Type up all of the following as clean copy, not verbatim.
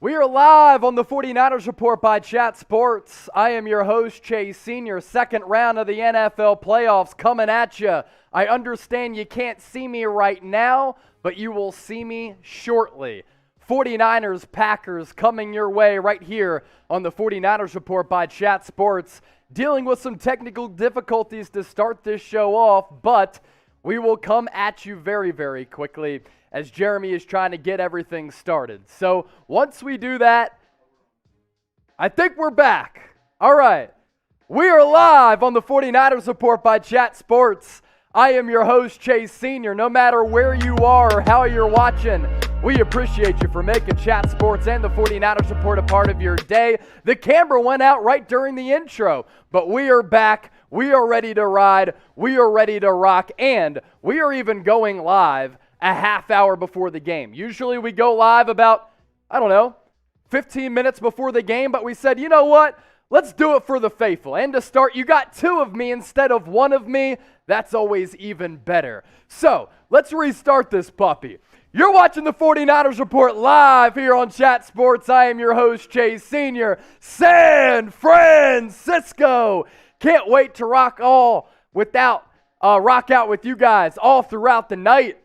We are live on the 49ers Report by Chat Sports. I am your host, Chase Sr. Second round of the NFL playoffs coming at you. I understand you can't see me right now, but you will see me shortly. 49ers Packers coming your way right here on the 49ers Report by Chat Sports. Dealing with some technical difficulties to start this show off, but we will come at you very, very quickly as Jeremy is trying to get everything started. So once we do that, I think we're back. All right. We are live on the 49ers Report by Chat Sports. I am your host, Chase Sr. No matter where you are or how you're watching, we appreciate you for making Chat Sports and the 49ers Report a part of your day. The camera went out right during the intro, but we are back. We are ready to ride. We are ready to rock, and we are even going live a half hour before the game. Usually we go live about, 15 minutes before the game, but we said, you know what? Let's do it for the faithful. And to start, you got two of me instead of one of me. That's always even better. So let's restart this puppy. You're watching the 49ers Report live here on Chat Sports. I am your host, Chase Sr. San Francisco. Can't wait to rock out with you guys all throughout the night.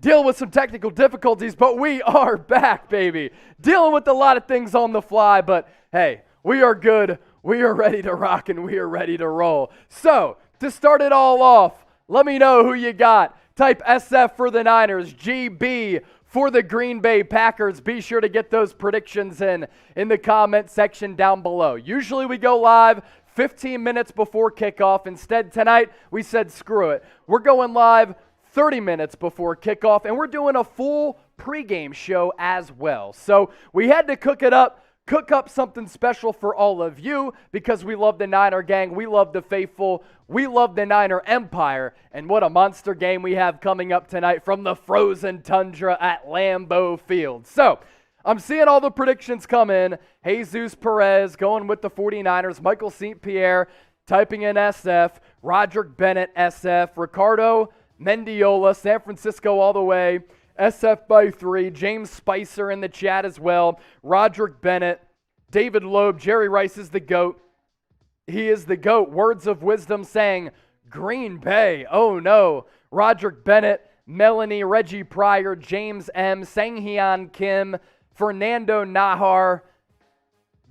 Deal with some technical difficulties, but we are back, baby. Dealing with a lot of things on the fly, but hey, we are good. We are ready to rock and we are ready to roll. So, to start it all off, let me know who you got. Type SF for the Niners, GB for the Green Bay Packers. Be sure to get those predictions in the comment section down below. Usually we go live 15 minutes before kickoff. Instead, tonight, we said screw it. We're going live 30 minutes before kickoff, and we're doing a full pregame show as well. So we had to cook up something special for all of you because we love the Niner gang, we love the faithful, we love the Niner Empire, and what a monster game we have coming up tonight from the frozen tundra at Lambeau Field. So I'm seeing all the predictions come in. Jesus Perez going with the 49ers, Michael St. Pierre typing in SF, Roderick Bennett SF, Ricardo Mendiola, San Francisco all the way, SF by 3, James Spicer in the chat as well, Roderick Bennett, David Loeb, Jerry Rice is the GOAT. He is the GOAT. Words of wisdom saying, Green Bay, oh no. Roderick Bennett, Melanie, Reggie Pryor, James M., Sanghyun Kim, Fernando Nahar,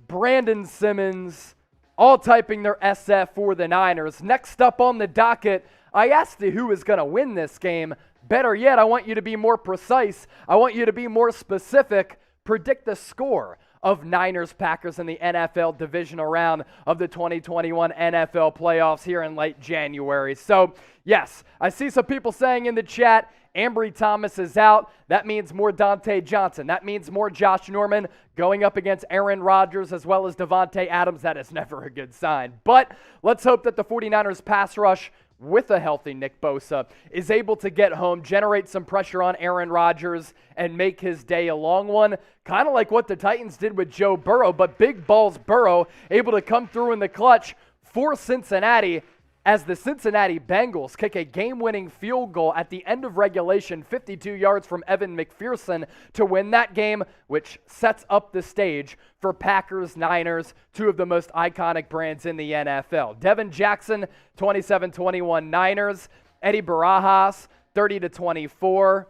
Brandon Simmons, all typing their SF for the Niners. Next up on the docket, I asked you who is going to win this game. Better yet, I want you to be more precise. I want you to be more specific. Predict the score of Niners-Packers in the NFL divisional round of the 2021 NFL playoffs here in late January. So, yes, I see some people saying in the chat, Ambry Thomas is out. That means more Dante Johnson. That means more Josh Norman going up against Aaron Rodgers as well as Devontae Adams. That is never a good sign. But let's hope that the 49ers pass rush with a healthy Nick Bosa is able to get home, generate some pressure on Aaron Rodgers, and make his day a long one. Kind of like what the Titans did with Joe Burrow, but big balls Burrow able to come through in the clutch for Cincinnati as the Cincinnati Bengals kick a game-winning field goal at the end of regulation, 52 yards from Evan McPherson to win that game, which sets up the stage for Packers-Niners, two of the most iconic brands in the NFL. Devin Jackson, 27-21 Niners. Eddie Barajas, 30-24.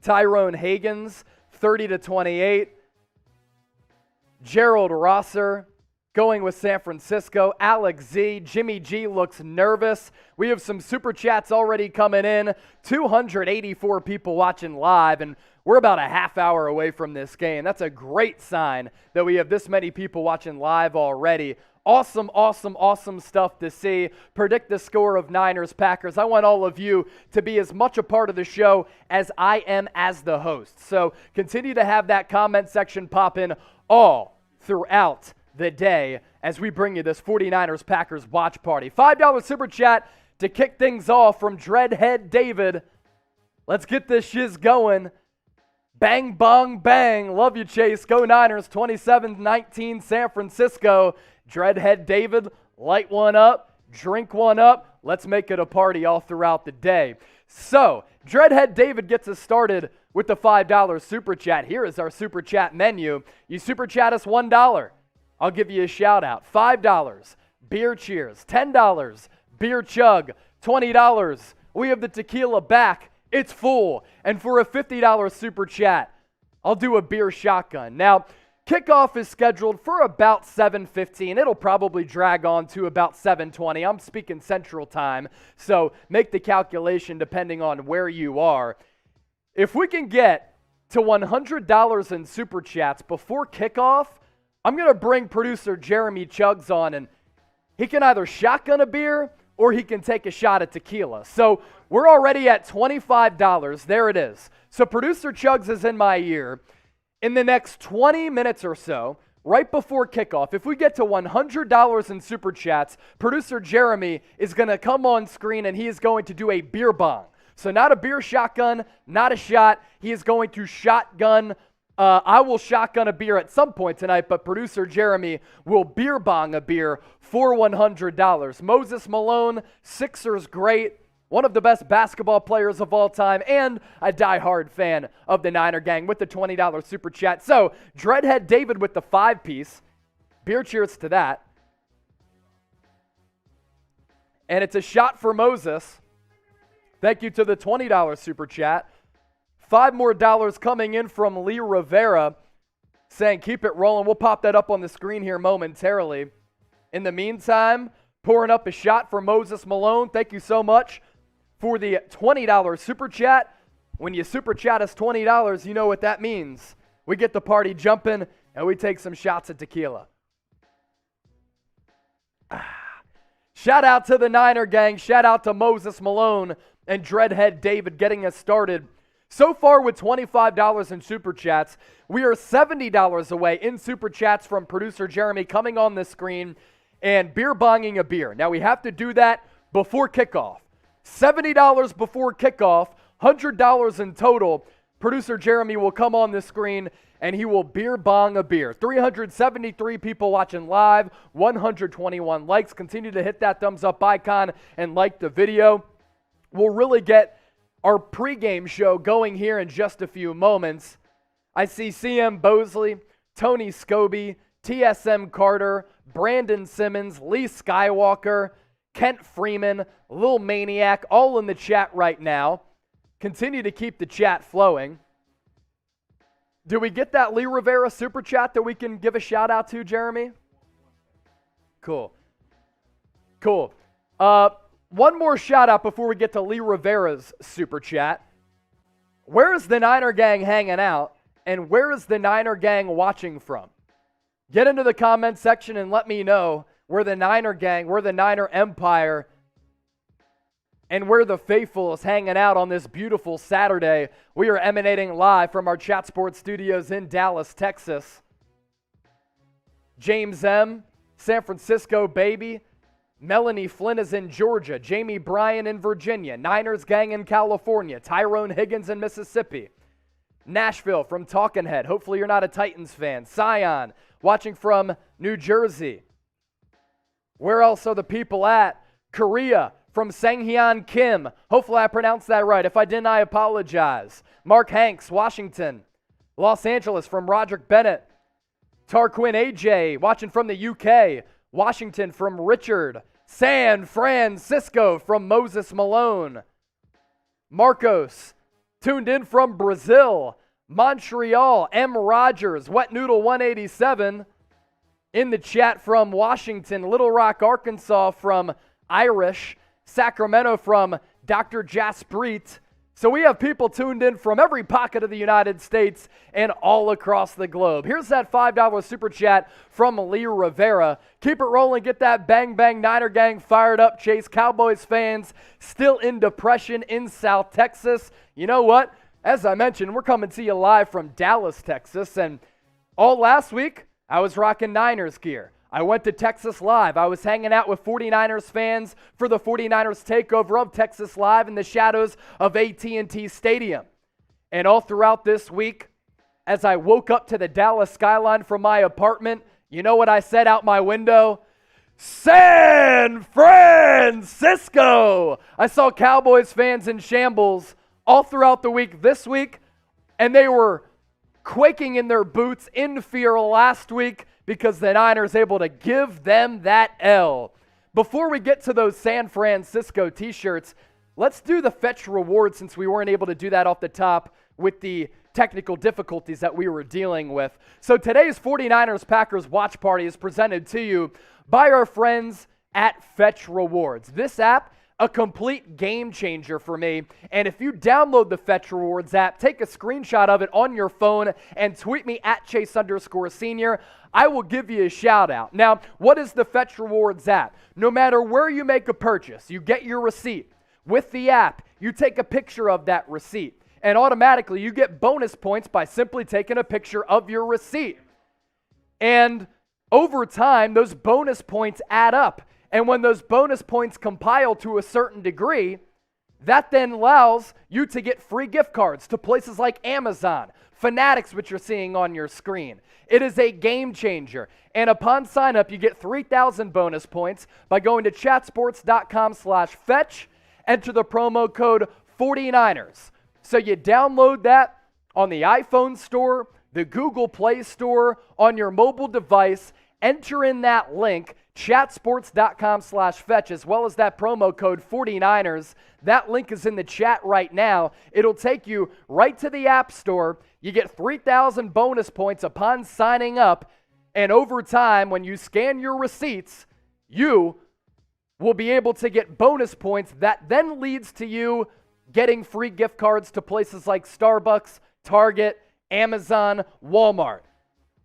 Tyrone Higgins, 30-28. Gerald Rosser, going with San Francisco. Alex Z. Jimmy G looks nervous. We have some super chats already coming in. 284 people watching live, and we're about a half hour away from this game. That's a great sign that we have this many people watching live already. Awesome, awesome, awesome stuff to see. Predict the score of Niners-Packers. I want all of you to be as much a part of the show as I am as the host. So continue to have that comment section pop in all throughout the day as we bring you this 49ers-Packers watch party. $5 super chat to kick things off from Dreadhead David. Let's get this shiz going. Bang, bong, bang. Love you, Chase. Go Niners, 27-19 San Francisco. Dreadhead David, light one up, drink one up. Let's make it a party all throughout the day. So, Dreadhead David gets us started with the $5 Super Chat. Here is our Super Chat menu. You Super Chat us $1, I'll give you a shout out. $5, Beer Cheers. $10, Beer Chug. $20, we have the tequila back. It's full. And for a $50 Super Chat, I'll do a beer shotgun. Now, kickoff is scheduled for about 7:15. It'll probably drag on to about 7:20. I'm speaking Central Time, so make the calculation depending on where you are. If we can get to $100 in Super Chats before kickoff, I'm going to bring producer Jeremy Chugs on, and he can either shotgun a beer or he can take a shot at tequila. So we're already at $25. There it is. So producer Chugs is in my ear. In the next 20 minutes or so, right before kickoff, if we get to $100 in Super Chats, producer Jeremy is going to come on screen and he is going to do a beer bong. So not a beer shotgun, not a shot. He is going to shotgun. I will shotgun a beer at some point tonight, but producer Jeremy will beer bong a beer for $100. Moses Malone, Sixers great. One of the best basketball players of all time, and a diehard fan of the Niner Gang with the $20 Super Chat. So, Dreadhead David with the 5-piece. Beer cheers to that. And it's a shot for Moses. Thank you to the $20 Super Chat. $5 more coming in from Lee Rivera saying, keep it rolling. We'll pop that up on the screen here momentarily. In the meantime, pouring up a shot for Moses Malone. Thank you so much for the $20 Super Chat. When you Super Chat us $20, you know what that means. We get the party jumping, and we take some shots at tequila. Shout out to the Niner Gang. Shout out to Moses Malone and Dreadhead David getting us started. So far with $25 in Super Chats, we are $70 away in Super Chats from producer Jeremy coming on the screen and beer bonging a beer. Now we have to do that before kickoff. $70 before kickoff, $100 in total. Producer Jeremy will come on the screen and he will beer bong a beer. 373 people watching live, 121 likes. Continue to hit that thumbs up icon and like the video. We'll really get our pregame show going here in just a few moments. I see CM Bosley, Tony Scobie, TSM Carter, Brandon Simmons, Lee Skywalker, Kent Freeman, Lil Maniac, all in the chat right now. Continue to keep the chat flowing. Do we get that Lee Rivera Super Chat that we can give a shout out to, Jeremy? Cool. One more shout out before we get to Lee Rivera's Super Chat. Where is the Niner Gang hanging out, and where is the Niner Gang watching from? Get into the comment section and let me know where the Niner Gang, where the Niner Empire, and where the faithful is hanging out on this beautiful Saturday. We are emanating live from our Chat Sports studios in Dallas, Texas. James M., San Francisco, baby. Melanie Flynn is in Georgia. Jamie Bryan in Virginia. Niners Gang in California. Tyrone Higgins in Mississippi. Nashville from Talking Head. Hopefully you're not a Titans fan. Scion watching from New Jersey. Where else are the people at? Korea from Sanghyun Kim. Hopefully I pronounced that right. If I didn't, I apologize. Mark Hanks, Washington. Los Angeles from Roderick Bennett. Tarquin AJ watching from the UK. Washington from Richard. San Francisco from Moses Malone. Marcos tuned in from Brazil. Montreal, M. Rogers, Wet Noodle 187. In the chat from Washington, Little Rock, Arkansas from Irish, Sacramento from Dr. Jaspreet. So we have people tuned in from every pocket of the United States and all across the globe. Here's that $5 Super Chat from Lee Rivera. Keep it rolling. Get that Bang Bang Niner Gang fired up. Chase Cowboys fans still in depression in South Texas. You know what? As I mentioned, we're coming to you live from Dallas, Texas. And all last week, I was rocking Niners gear. I went to Texas Live. I was hanging out with 49ers fans for the 49ers takeover of Texas Live in the shadows of AT&T Stadium. And all throughout this week, as I woke up to the Dallas skyline from my apartment, you know what I said out my window? San Francisco. I saw Cowboys fans in shambles all throughout the week this week, and they were quaking in their boots in fear last week because the Niners able to give them that L. Before we get to those San Francisco t-shirts, let's do the fetch reward since we weren't able to do that off the top with the technical difficulties that we were dealing with. So today's 49ers Packers watch party is presented to you by our friends at Fetch Rewards. This app, a complete game changer for me. And if you download the Fetch Rewards app, take a screenshot of it on your phone and tweet me at Chase_Senior. I will give you a shout out. Now, what is the Fetch Rewards app? No matter where you make a purchase, you get your receipt. With the app, you take a picture of that receipt. And automatically you get bonus points by simply taking a picture of your receipt. And over time, those bonus points add up. And when those bonus points compile to a certain degree, that then allows you to get free gift cards to places like Amazon, Fanatics, which you're seeing on your screen. It is a game changer. And upon sign up, you get 3,000 bonus points by going to chatsports.com/fetch, enter the promo code 49ers. So you download that on the iPhone store, the Google Play Store, on your mobile device, enter in that link, chatsports.com/fetch, as well as that promo code 49ers. That link is in the chat right now. It'll take you right to the App Store. You get 3,000 bonus points upon signing up, and over time, when you scan your receipts, you will be able to get bonus points that then leads to you getting free gift cards to places like Starbucks, Target, Amazon, Walmart.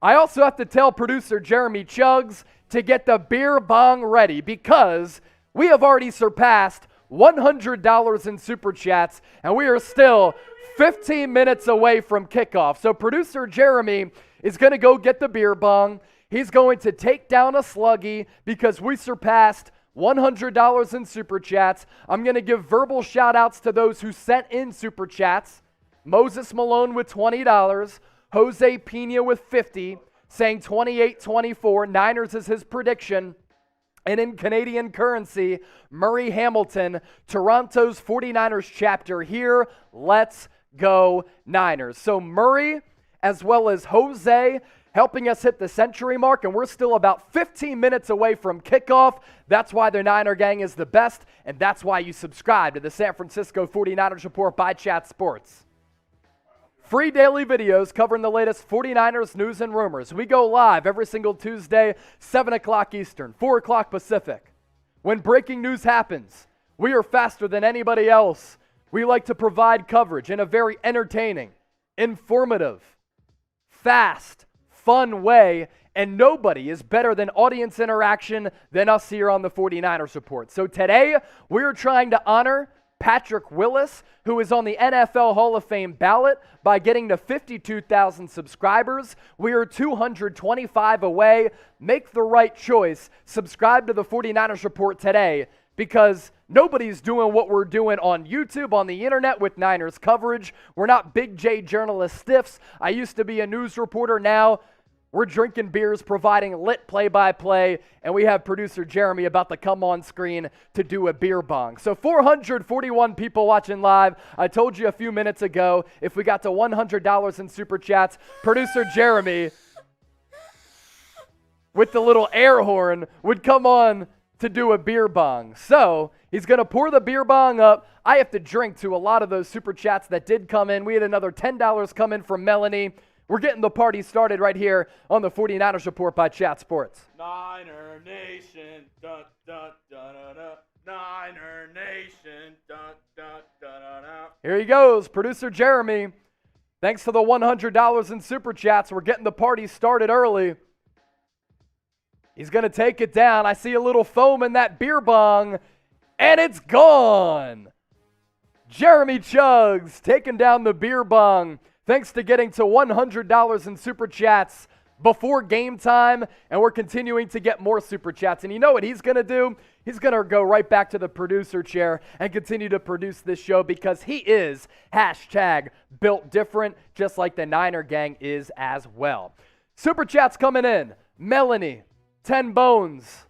I also have to tell producer Jeremy Chuggs to get the beer bong ready because we have already surpassed $100 in Super Chats, and we are still 15 minutes away from kickoff. So producer Jeremy is going to go get the beer bong. He's going to take down a sluggie because we surpassed $100 in Super Chats. I'm going to give verbal shout-outs to those who sent in Super Chats. Moses Malone with $20. Jose Pena with 50, saying 28-24. Niners is his prediction. And in Canadian currency, Murray Hamilton, Toronto's 49ers chapter here. Let's go Niners. So Murray, as well as Jose, helping us hit the century mark, and we're still about 15 minutes away from kickoff. That's why the Niner Gang is the best, and that's why you subscribe to the San Francisco 49ers Report by Chat Sports. Free daily videos covering the latest 49ers news and rumors. We go live every single Tuesday, 7 o'clock Eastern, 4 o'clock Pacific. When breaking news happens, we are faster than anybody else. We like to provide coverage in a very entertaining, informative, fast, fun way, and nobody is better than audience interaction than us here on the 49ers Report. So today, we're trying to honor Patrick Willis, who is on the NFL Hall of Fame ballot by getting to 52,000 subscribers. We are 225 away. Make the right choice. Subscribe to the 49ers Report today because nobody's doing what we're doing on YouTube, on the internet with Niners coverage. We're not Big J journalist stiffs. I used to be a news reporter. Now we're drinking beers, providing lit play-by-play, and we have producer Jeremy about to come on screen to do a beer bong. So 441 people watching live. I told you a few minutes ago, if we got to $100 in Super Chats, producer Jeremy, with the little air horn, would come on to do a beer bong. So he's going to pour the beer bong up. I have to drink to a lot of those Super Chats that did come in. We had another $10 come in from Melanie. We're getting the party started right here on the 49ers Report by Chat Sports. Niner Nation, dun, dun, dun, dun, dun. Niner Nation, dun, dun, dun, dun, dun. Here he goes, producer Jeremy. Thanks to the $100 in Super Chats, we're getting the party started early. He's going to take it down. I see a little foam in that beer bong, and it's gone. Jeremy Chuggs taking down the beer bong. Thanks to getting to $100 in Super Chats before game time, and we're continuing to get more Super Chats. And you know what he's going to do? He's going to go right back to the producer chair and continue to produce this show because he is #built different, just like the Niner Gang is as well. Super Chats coming in. Melanie, 10 bones.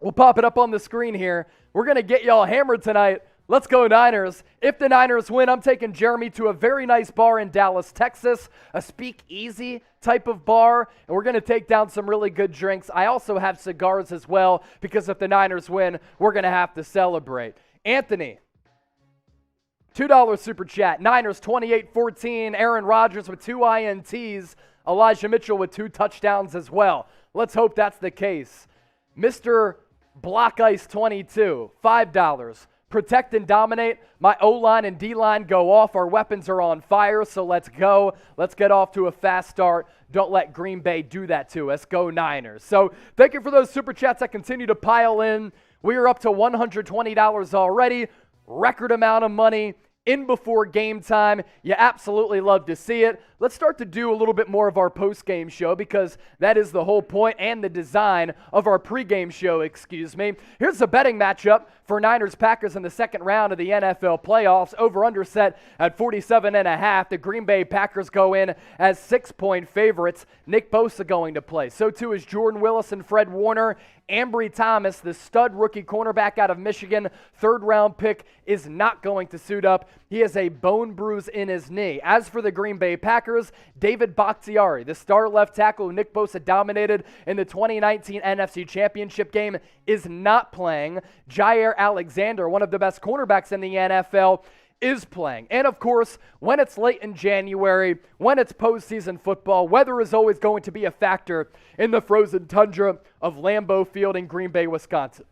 We'll pop it up on the screen here. We're going to get y'all hammered tonight. Let's go Niners. If the Niners win, I'm taking Jeremy to a very nice bar in Dallas, Texas, a speakeasy type of bar, and we're going to take down some really good drinks. I also have cigars as well, because if the Niners win, we're going to have to celebrate. Anthony, $2 super chat. Niners 28-14. Aaron Rodgers with 2 INTs. Elijah Mitchell with 2 touchdowns as well. Let's hope that's the case. Mr. Block Ice 22, $5. Protect and dominate. My O-line and D-line go off. Our weapons are on fire, so let's go. Let's get off to a fast start. Don't let Green Bay do that to us. Go Niners. So thank you for those super chats that continue to pile in. We are up to $120 already. Record amount of money in before game time. You absolutely love to see it. Let's start to do a little bit more of our post-game show, because that is the whole point and the design of our pregame show, Here's the betting matchup for Niners-Packers in the second round of the NFL playoffs. Over-under set at 47.5. The Green Bay Packers go in as 6-point favorites. Nick Bosa going to play. So too is Jordan Willis and Fred Warner. Ambry Thomas, the stud rookie cornerback out of Michigan, third-round pick, is not going to suit up. He has a bone bruise in his knee. As for the Green Bay Packers, David Bakhtiari, the star left tackle who Nick Bosa dominated in the 2019 NFC Championship game, is not playing. Jair Alexander, one of the best cornerbacks in the NFL, is playing. And of course, when it's late in January, when it's postseason football, weather is always going to be a factor in the frozen tundra of Lambeau Field in Green Bay, Wisconsin.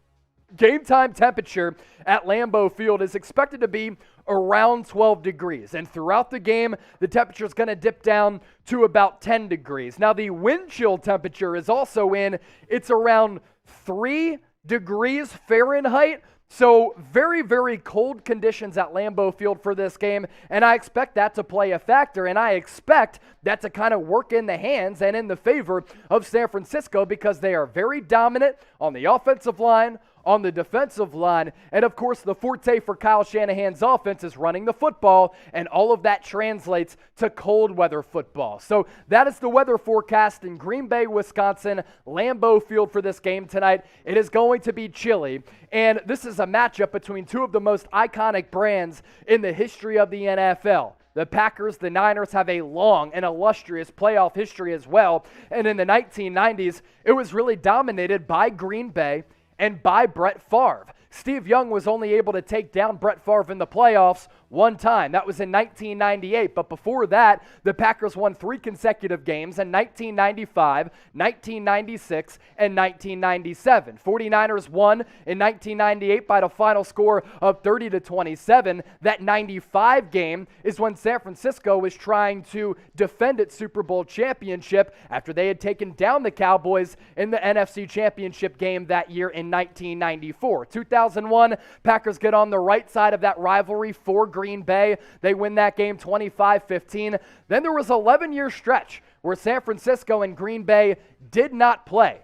Game time temperature at Lambeau Field is expected to be around 12 degrees. And throughout the game, the temperature is going to dip down to about 10 degrees. Now, the wind chill temperature is also in. It's around 3 degrees Fahrenheit. So very, very cold conditions at Lambeau Field for this game, and I expect that to play a factor, and I expect that to kind of work in the hands and in the favor of San Francisco, because they are very dominant on the offensive line, on the defensive line, and of course the forte for Kyle Shanahan's offense is running the football, and all of that translates to cold weather football. So that is the weather forecast in Green Bay, Wisconsin, Lambeau Field for this game tonight. It is going to be chilly, and this is a matchup between two of the most iconic brands in the history of the NFL. The Packers, the Niners have a long and illustrious playoff history as well, and in the 1990s, it was really dominated by Green Bay and by Brett Favre. Steve Young was only able to take down Brett Favre in the playoffs one time. That was in 1998. But before that, the Packers won 3 consecutive games in 1995, 1996, and 1997. 49ers won in 1998 by the final score of 30-27. That 95 game is when San Francisco was trying to defend its Super Bowl championship after they had taken down the Cowboys in the NFC Championship game that year in 1994. 2001, Packers get on the right side of that rivalry for Green Bay. They win that game 25-15. Then there was an 11-year stretch where San Francisco and Green Bay did not play.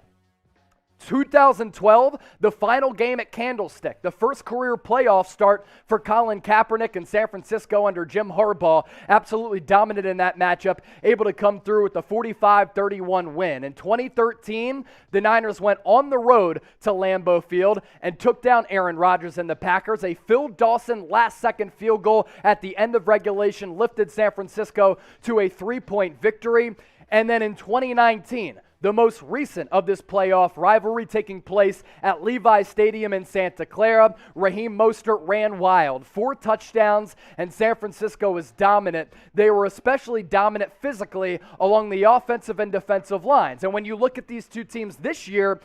2012, the final game at Candlestick, the first career playoff start for Colin Kaepernick in San Francisco under Jim Harbaugh. Absolutely dominant in that matchup, able to come through with the 45-31 win. In 2013, the Niners went on the road to Lambeau Field and took down Aaron Rodgers and the Packers. A Phil Dawson last-second field goal at the end of regulation lifted San Francisco to a 3-point victory. And then in 2019, the most recent of this playoff rivalry taking place at Levi Stadium in Santa Clara, Raheem Mostert ran wild. 4 touchdowns, and San Francisco was dominant. They were especially dominant physically along the offensive and defensive lines. And when you look at these two teams this year,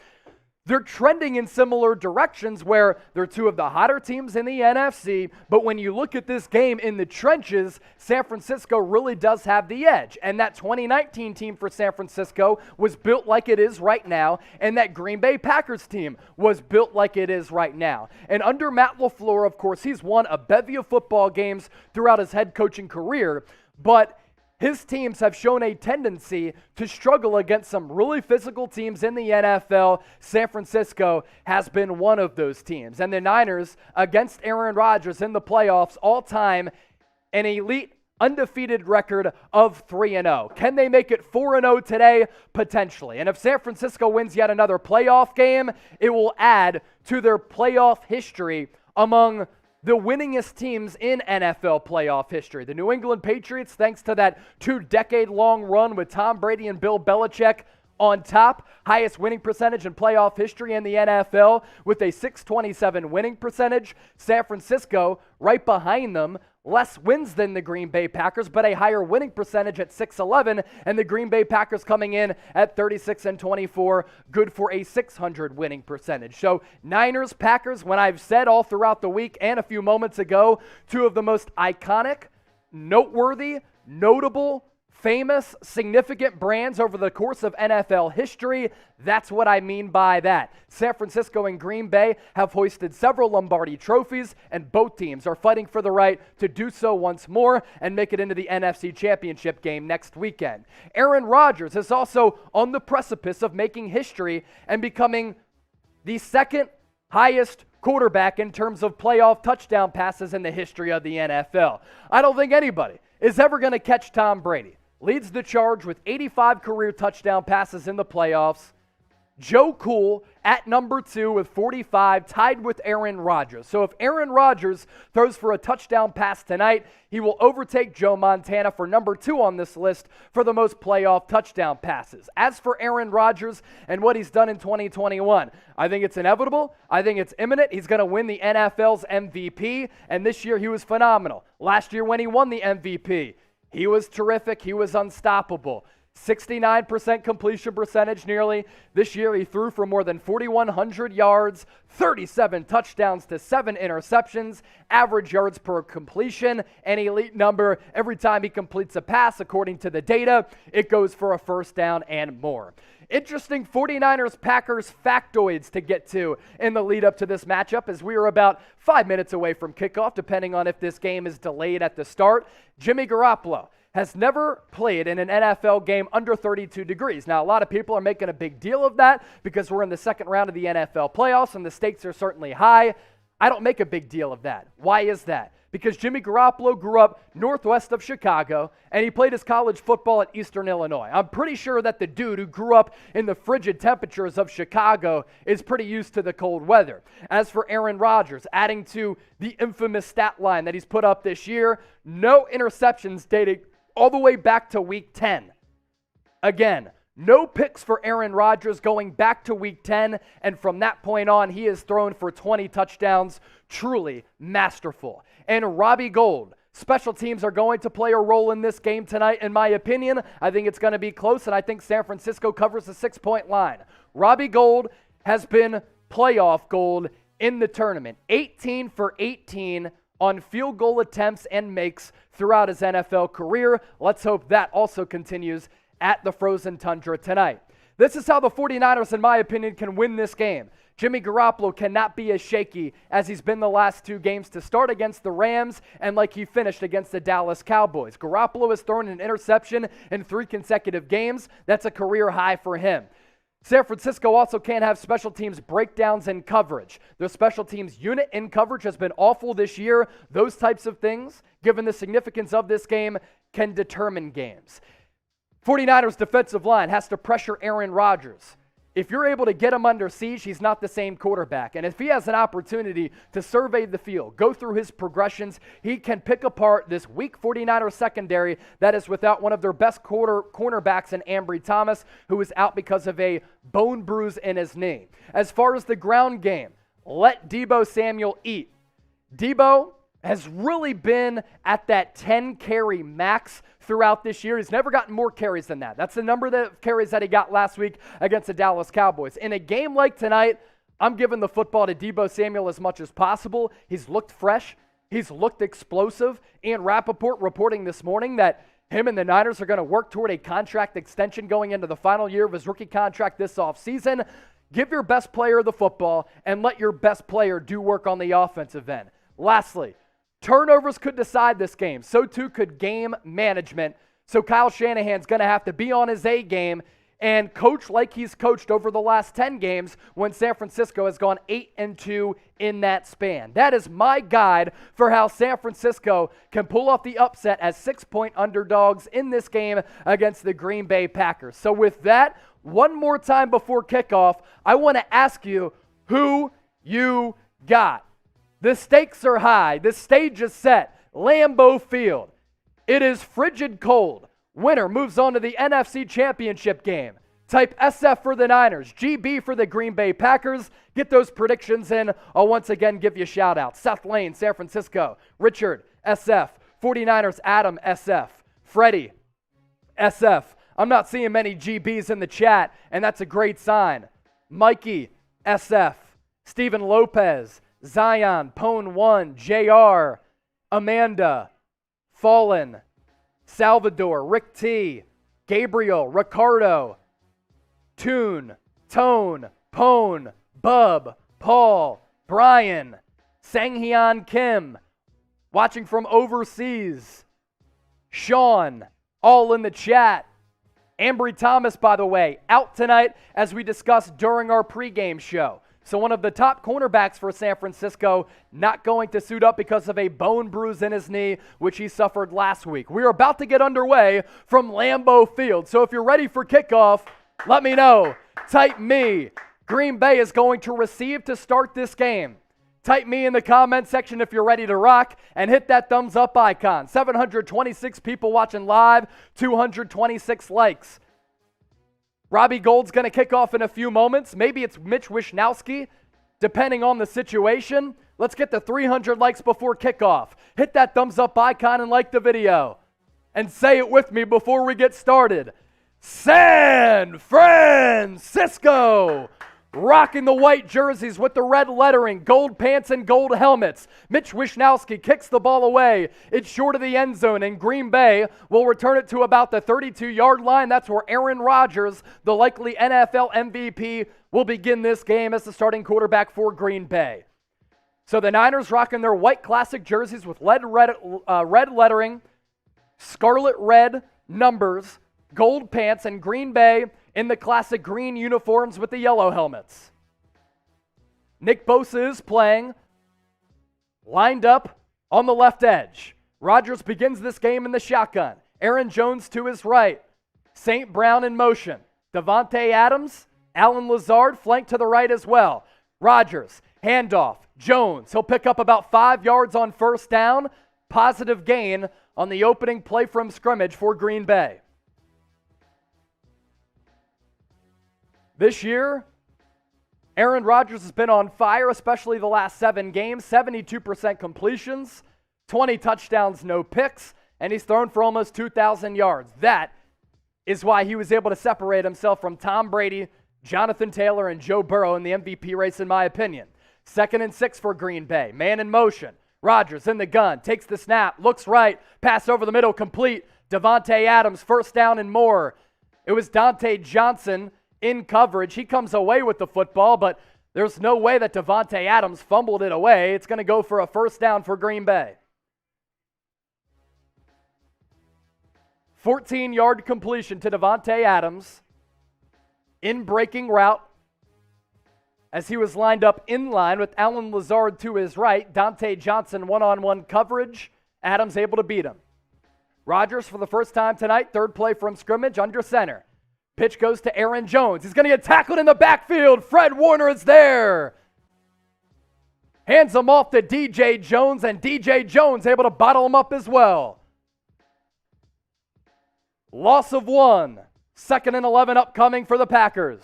they're trending in similar directions where they're two of the hotter teams in the NFC, but when you look at this game in the trenches, San Francisco really does have the edge. And that 2019 team for San Francisco was built like it is right now, and that Green Bay Packers team was built like it is right now. And under Matt LaFleur, of course, he's won a bevy of football games throughout his head coaching career, but his teams have shown a tendency to struggle against some really physical teams in the NFL. San Francisco has been one of those teams. And the Niners, against Aaron Rodgers in the playoffs, all-time an elite undefeated record of 3-0. Can they make it 4-0 today? Potentially. And if San Francisco wins yet another playoff game, it will add to their playoff history among the winningest teams in NFL playoff history. The New England Patriots, thanks to that 2-decade-long run with Tom Brady and Bill Belichick on top, highest winning percentage in playoff history in the NFL with a .627 winning percentage. San Francisco, right behind them, less wins than the Green Bay Packers, but a higher winning percentage at .611, and the Green Bay Packers coming in at 36-24, good for a .600 winning percentage. So Niners, Packers, when I've said all throughout the week and a few moments ago, two of the most iconic, noteworthy, notable, famous, significant brands over the course of NFL history. That's what I mean by that. San Francisco and Green Bay have hoisted several Lombardi trophies, and both teams are fighting for the right to do so once more and make it into the NFC Championship game next weekend. Aaron Rodgers is also on the precipice of making history and becoming the second highest quarterback in terms of playoff touchdown passes in the history of the NFL. I don't think anybody is ever going to catch Tom Brady. Leads the charge with 85 career touchdown passes in the playoffs. Joe Cool at number 2 with 45, tied with Aaron Rodgers. So if Aaron Rodgers throws for a touchdown pass tonight, he will overtake Joe Montana for number 2 on this list for the most playoff touchdown passes. As for Aaron Rodgers and what he's done in 2021, I think it's inevitable. I think it's imminent. He's going to win the NFL's MVP, and this year he was phenomenal. Last year when he won the MVP, he was terrific. He was unstoppable. 69% completion percentage nearly. This year he threw for more than 4,100 yards, 37 touchdowns to 7 interceptions, average yards per completion, an elite number. Every time he completes a pass, according to the data, it goes for a first down and more. Interesting 49ers-Packers factoids to get to in the lead up to this matchup, as we are about 5 minutes away from kickoff, depending on if this game is delayed at the start. Jimmy Garoppolo has never played in an NFL game under 32 degrees. Now, a lot of people are making a big deal of that because we're in the second round of the NFL playoffs and the stakes are certainly high. I don't make a big deal of that. Why is that? Because Jimmy Garoppolo grew up northwest of Chicago, and he played his college football at Eastern Illinois. I'm pretty sure that the dude who grew up in the frigid temperatures of Chicago is pretty used to the cold weather. As for Aaron Rodgers, adding to the infamous stat line that he's put up this year, no interceptions dating all the way back to Week 10. Again, no picks for Aaron Rodgers going back to Week 10, and from that point on, he has thrown for 20 touchdowns. Truly masterful. And Robbie Gould, special teams are going to play a role in this game tonight, in my opinion. I think it's going to be close, and I think San Francisco covers the 6-point line. Robbie Gould has been playoff gold in the tournament. 18 for 18 on field goal attempts and makes throughout his NFL career. Let's hope that also continues at the Frozen Tundra tonight. This is how the 49ers, in my opinion, can win this game. Jimmy Garoppolo cannot be as shaky as he's been the last 2 games to start against the Rams and like he finished against the Dallas Cowboys. Garoppolo has thrown an interception in 3 consecutive games. That's a career high for him. San Francisco also can't have special teams breakdowns in coverage. Their special teams unit in coverage has been awful this year. Those types of things, given the significance of this game, can determine games. 49ers defensive line has to pressure Aaron Rodgers. If you're able to get him under siege, he's not the same quarterback. And if he has an opportunity to survey the field, go through his progressions, he can pick apart this weak 49ers secondary that is without one of their best cornerbacks in Ambry Thomas, who is out because of a bone bruise in his knee. As far as the ground game, let Deebo Samuel eat. Deebo has really been at that 10-carry max throughout this year. He's never gotten more carries than that. That's the number of carries that he got last week against the Dallas Cowboys. In a game like tonight, I'm giving the football to Deebo Samuel as much as possible. He's looked fresh. He's looked explosive. Ian Rappaport reporting this morning that him and the Niners are going to work toward a contract extension going into the final year of his rookie contract this offseason. Give your best player the football and let your best player do work on the offensive end. Lastly, turnovers could decide this game. So too could game management. So Kyle Shanahan's going to have to be on his A game and coach like he's coached over the last 10 games when San Francisco has gone 8-2 in that span. That is my guide for how San Francisco can pull off the upset as 6-point underdogs in this game against the Green Bay Packers. So with that, one more time before kickoff, I want to ask you who you got. The stakes are high. The stage is set. Lambeau Field. It is frigid cold. Winner moves on to the NFC Championship game. Type SF for the Niners, GB for the Green Bay Packers. Get those predictions in. I'll once again give you a shout out. Seth Lane, San Francisco. Richard, SF. 49ers, Adam, SF. Freddie, SF. I'm not seeing many GBs in the chat, and that's a great sign. Mikey, SF. Steven Lopez, Zion, Pone1, JR, Amanda, Fallen, Salvador, Rick T, Gabriel, Ricardo, Toon, Tone, Pone, Bub, Paul, Brian, Sanghyun Kim, watching from overseas, Sean, all in the chat. Ambry Thomas, by the way, out tonight as we discussed during our pregame show. So one of the top cornerbacks for San Francisco not going to suit up because of a bone bruise in his knee, which he suffered last week. We are about to get underway from Lambeau Field. So if you're ready for kickoff, let me know. Type me. Green Bay is going to receive to start this game. Type me in the comment section if you're ready to rock and hit that thumbs up icon. 726 people watching live, 226 likes. Robbie Gold's going to kick off in a few moments. Maybe it's Mitch Wishnowski, depending on the situation. Let's get to 300 likes before kickoff. Hit that thumbs up icon and like the video. And say it with me before we get started. San Francisco! Rocking the white jerseys with the red lettering, gold pants and gold helmets. Mitch Wishnowski kicks the ball away. It's short of the end zone, and Green Bay will return it to about the 32-yard line. That's where Aaron Rodgers, the likely NFL MVP, will begin this game as the starting quarterback for Green Bay. So the Niners rocking their white classic jerseys with red lettering, scarlet red numbers, gold pants, and Green Bay in the classic green uniforms with the yellow helmets. Nick Bosa is playing, lined up on the left edge. Rodgers begins this game in the shotgun. Aaron Jones to his right. St. Brown in motion. Davante Adams, Allen Lazard flanked to the right as well. Rodgers, handoff, Jones. He'll pick up about 5 yards on first down. Positive gain on the opening play from scrimmage for Green Bay. This year, Aaron Rodgers has been on fire, especially the last 7 games. 72% completions, 20 touchdowns, no picks, and he's thrown for almost 2,000 yards. That is why he was able to separate himself from Tom Brady, Jonathan Taylor, and Joe Burrow in the MVP race, in my opinion. 2nd and 6 for Green Bay. Man in motion. Rodgers in the gun, takes the snap, looks right, pass over the middle, complete. Davante Adams, first down and more. It was Dante Johnson in coverage. He comes away with the football, but there's no way that Davante Adams fumbled it away. It's going to go for a first down for Green Bay. 14-yard completion to Davante Adams in breaking route as he was lined up in line with Allen Lazard to his right. Dante Johnson one-on-one coverage. Adams able to beat him. Rodgers for the first time tonight, 3rd play from scrimmage under center. Pitch goes to Aaron Jones. He's going to get tackled in the backfield. Fred Warner is there. Hands him off to DJ Jones, and DJ Jones able to bottle him up as well. Loss of 1. 2nd and 11 upcoming for the Packers.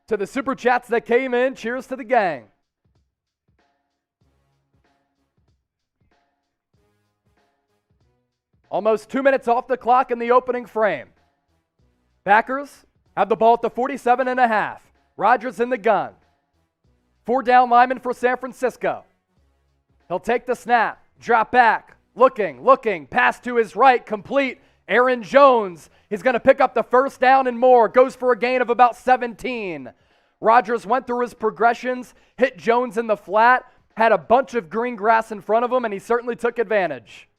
To the Super Chats that came in, cheers to the gang. Almost 2 minutes off the clock in the opening frame. Packers have the ball at the 47.5. Rodgers in the gun. 4 down linemen for San Francisco. He'll take the snap, drop back, looking, pass to his right, complete. Aaron Jones, he's going to pick up the first down and more. Goes for a gain of about 17. Rodgers went through his progressions, hit Jones in the flat, had a bunch of green grass in front of him, and he certainly took advantage.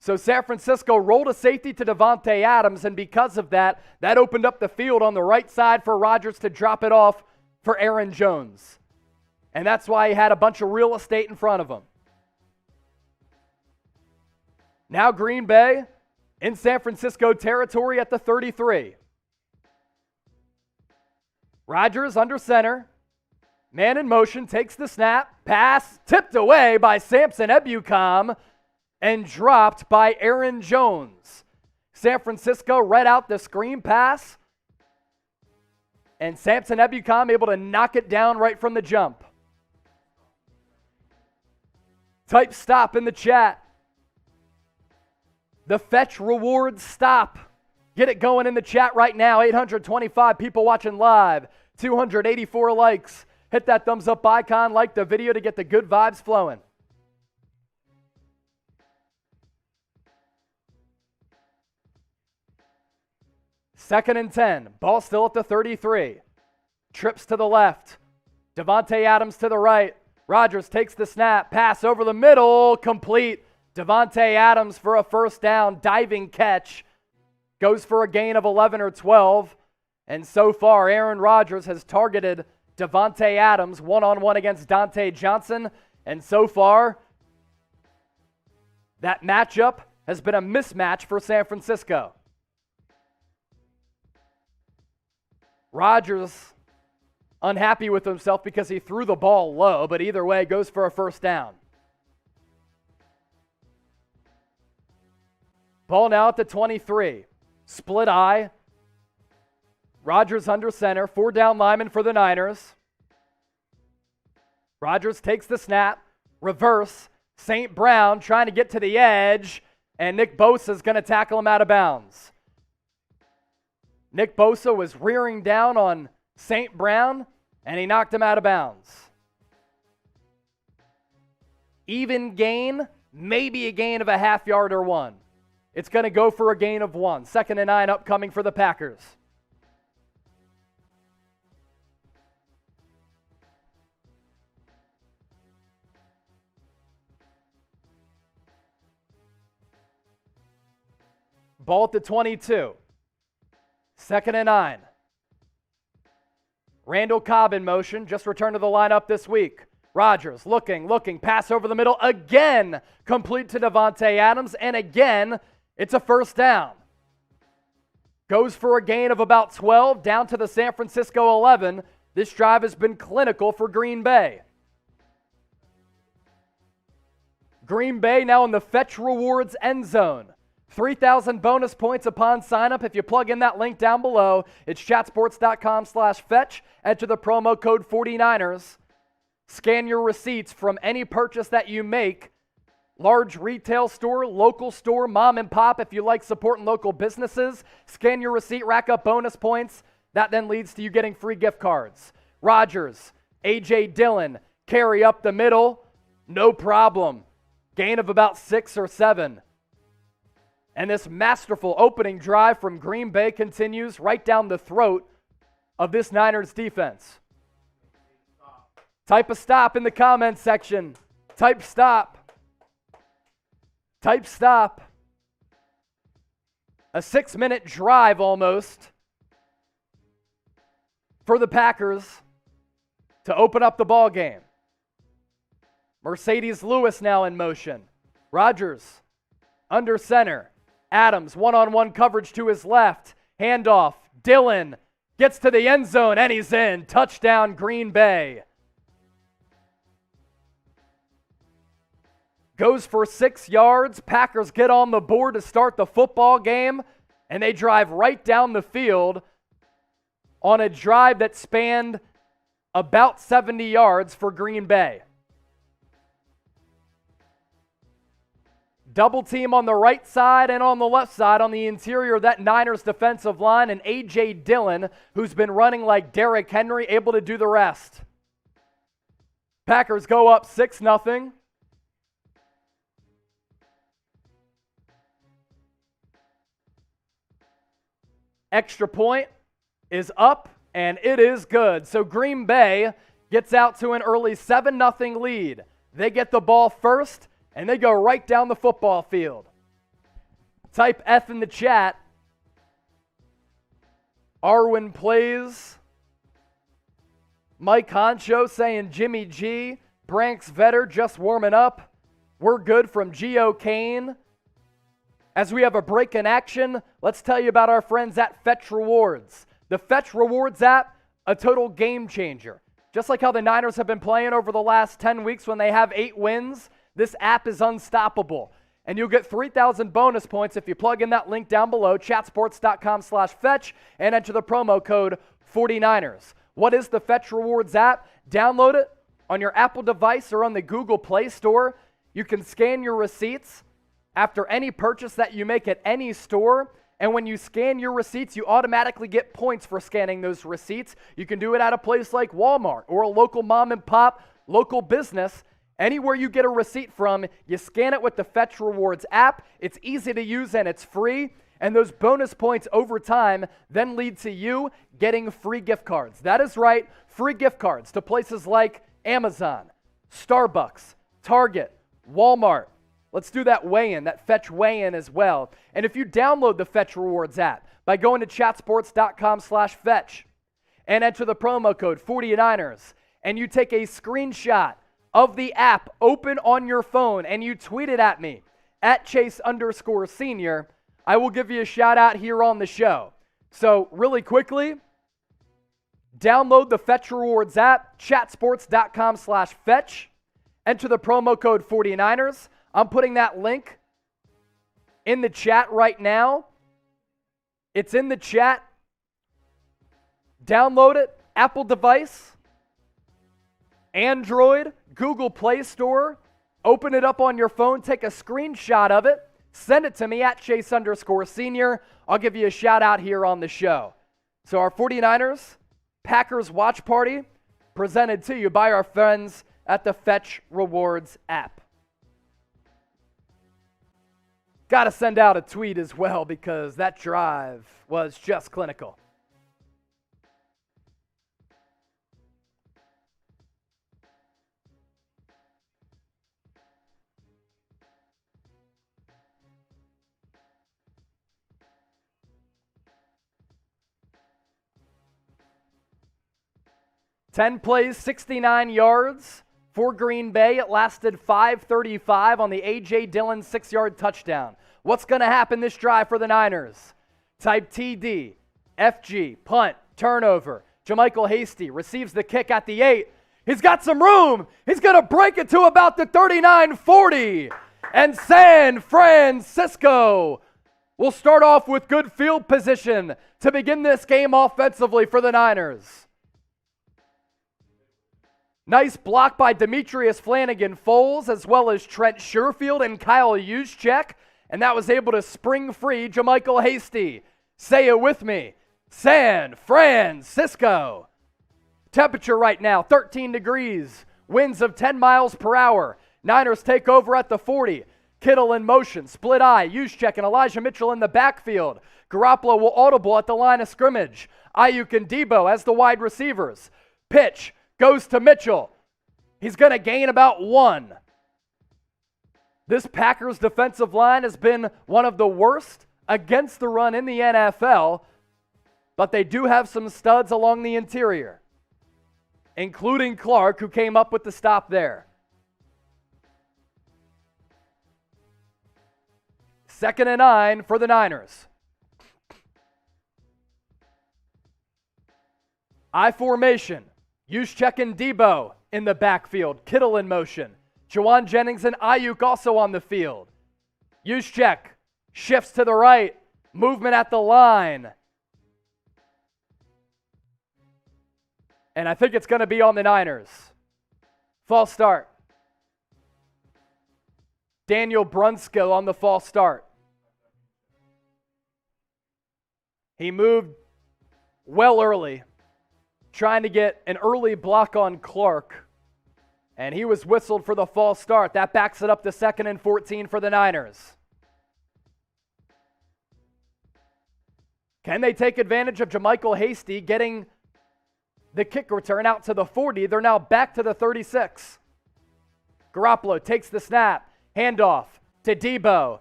So San Francisco rolled a safety to Davante Adams, and because of that, that opened up the field on the right side for Rodgers to drop it off for Aaron Jones. And that's why he had a bunch of real estate in front of him. Now Green Bay in San Francisco territory at the 33. Rodgers under center. Man in motion, takes the snap. Pass tipped away by Samson Ebukam and dropped by Aaron Jones. San Francisco read out the screen pass, and Samson Ebukam able to knock it down right from the jump. Type stop in the chat. The Fetch Rewards stop. Get it going in the chat right now. 825 people watching live. 284 likes. Hit that thumbs up icon. Like the video to get the good vibes flowing. Second and 10. Ball still at the 33. Trips to the left. Davante Adams to the right. Rodgers takes the snap. Pass over the middle. Complete. Davante Adams for a first down. Diving catch. Goes for a gain of 11 or 12. And so far, Aaron Rodgers has targeted Davante Adams one-on-one against Dante Johnson. And so far, that matchup has been a mismatch for San Francisco. Rodgers unhappy with himself because he threw the ball low, but either way, goes for a first down. Ball now at the 23. Split eye. Rodgers under center. 4 down linemen for the Niners. Rodgers takes the snap. Reverse. St. Brown trying to get to the edge, and Nick Bosa is going to tackle him out of bounds. Nick Bosa was rearing down on St. Brown, and he knocked him out of bounds. Even gain, maybe a gain of a half yard or one. It's going to go for a gain of 1. 2nd and 9 upcoming for the Packers. Ball at the 22. 2nd and 9. Randall Cobb in motion, just returned to the lineup this week. Rodgers looking, pass over the middle, again complete to Davante Adams, and again, it's a first down. Goes for a gain of about 12, down to the San Francisco 11. This drive has been clinical for Green Bay. Green Bay now in the Fetch Rewards end zone. 3,000 bonus points upon sign-up. If you plug in that link down below, it's chatsports.com/fetch. Enter the promo code 49ers. Scan your receipts from any purchase that you make. Large retail store, local store, mom and pop, if you like supporting local businesses. Scan your receipt, rack up bonus points. That then leads to you getting free gift cards. Rodgers, A.J. Dillon, carry up the middle. No problem. Gain of about 6 or 7. And this masterful opening drive from Green Bay continues right down the throat of this Niners defense. Type a stop in the comments section. Type stop. Type stop. A 6-minute drive almost for the Packers to open up the ball game. Mercedes Lewis now in motion. Rodgers under center. Adams, one-on-one coverage to his left. Handoff. Dillon gets to the end zone, and he's in. Touchdown, Green Bay. Goes for 6 yards. Packers get on the board to start the football game, and they drive right down the field on a drive that spanned about 70 yards for Green Bay. Double team on the right side and on the left side on the interior of that Niners defensive line, and A.J. Dillon, who's been running like Derrick Henry, able to do the rest. Packers go up 6-0. Extra point is up, and it is good. So Green Bay gets out to an early 7-0 lead. They get the ball first, and they go right down the football field. Type F in the chat. Arwin plays. Mike Honcho saying Jimmy G. Branks Vetter just warming up. We're good from Geo Kane. As we have a break in action, let's tell you about our friends at Fetch Rewards. The Fetch Rewards app, a total game changer. Just like how the Niners have been playing over the last 10 weeks when they have 8 wins, this app is unstoppable. And you'll get 3,000 bonus points if you plug in that link down below, chatsports.com/fetch, and enter the promo code 49ers. What is the Fetch Rewards app? Download it on your Apple device or on the Google Play Store. You can scan your receipts after any purchase that you make at any store. And when you scan your receipts, you automatically get points for scanning those receipts. You can do it at a place like Walmart or a local mom and pop, local business. Anywhere you get a receipt from, you scan it with the Fetch Rewards app. It's easy to use and it's free. And those bonus points over time then lead to you getting free gift cards. That is right, free gift cards to places like Amazon, Starbucks, Target, Walmart. Let's do that weigh-in, that Fetch weigh-in as well. And if you download the Fetch Rewards app by going to chatsports.com/fetch and enter the promo code 49ers, and you take a screenshot of the app open on your phone and you tweet it at me, at Chase_Senior, I will give you a shout out here on the show. So really quickly, download the Fetch Rewards app, chatsports.com/fetch, enter the promo code 49ers. I'm putting that link in the chat right now. It's in the chat. Download it, Apple device, Android, Google Play Store. Open it up on your phone, take a screenshot of it, send it to me at Chase_Senior. I'll give you a shout out here on the show. So our 49ers Packers watch party presented to you by our friends at the Fetch Rewards app. Got to send out a tweet as well because that drive was just clinical. Ten plays, 69 yards for Green Bay. It lasted 5:35 on the A.J. Dillon 6-yard touchdown. What's going to happen this drive for the Niners? Type TD, FG, punt, turnover. JaMycal Hasty receives the kick at the 8. He's got some room. He's going to break it to about the 39-40. And San Francisco will start off with good field position to begin this game offensively for the Niners. Nice block by Demetrius Flanagan-Foles, as well as Trent Sherfield and Kyle Juszczyk, and that was able to spring free JaMycal Hasty. Say it with me, San Francisco. Temperature right now, 13 degrees, winds of 10 miles per hour. Niners take over at the 40. Kittle in motion, split eye, Juszczyk and Elijah Mitchell in the backfield. Garoppolo will audible at the line of scrimmage. Ayuk and Debo as the wide receivers. Pitch goes to Mitchell. He's going to gain about 1. This Packers defensive line has been one of the worst against the run in the NFL, but they do have some studs along the interior, including Clark, who came up with the stop there. 2nd and 9 for the Niners. I formation. Juszczyk and Debo in the backfield. Kittle in motion. Juwan Jennings and Ayuk also on the field. Juszczyk shifts to the right. Movement at the line. And I think it's going to be on the Niners. False start. Daniel Brunskill on the false start. He moved well early, trying to get an early block on Clark, and he was whistled for the false start. That backs it up to 2nd and 14 for the Niners. Can they take advantage of JaMycal Hasty getting the kick return out to the 40? They're now back to the 36. Garoppolo takes the snap, handoff to Debo.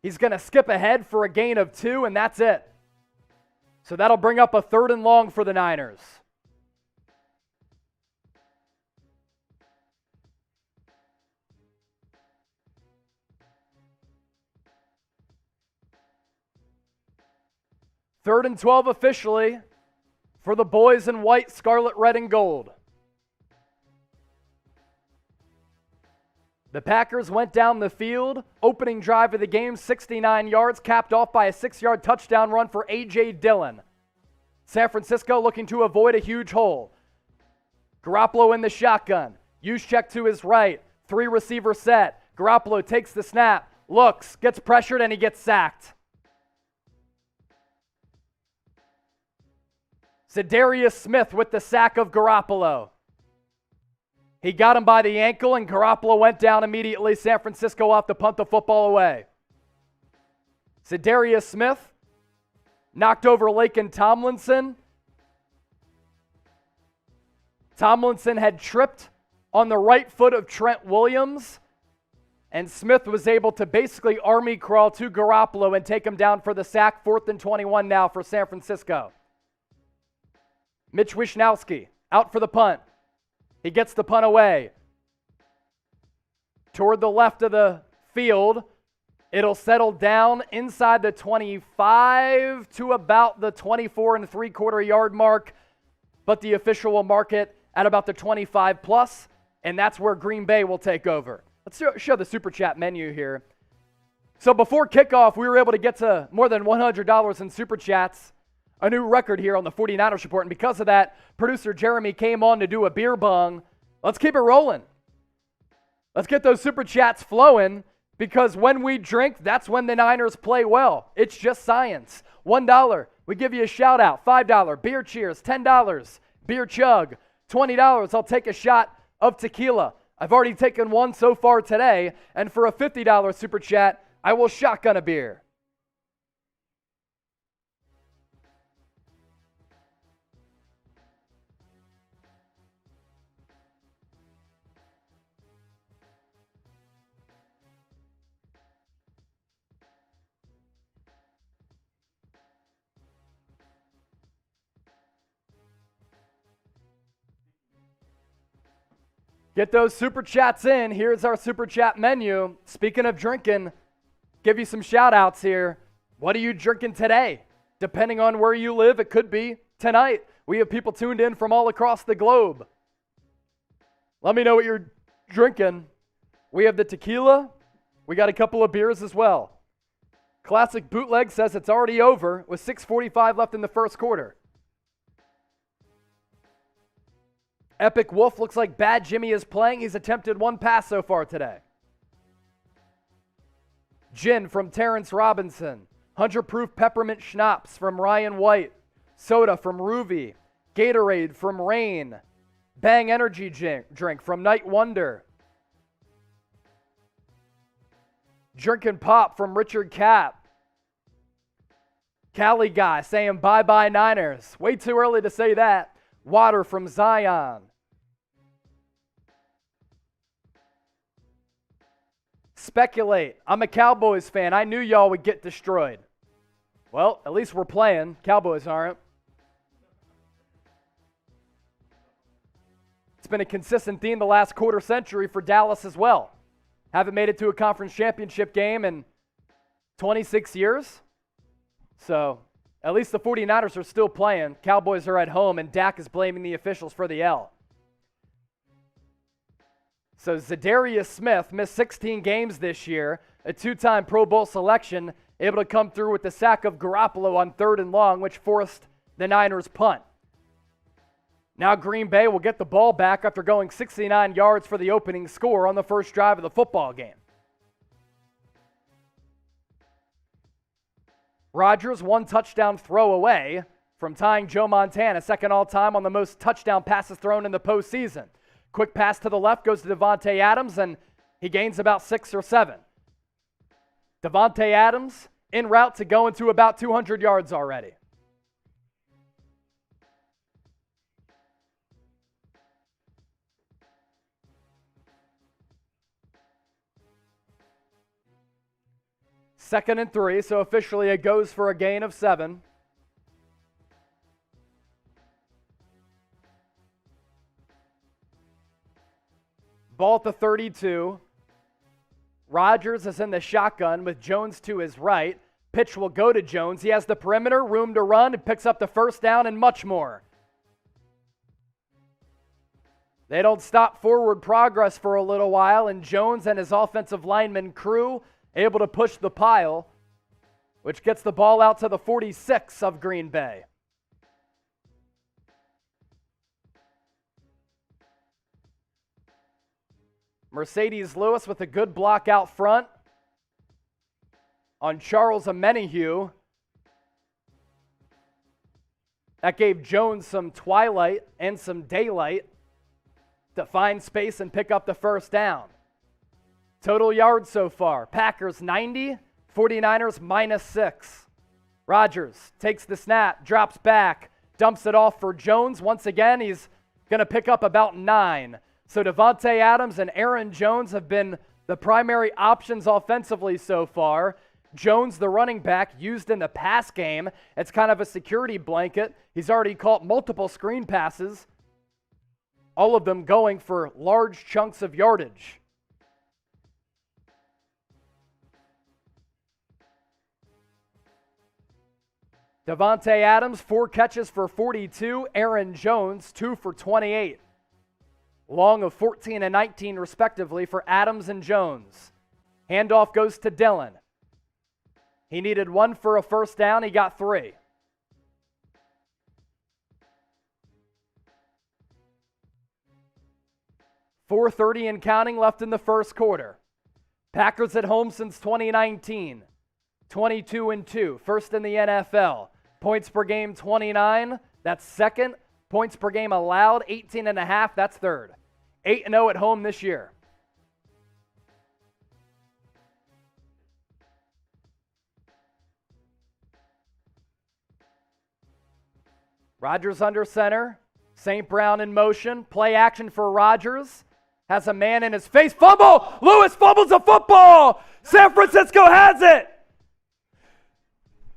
He's going to skip ahead for a gain of 2, and that's it. So that'll bring up a 3rd and long for the Niners. Third and 12 officially for the boys in white, scarlet, red, and gold. The Packers went down the field, opening drive of the game, 69 yards, capped off by a 6-yard touchdown run for A.J. Dillon. San Francisco looking to avoid a huge hole. Garoppolo in the shotgun. Juszczyk to his right. 3-receiver set. Garoppolo takes the snap, looks, gets pressured, and he gets sacked. Za'Darius Smith with the sack of Garoppolo. He got him by the ankle, and Garoppolo went down immediately. San Francisco off to punt the football away. Za'Darius Smith knocked over Laken Tomlinson. Tomlinson had tripped on the right foot of Trent Williams, and Smith was able to basically army crawl to Garoppolo and take him down for the sack. 4th and 21 now for San Francisco. Mitch Wishnowsky out for the punt. He gets the punt away. Toward the left of the field, it'll settle down inside the 25 to about the 24 and 3/4 yard mark, but the official will mark it at about the 25 plus, and that's where Green Bay will take over. Let's show the Super Chat menu here. So before kickoff, we were able to get to more than $100 in Super Chats. A new record here on the 49ers Report, and because of that, producer Jeremy came on to do a beer bong. Let's keep it rolling. Let's get those Super Chats flowing, because when we drink, that's when the Niners play well. It's just science. $1, we give you a shout out. $5, beer cheers. $10, beer chug. $20, I'll take a shot of tequila. I've already taken one so far today, and for a $50 Super Chat, I will shotgun a beer. Get those Super Chats in. Here's our Super Chat menu. Speaking of drinking, give you some shout outs here. What are you drinking today? Depending on where you live, it could be tonight. We have people tuned in from all across the globe. Let me know what you're drinking. We have the tequila. We got a couple of beers as well. Classic Bootleg says it's already over with 6:45 left in the first quarter. Epic Wolf looks like Bad Jimmy is playing. He's attempted 1 pass so far today. Gin from Terrence Robinson. 100 Proof Peppermint Schnapps from Ryan White. Soda from Ruby. Gatorade from Rain. Bang Energy drink from Night Wonder. Drinking Pop from Richard Cap. Cali Guy saying bye-bye Niners. Way too early to say that. Water from Zion. Speculate. I'm a Cowboys fan. I knew y'all would get destroyed. Well, at least we're playing. Cowboys aren't. It's been a consistent theme the last quarter century for Dallas as well. Haven't made it to a conference championship game in 26 years. So at least the 49ers are still playing. Cowboys are at home, and Dak is blaming the officials for the L. So Za'Darius Smith missed 16 games this year, a 2-time Pro Bowl selection, able to come through with the sack of Garoppolo on 3rd and long, which forced the Niners punt. Now Green Bay will get the ball back after going 69 yards for the opening score on the first drive of the football game. Rodgers 1 touchdown throw away from tying Joe Montana, second all-time on the most touchdown passes thrown in the postseason. Quick pass to the left goes to Davante Adams, and he gains about 6 or 7. Davante Adams en route to going to about 200 yards already. 2nd and 3, so officially it goes for a gain of 7. Ball at the 32. Rodgers is in the shotgun with Jones to his right. Pitch will go to Jones. He has the perimeter, room to run, and picks up the first down and much more. They don't stop forward progress for a little while, and Jones and his offensive lineman crew able to push the pile, which gets the ball out to the 46 of Green Bay. Mercedes Lewis with a good block out front on Charles Omenihu. That gave Jones some twilight and some daylight to find space and pick up the first down. Total yards so far, Packers 90, 49ers -6. Rodgers takes the snap, drops back, dumps it off for Jones. Once again, he's going to pick up about 9. So Davante Adams and Aaron Jones have been the primary options offensively so far. Jones, the running back, used in the pass game. It's kind of a security blanket. He's already caught multiple screen passes, all of them going for large chunks of yardage. Davante Adams, 4 catches for 42. Aaron Jones, 2 for 28. Long of 14 and 19 respectively for Adams and Jones. Handoff goes to Dillon. He needed 1 for a first down. He got 3. .430 and counting left in the first quarter. Packers at home since 2019. 22-2, first in the NFL. Points per game, 29. That's second. Points per game allowed, 18.5. That's third. 8-0 at home this year. Rodgers under center. St. Brown in motion. Play action for Rodgers. Has a man in his face. Fumble! Lewis fumbles the football! San Francisco has it!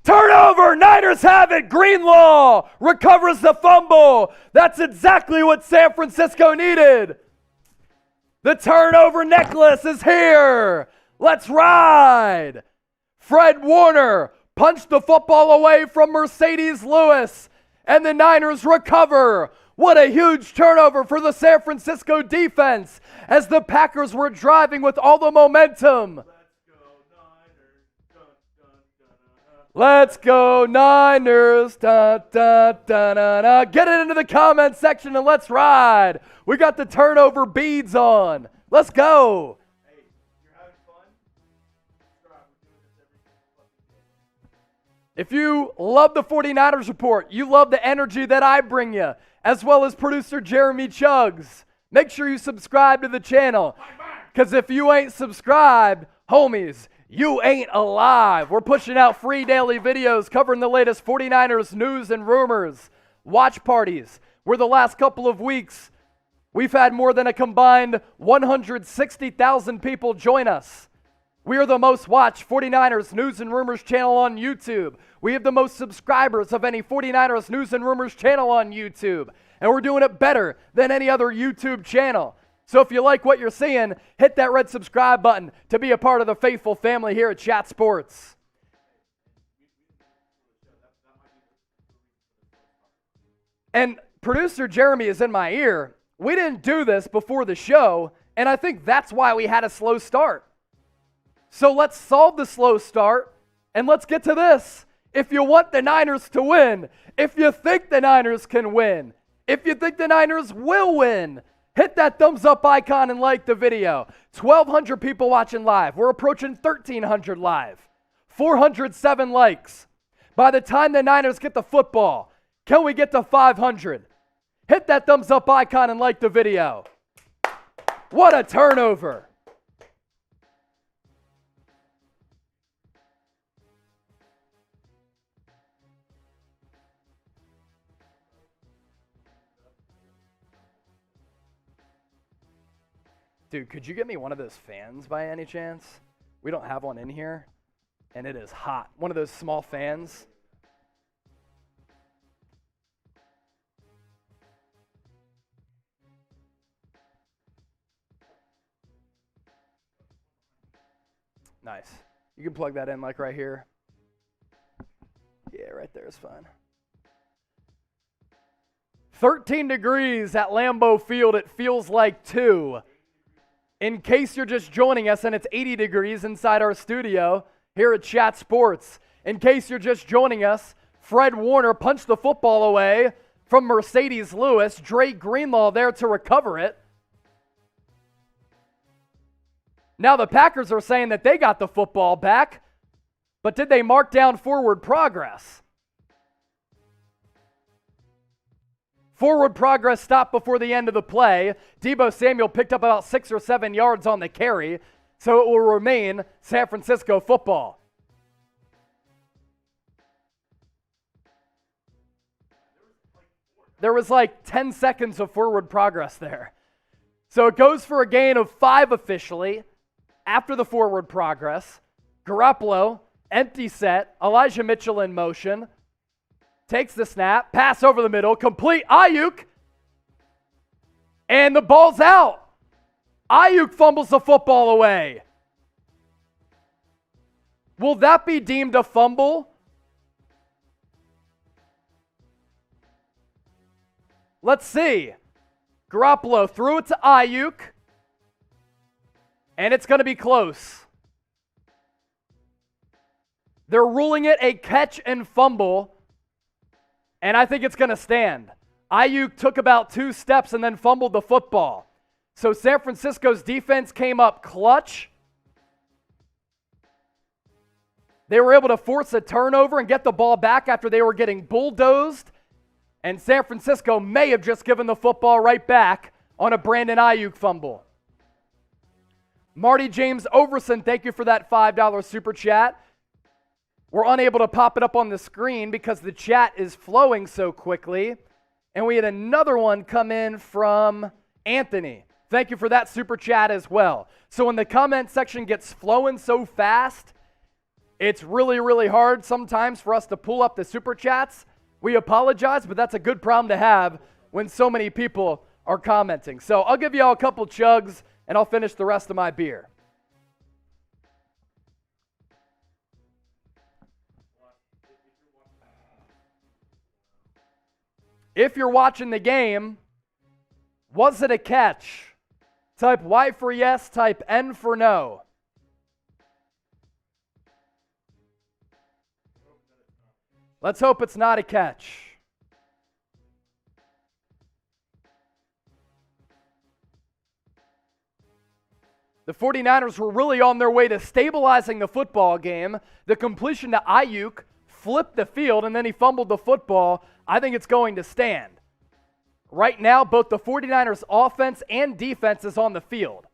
Turnover! Niners have it! Greenlaw recovers the fumble. That's exactly what San Francisco needed. The turnover necklace is here. Let's ride. Fred Warner punched the football away from Mercedes Lewis, and the Niners recover. What a huge turnover for the San Francisco defense as the Packers were driving with all the momentum. Let's go Niners. Da, da, da, da, da. Get it into the comment section and let's ride. We got the turnover beads on. Let's go. Hey, you're having fun? Subscribe. We're doing this every single fucking day. If you love the 49ers report, you love the energy that I bring you, as well as producer Jeremy Chuggs, make sure you subscribe to the channel. Because if you ain't subscribed, homies, you ain't alive. We're pushing out free daily videos covering the latest 49ers news and rumors, watch parties, where the last couple of weeks we've had more than a combined 160,000 people join us. We are the most watched 49ers news and rumors channel on YouTube. We have the most subscribers of any 49ers news and rumors channel on YouTube. And we're doing it better than any other YouTube channel. So if you like what you're seeing, hit that red subscribe button to be a part of the faithful family here at Chat Sports. And producer Jeremy is in my ear. We didn't do this before the show, and I think that's why we had a slow start. So let's solve the slow start, and let's get to this. If you want the Niners to win, if you think the Niners can win, if you think the Niners will win, hit that thumbs up icon and like the video. 1,200 people watching live. We're approaching 1,300 live. 407 likes. By the time the Niners get the football, can we get to 500? Hit that thumbs up icon and like the video. What a turnover. Dude, could you get me one of those fans by any chance? We don't have one in here. And it is hot. One of those small fans. Nice. You can plug that in like right here. Yeah, right there is fine. 13 degrees at Lambeau Field. It feels like 2. In case you're just joining us, and it's 80 degrees inside our studio here at Chat Sports. In case you're just joining us, Fred Warner punched the football away from Mercedes Lewis. Drake Greenlaw there to recover it. Now the Packers are saying that they got the football back, but did they mark down forward progress? Forward progress stopped before the end of the play. Deebo Samuel picked up about 6 or 7 yards on the carry, so it will remain San Francisco football. There was like 10 seconds of forward progress there. So it goes for a gain of 5 officially after the forward progress. Garoppolo, empty set, Elijah Mitchell in motion. Takes the snap, pass over the middle, complete, Ayuk, and the ball's out. Ayuk fumbles the football away. Will that be deemed a fumble? Let's see. Garoppolo threw it to Ayuk, and it's going to be close. They're ruling it a catch and fumble. And I think it's going to stand. Ayuk took about 2 steps and then fumbled the football. So San Francisco's defense came up clutch. They were able to force a turnover and get the ball back after they were getting bulldozed. And San Francisco may have just given the football right back on a Brandon Ayuk fumble. Marty James Overson, thank you for that $5 super chat. We're unable to pop it up on the screen because the chat is flowing so quickly. And we had another one come in from Anthony. Thank you for that super chat as well. So when the comment section gets flowing so fast, it's really, really hard sometimes for us to pull up the super chats. We apologize, but that's a good problem to have when so many people are commenting. So I'll give you all a couple chugs and I'll finish the rest of my beer. If you're watching the game, was it a catch? Type Y for yes, type N for no. Let's hope it's not a catch. The 49ers were really on their way to stabilizing the football game. The completion to Ayuk flipped the field, and then he fumbled the football. I think it's going to stand. Right now, both the 49ers offense and defense is on the field.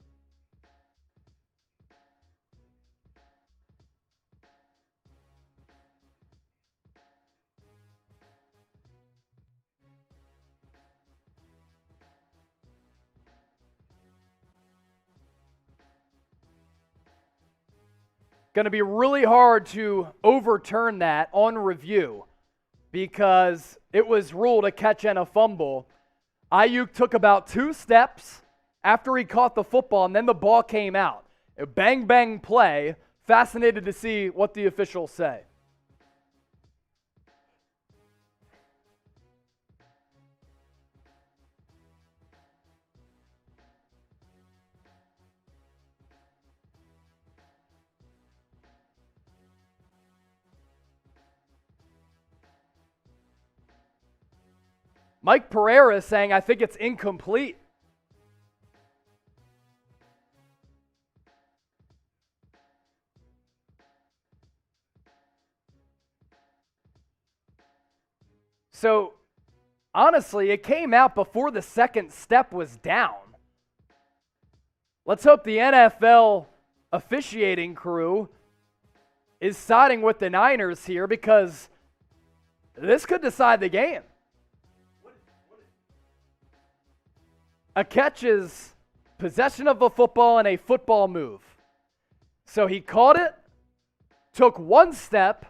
Going to be really hard to overturn that on review because it was ruled a catch and a fumble. Ayuk took about 2 steps after he caught the football, and then the ball came out. A bang, bang play. Fascinated to see what the officials say. Mike Pereira is saying, I think it's incomplete. So, honestly, it came out before the second step was down. Let's hope the NFL officiating crew is siding with the Niners here because this could decide the game. A catch is possession of the football and a football move. So he caught it, took one step,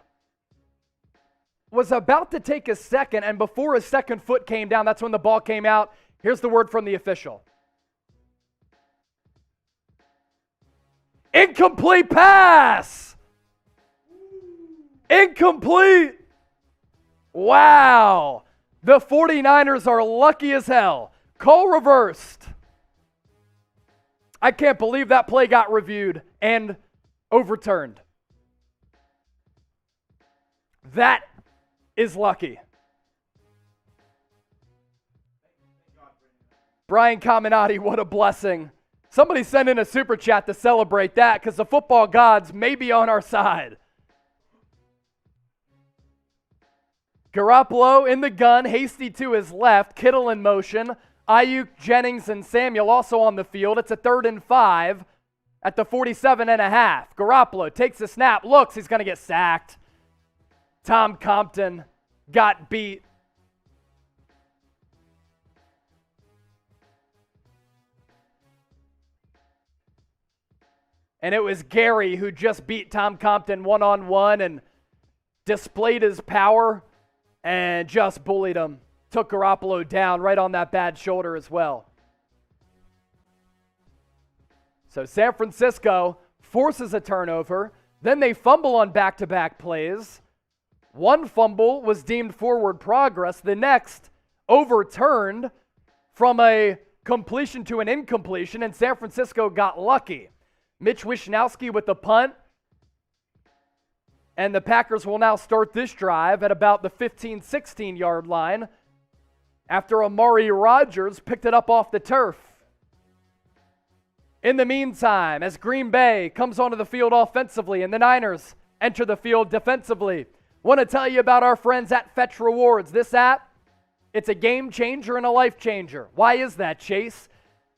was about to take a second, and before his second foot came down, that's when the ball came out. Here's the word from the official. Incomplete pass! Incomplete! Wow! The 49ers are lucky as hell. Call reversed. I can't believe that play got reviewed and overturned. That is lucky. Brian Caminati, what a blessing. Somebody send in a super chat to celebrate that because the football gods may be on our side. Garoppolo in the gun, Hasty to his left, Kittle in motion, Ayuk, Jennings, and Samuel also on the field. It's a 3rd and 5 at the 47.5. Garoppolo takes the snap, looks, he's going to get sacked. Tom Compton got beat. And it was Gary who just beat Tom Compton one-on-one and displayed his power and just bullied him. Took Garoppolo down right on that bad shoulder as well. So San Francisco forces a turnover. Then they fumble on back-to-back plays. One fumble was deemed forward progress. The next overturned from a completion to an incompletion, and San Francisco got lucky. Mitch Wishnowsky with the punt. And the Packers will now start this drive at about the 15, 16-yard line after Amari Rodgers picked it up off the turf. In the meantime, as Green Bay comes onto the field offensively and the Niners enter the field defensively, want to tell you about our friends at Fetch Rewards. This app, it's a game changer and a life changer. Why is that, Chase?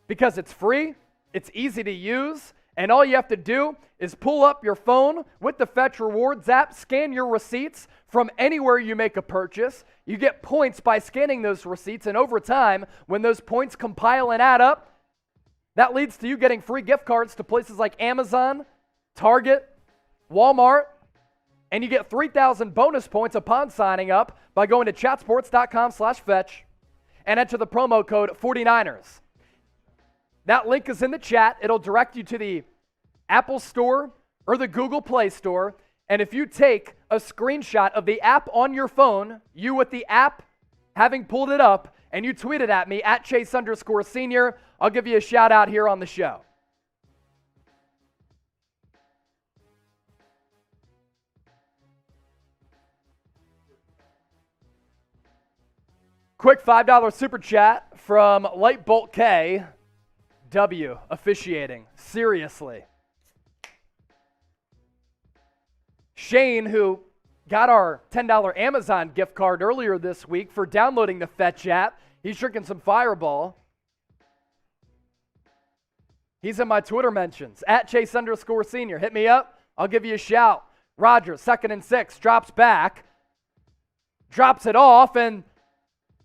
Because it's free, it's easy to use, and all you have to do is pull up your phone with the Fetch Rewards app, scan your receipts from anywhere you make a purchase. You get points by scanning those receipts, and over time, when those points compile and add up, that leads to you getting free gift cards to places like Amazon, Target, Walmart, and you get 3,000 bonus points upon signing up by going to chatsports.com/fetch and enter the promo code 49ers. That link is in the chat. It'll direct you to the Apple Store or the Google Play Store. And if you take a screenshot of the app on your phone, you with the app having pulled it up, and you tweet it at me at Chase_Senior, I'll give you a shout out here on the show. Quick $5 super chat from Lightbolt K. W, officiating. Seriously. Shane, who got our $10 Amazon gift card earlier this week for downloading the Fetch app, he's drinking some Fireball. He's in my Twitter mentions, at Chase_Senior. Hit me up. I'll give you a shout. Rodgers, 2nd and 6, drops back, drops it off, and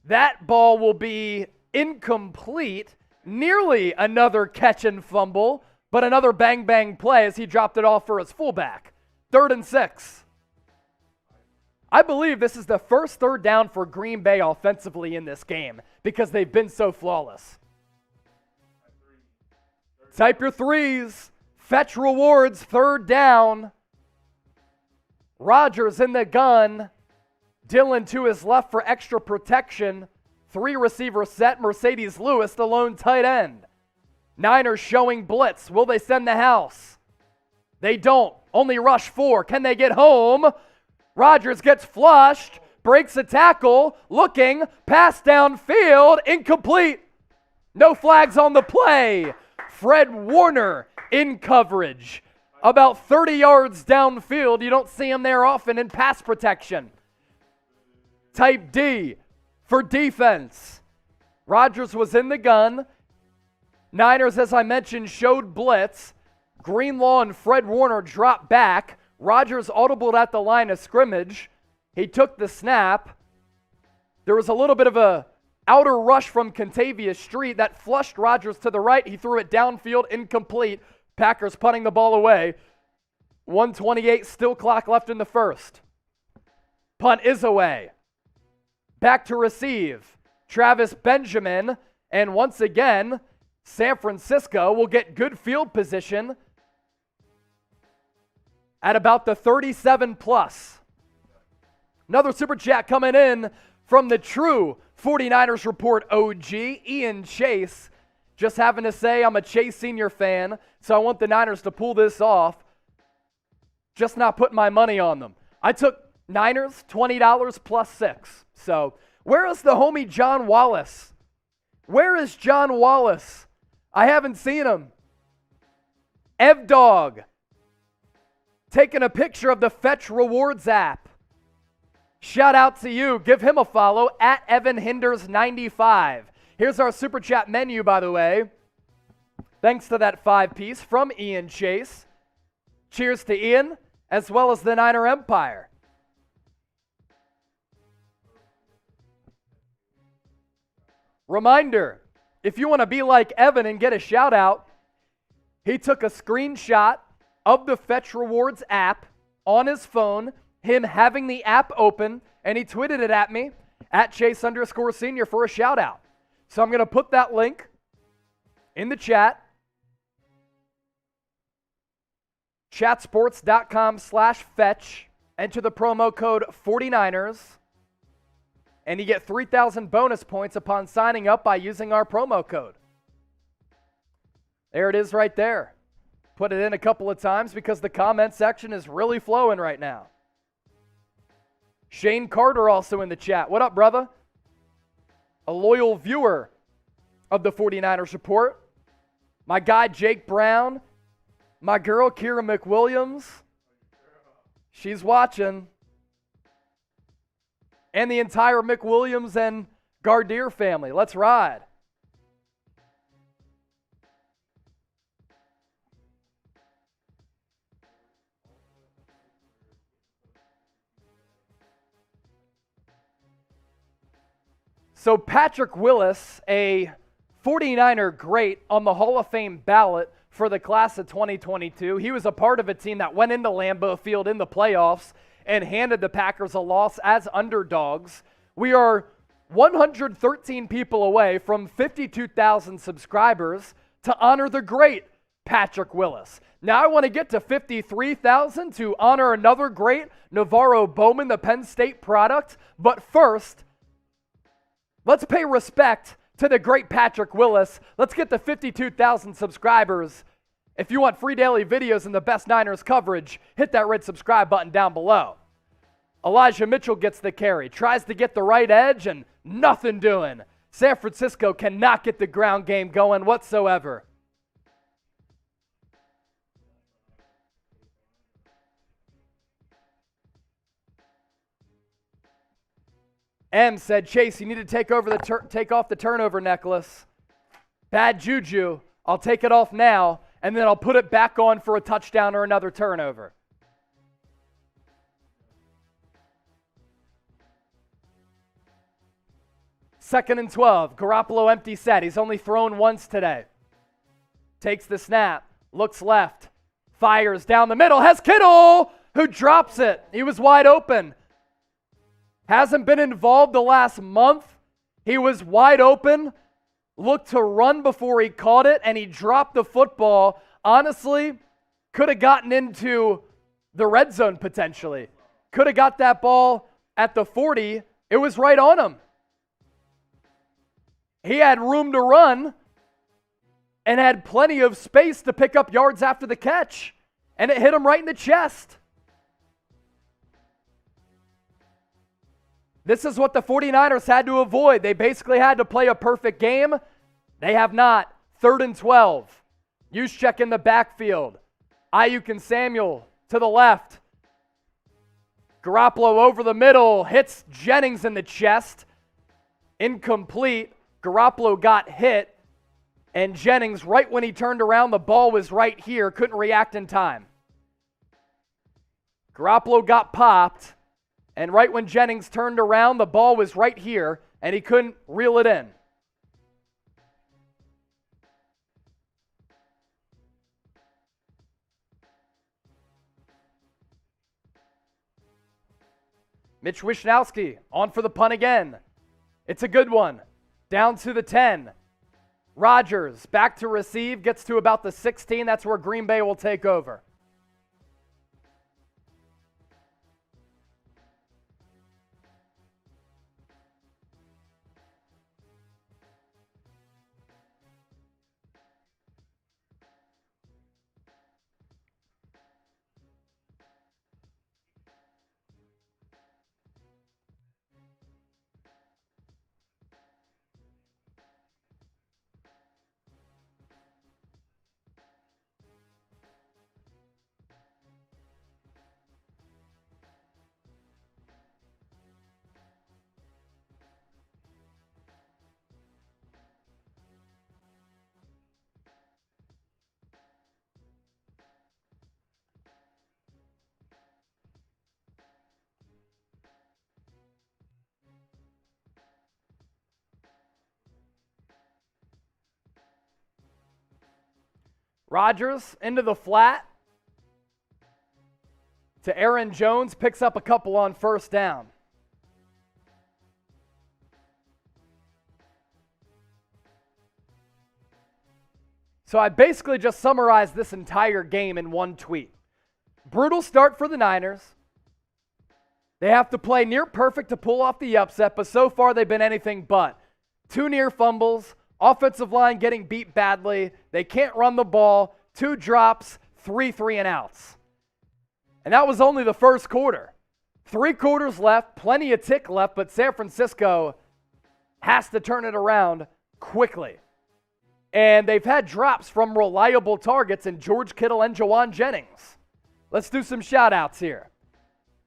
that ball will be incomplete. Nearly another catch and fumble, but another bang-bang play as he dropped it off for his fullback. 3rd and 6. I believe this is the first 3rd down for Green Bay offensively in this game because they've been so flawless. Type your threes. Fetch Rewards, 3rd down. Rodgers in the gun. Dillon to his left for extra protection. 3-receiver set, Mercedes Lewis, the lone tight end. Niners showing blitz. Will they send the house? They don't. Only rush 4. Can they get home? Rodgers gets flushed, breaks a tackle, looking, pass downfield, incomplete. No flags on the play. Fred Warner in coverage. About 30 yards downfield. You don't see him there often in pass protection. Type D. For defense, Rodgers was in the gun. Niners, as I mentioned, showed blitz. Greenlaw and Fred Warner dropped back. Rodgers audibled at the line of scrimmage. He took the snap. There was a little bit of a outer rush from Contavious Street that flushed Rodgers to the right. He threw it downfield, incomplete. Packers punting the ball away. 1:28 still clock left in the first. Punt is away. Back to receive. Travis Benjamin. And once again, San Francisco will get good field position at about the 37 plus. Another super chat coming in from the true 49ers Report OG, Ian Chase. Just having to say I'm a Chase Senior fan, so I want the Niners to pull this off. Just not putting my money on them. I took Niners, $20 plus 6. So where is the homie John Wallace? Where is John Wallace? I haven't seen him. Ev Dog. Taking a picture of the Fetch Rewards app. Shout out to you. Give him a follow at Evan Hinders 95. Here's our super chat menu, by the way. Thanks to that 5-piece from Ian Chase. Cheers to Ian, as well as the Niner Empire. Reminder, if you want to be like Evan and get a shout out, he took a screenshot of the Fetch Rewards app on his phone, him having the app open, and he tweeted it at me, at Chase_Senior for a shout out. So I'm going to put that link in the chat. Chatsports.com/fetch. Enter the promo code 49ers. And you get 3,000 bonus points upon signing up by using our promo code. There it is right there. Put it in a couple of times because the comment section is really flowing right now. Shane Carter also in the chat. What up, brother? A loyal viewer of the 49ers Report. My guy, Jake Brown. My girl, Kira McWilliams. She's watching. And the entire McWilliams and Gardier family. Let's ride. So Patrick Willis, a 49er great on the Hall of Fame ballot for the class of 2022. He was a part of a team that went into Lambeau Field in the playoffs and handed the Packers a loss as underdogs. We are 113 people away from 52,000 subscribers to honor the great Patrick Willis. Now I want to get to 53,000 to honor another great, Navarro Bowman, the Penn State product. But first, let's pay respect to the great Patrick Willis. Let's get to 52,000 subscribers. If you want free daily videos and the best Niners coverage, hit that red subscribe button down below. Elijah Mitchell gets the carry, tries to get the right edge, and nothing doing. San Francisco cannot get the ground game going whatsoever. M said, Chase, you need to take off the turnover necklace. Bad juju. I'll take it off now, and then I'll put it back on for a touchdown or another turnover. Second and 12. Garoppolo empty set. He's only thrown once today. Takes the snap. Looks left. Fires down the middle. Has Kittle, who drops it. He was wide open. Hasn't been involved the last month. He was wide open. Looked to run before he caught it, and he dropped the football. Honestly, could have gotten into the red zone potentially. Could have got that ball at the 40. It was right on him. He had room to run and had plenty of space to pick up yards after the catch, and it hit him right in the chest. This is what the 49ers had to avoid. They basically had to play a perfect game. They have not. Third and 12. Juszczyk in the backfield. Ayuk and Samuel to the left. Garoppolo over the middle. Hits Jennings in the chest. Incomplete. Garoppolo got hit. And Jennings, right when he turned around, the ball was right here. Couldn't react in time. Garoppolo got popped. And right when Jennings turned around, the ball was right here, and he couldn't reel it in. Mitch Wishnowsky on for the punt again. It's a good one. Down to the 10. Rodgers back to receive, gets to about the 16. That's where Green Bay will take over. Rodgers into the flat to Aaron Jones, picks up a couple on first down. So I basically just summarized this entire game in one tweet. Brutal start for the Niners. They have to play near perfect to pull off the upset, but so far they've been anything but. 2 near fumbles, offensive line getting beat badly. They can't run the ball. 2 drops, 3 3-and-outs. And that was only the first quarter. 3 quarters left, plenty of tick left, but San Francisco has to turn it around quickly. And they've had drops from reliable targets in George Kittle and Jawan Jennings. Let's do some shout-outs here.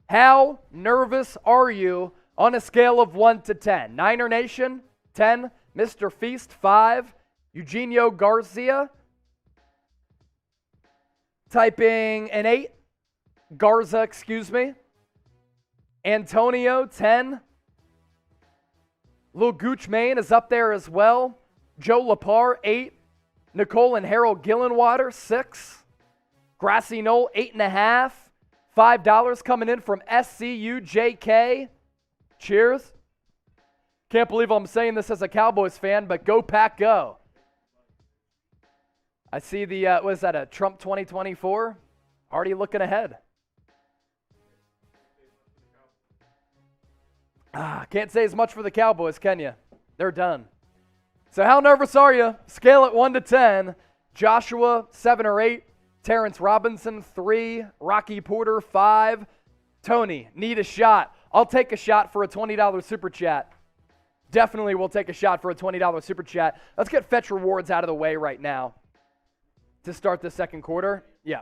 How nervous are you on a scale of 1 to 10? Niner Nation, 10. Mr. Feast, 5. Eugenio Garcia, typing an 8. Garza, excuse me. Antonio, 10. Lil Gooch Main is up there as well. Joe Lepar, 8. Nicole and Harold Gillenwater, 6. Grassy Knoll, 8.5. $5 coming in from SCUJK. Cheers. Can't believe I'm saying this as a Cowboys fan, but go Pack go. I see the, was that a Trump 2024? Already looking ahead. Can't say as much for the Cowboys, can you? They're done. So how nervous are you? Scale it 1 to 10. Joshua, 7 or 8. Terrence Robinson, 3. Rocky Porter, 5. Tony, need a shot. I'll take a shot for a $20 super chat. Definitely will take a shot for a $20 super chat. Let's get fetch rewards out of the way right now to start the second quarter. Yeah.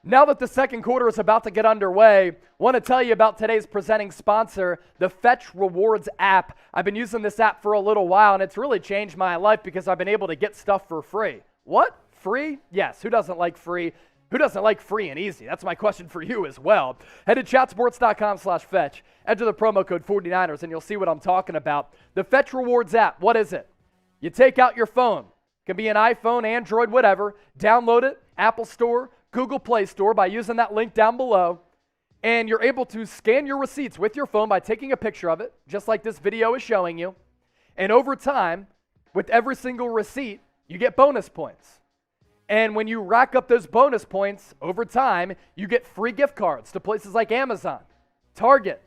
Now that the second quarter is about to get underway, want to tell you about today's presenting sponsor, the Fetch Rewards app. I've been using this app for a little while, and it's really changed my life because I've been able to get stuff for free. What? Free? Yes. Who doesn't like free? Who doesn't like free and easy? That's my question for you as well. Head to chatsports.com/fetch. Enter the promo code 49ers, and you'll see what I'm talking about. The Fetch Rewards app, what is it? You take out your phone. It can be an iPhone, Android, whatever. Download it, Apple Store, Google Play Store by using that link down below. And you're able to scan your receipts with your phone by taking a picture of it, just like this video is showing you. And over time, with every single receipt, you get bonus points. And when you rack up those bonus points over time, you get free gift cards to places like Amazon, Target.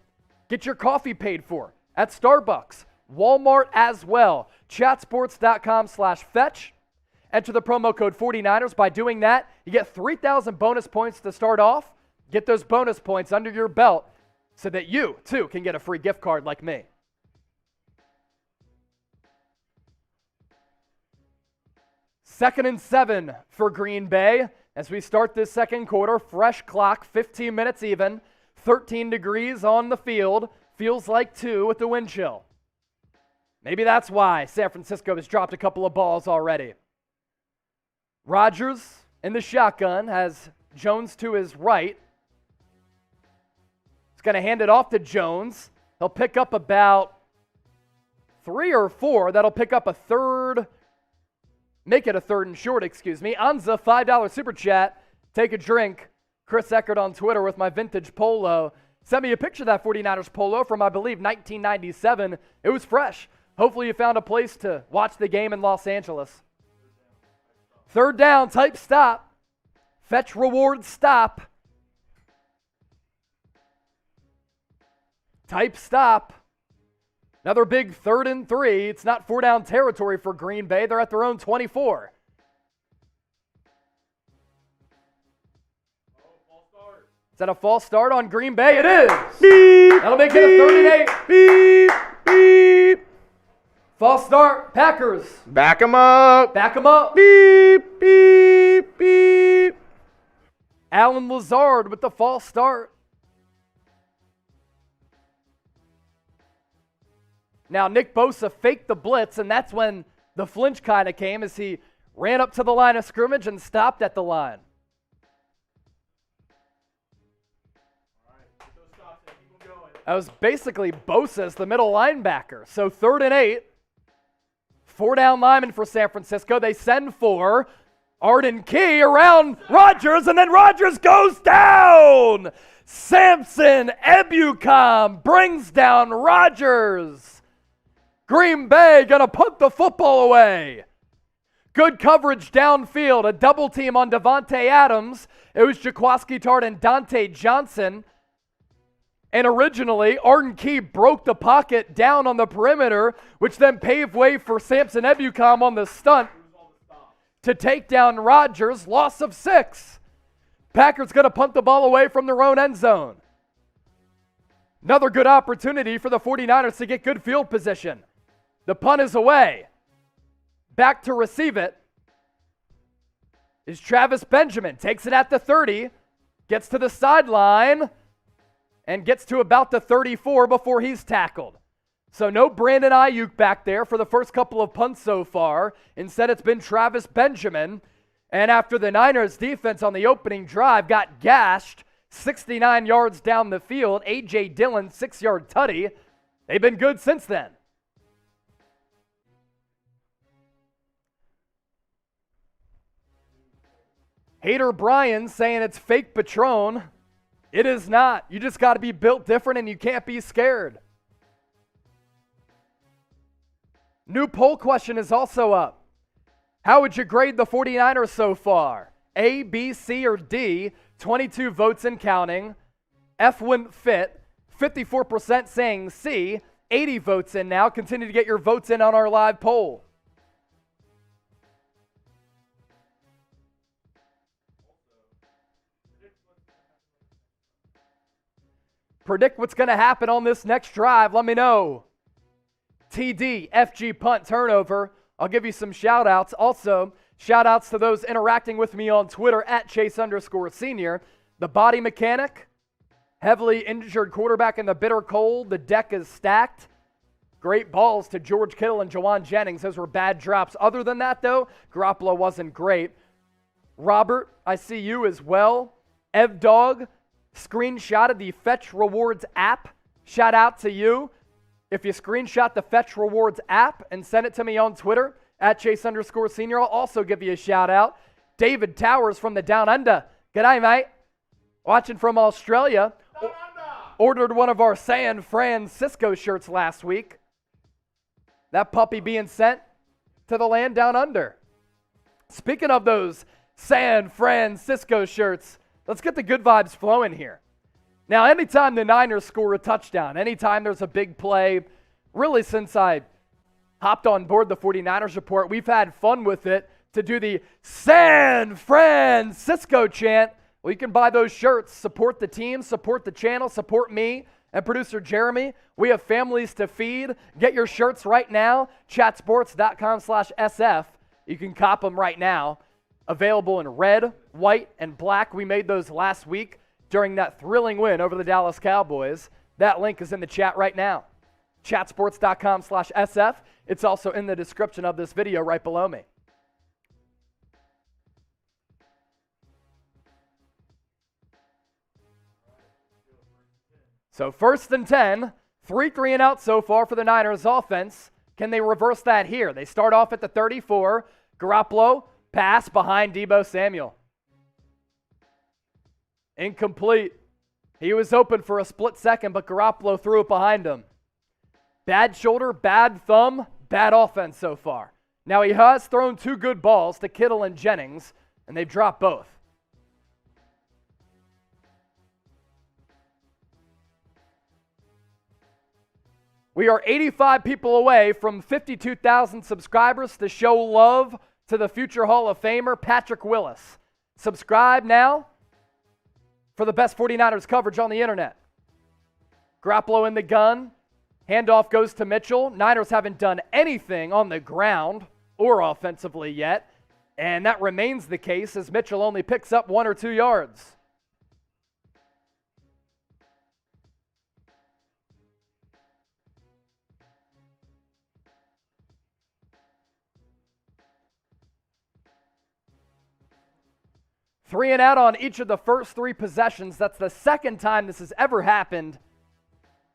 Get your coffee paid for at Starbucks, Walmart as well. Chatsports.com/fetch. Enter the promo code 49ers. By doing that, you get 3,000 bonus points to start off. Get those bonus points under your belt so that you, too, can get a free gift card like me. Second and 7 for Green Bay as we start this second quarter. Fresh clock, 15 minutes even. 13 degrees on the field. Feels like 2 with the wind chill. Maybe that's why San Francisco has dropped a couple of balls already. Rodgers in the shotgun has Jones to his right. He's going to hand it off to Jones. He'll pick up about 3 or 4. That'll pick up a third. Make it a third and short, excuse me. Anza, $5 super chat. Take a drink. Chris Eckert on Twitter with my vintage polo. Sent me a picture of that 49ers polo from, I believe, 1997. It was fresh. Hopefully you found a place to watch the game in Los Angeles. Third down, type stop. Fetch reward stop. Type stop. Another big 3rd and 3. It's not 4-down territory for Green Bay. They're at their own 24. Is that a false start on Green Bay? It is. Beep. That'll make it a 3rd and 8. Beep. Beep. False start. Packers. Back 'em up. Back them up. Beep. Beep. Beep. Alan Lazard with the false start. Now, Nick Bosa faked the blitz, and that's when the flinch kind of came as he ran up to the line of scrimmage and stopped at the line. That was basically Bosa as the middle linebacker. So 3rd and 8. 4-down lineman for San Francisco. They send for Arden Key around Rodgers, and then Rodgers goes down. Samson Ebukam brings down Rodgers. Green Bay going to punt the football away. Good coverage downfield. A double team on Devontae Adams. It was Jaquaski Tart and Dante Johnson. And originally, Arden Key broke the pocket down on the perimeter, which then paved way for Samson Ebukam on the stunt to take down Rodgers. Loss of 6. Packers going to punt the ball away from their own end zone. Another good opportunity for the 49ers to get good field position. The punt is away. Back to receive it is Travis Benjamin. Takes it at the 30, gets to the sideline, and gets to about the 34 before he's tackled. So no Brandon Ayuk back there for the first couple of punts so far. Instead, it's been Travis Benjamin. And after the Niners defense on the opening drive got gashed 69 yards down the field, A.J. Dillon, 6-yard tutty, they've been good since then. Hater Brian saying it's fake Patron. It is not. You just got to be built different and you can't be scared. New poll question is also up. How would you grade the 49ers so far? A, B, C, or D? 22 votes and counting. F wouldn't fit. 54% saying C. 80 votes in now. Continue to get your votes in on our live poll. Predict what's going to happen on this next drive. Let me know. TD, FG, punt, turnover. I'll give you some shout-outs. Also, shout-outs to those interacting with me on Twitter at Chase_senior. The body mechanic, heavily injured quarterback in the bitter cold. The deck is stacked. Great balls to George Kittle and Jawan Jennings. Those were bad drops. Other than that, though, Garoppolo wasn't great. Robert, I see you as well. Ev Dog, screenshotted the Fetch Rewards app. Shout out to you. If you screenshot the Fetch Rewards app and send it to me on Twitter at Chase_senior, I'll also give you a shout out. David Towers from the Down Under. G'day, mate. Watching from Australia. Ordered one of our San Francisco shirts last week. That puppy being sent to the land down under. Speaking of those San Francisco shirts, let's get the good vibes flowing here. Now, anytime the Niners score a touchdown, anytime there's a big play, really since I hopped on board the 49ers report, we've had fun with it to do the San Francisco chant. Well, you can buy those shirts, support the team, support the channel, support me and producer Jeremy. We have families to feed. Get your shirts right now, chatsports.com/SF. You can cop them right now. Available in red, white, and black. We made those last week during that thrilling win over the Dallas Cowboys. That link is in the chat right now. Chatsports.com/SF. It's also in the description of this video right below me. So 1st and 10, 3 and out so far for the Niners offense. Can they reverse that here? They start off at the 34. Garoppolo, pass behind Deebo Samuel. Incomplete. He was open for a split second, but Garoppolo threw it behind him. Bad shoulder, bad thumb, bad offense so far. Now he has thrown 2 good balls to Kittle and Jennings, and they've dropped both. We are 85 people away from 52,000 subscribers to show love to the future Hall of Famer, Patrick Willis. Subscribe now for the best 49ers coverage on the internet. Garoppolo in the gun. Handoff goes to Mitchell. Niners haven't done anything on the ground or offensively yet, and that remains the case as Mitchell only picks up 1 or 2 yards. Three and out on each of the first 3 possessions. That's the second time this has ever happened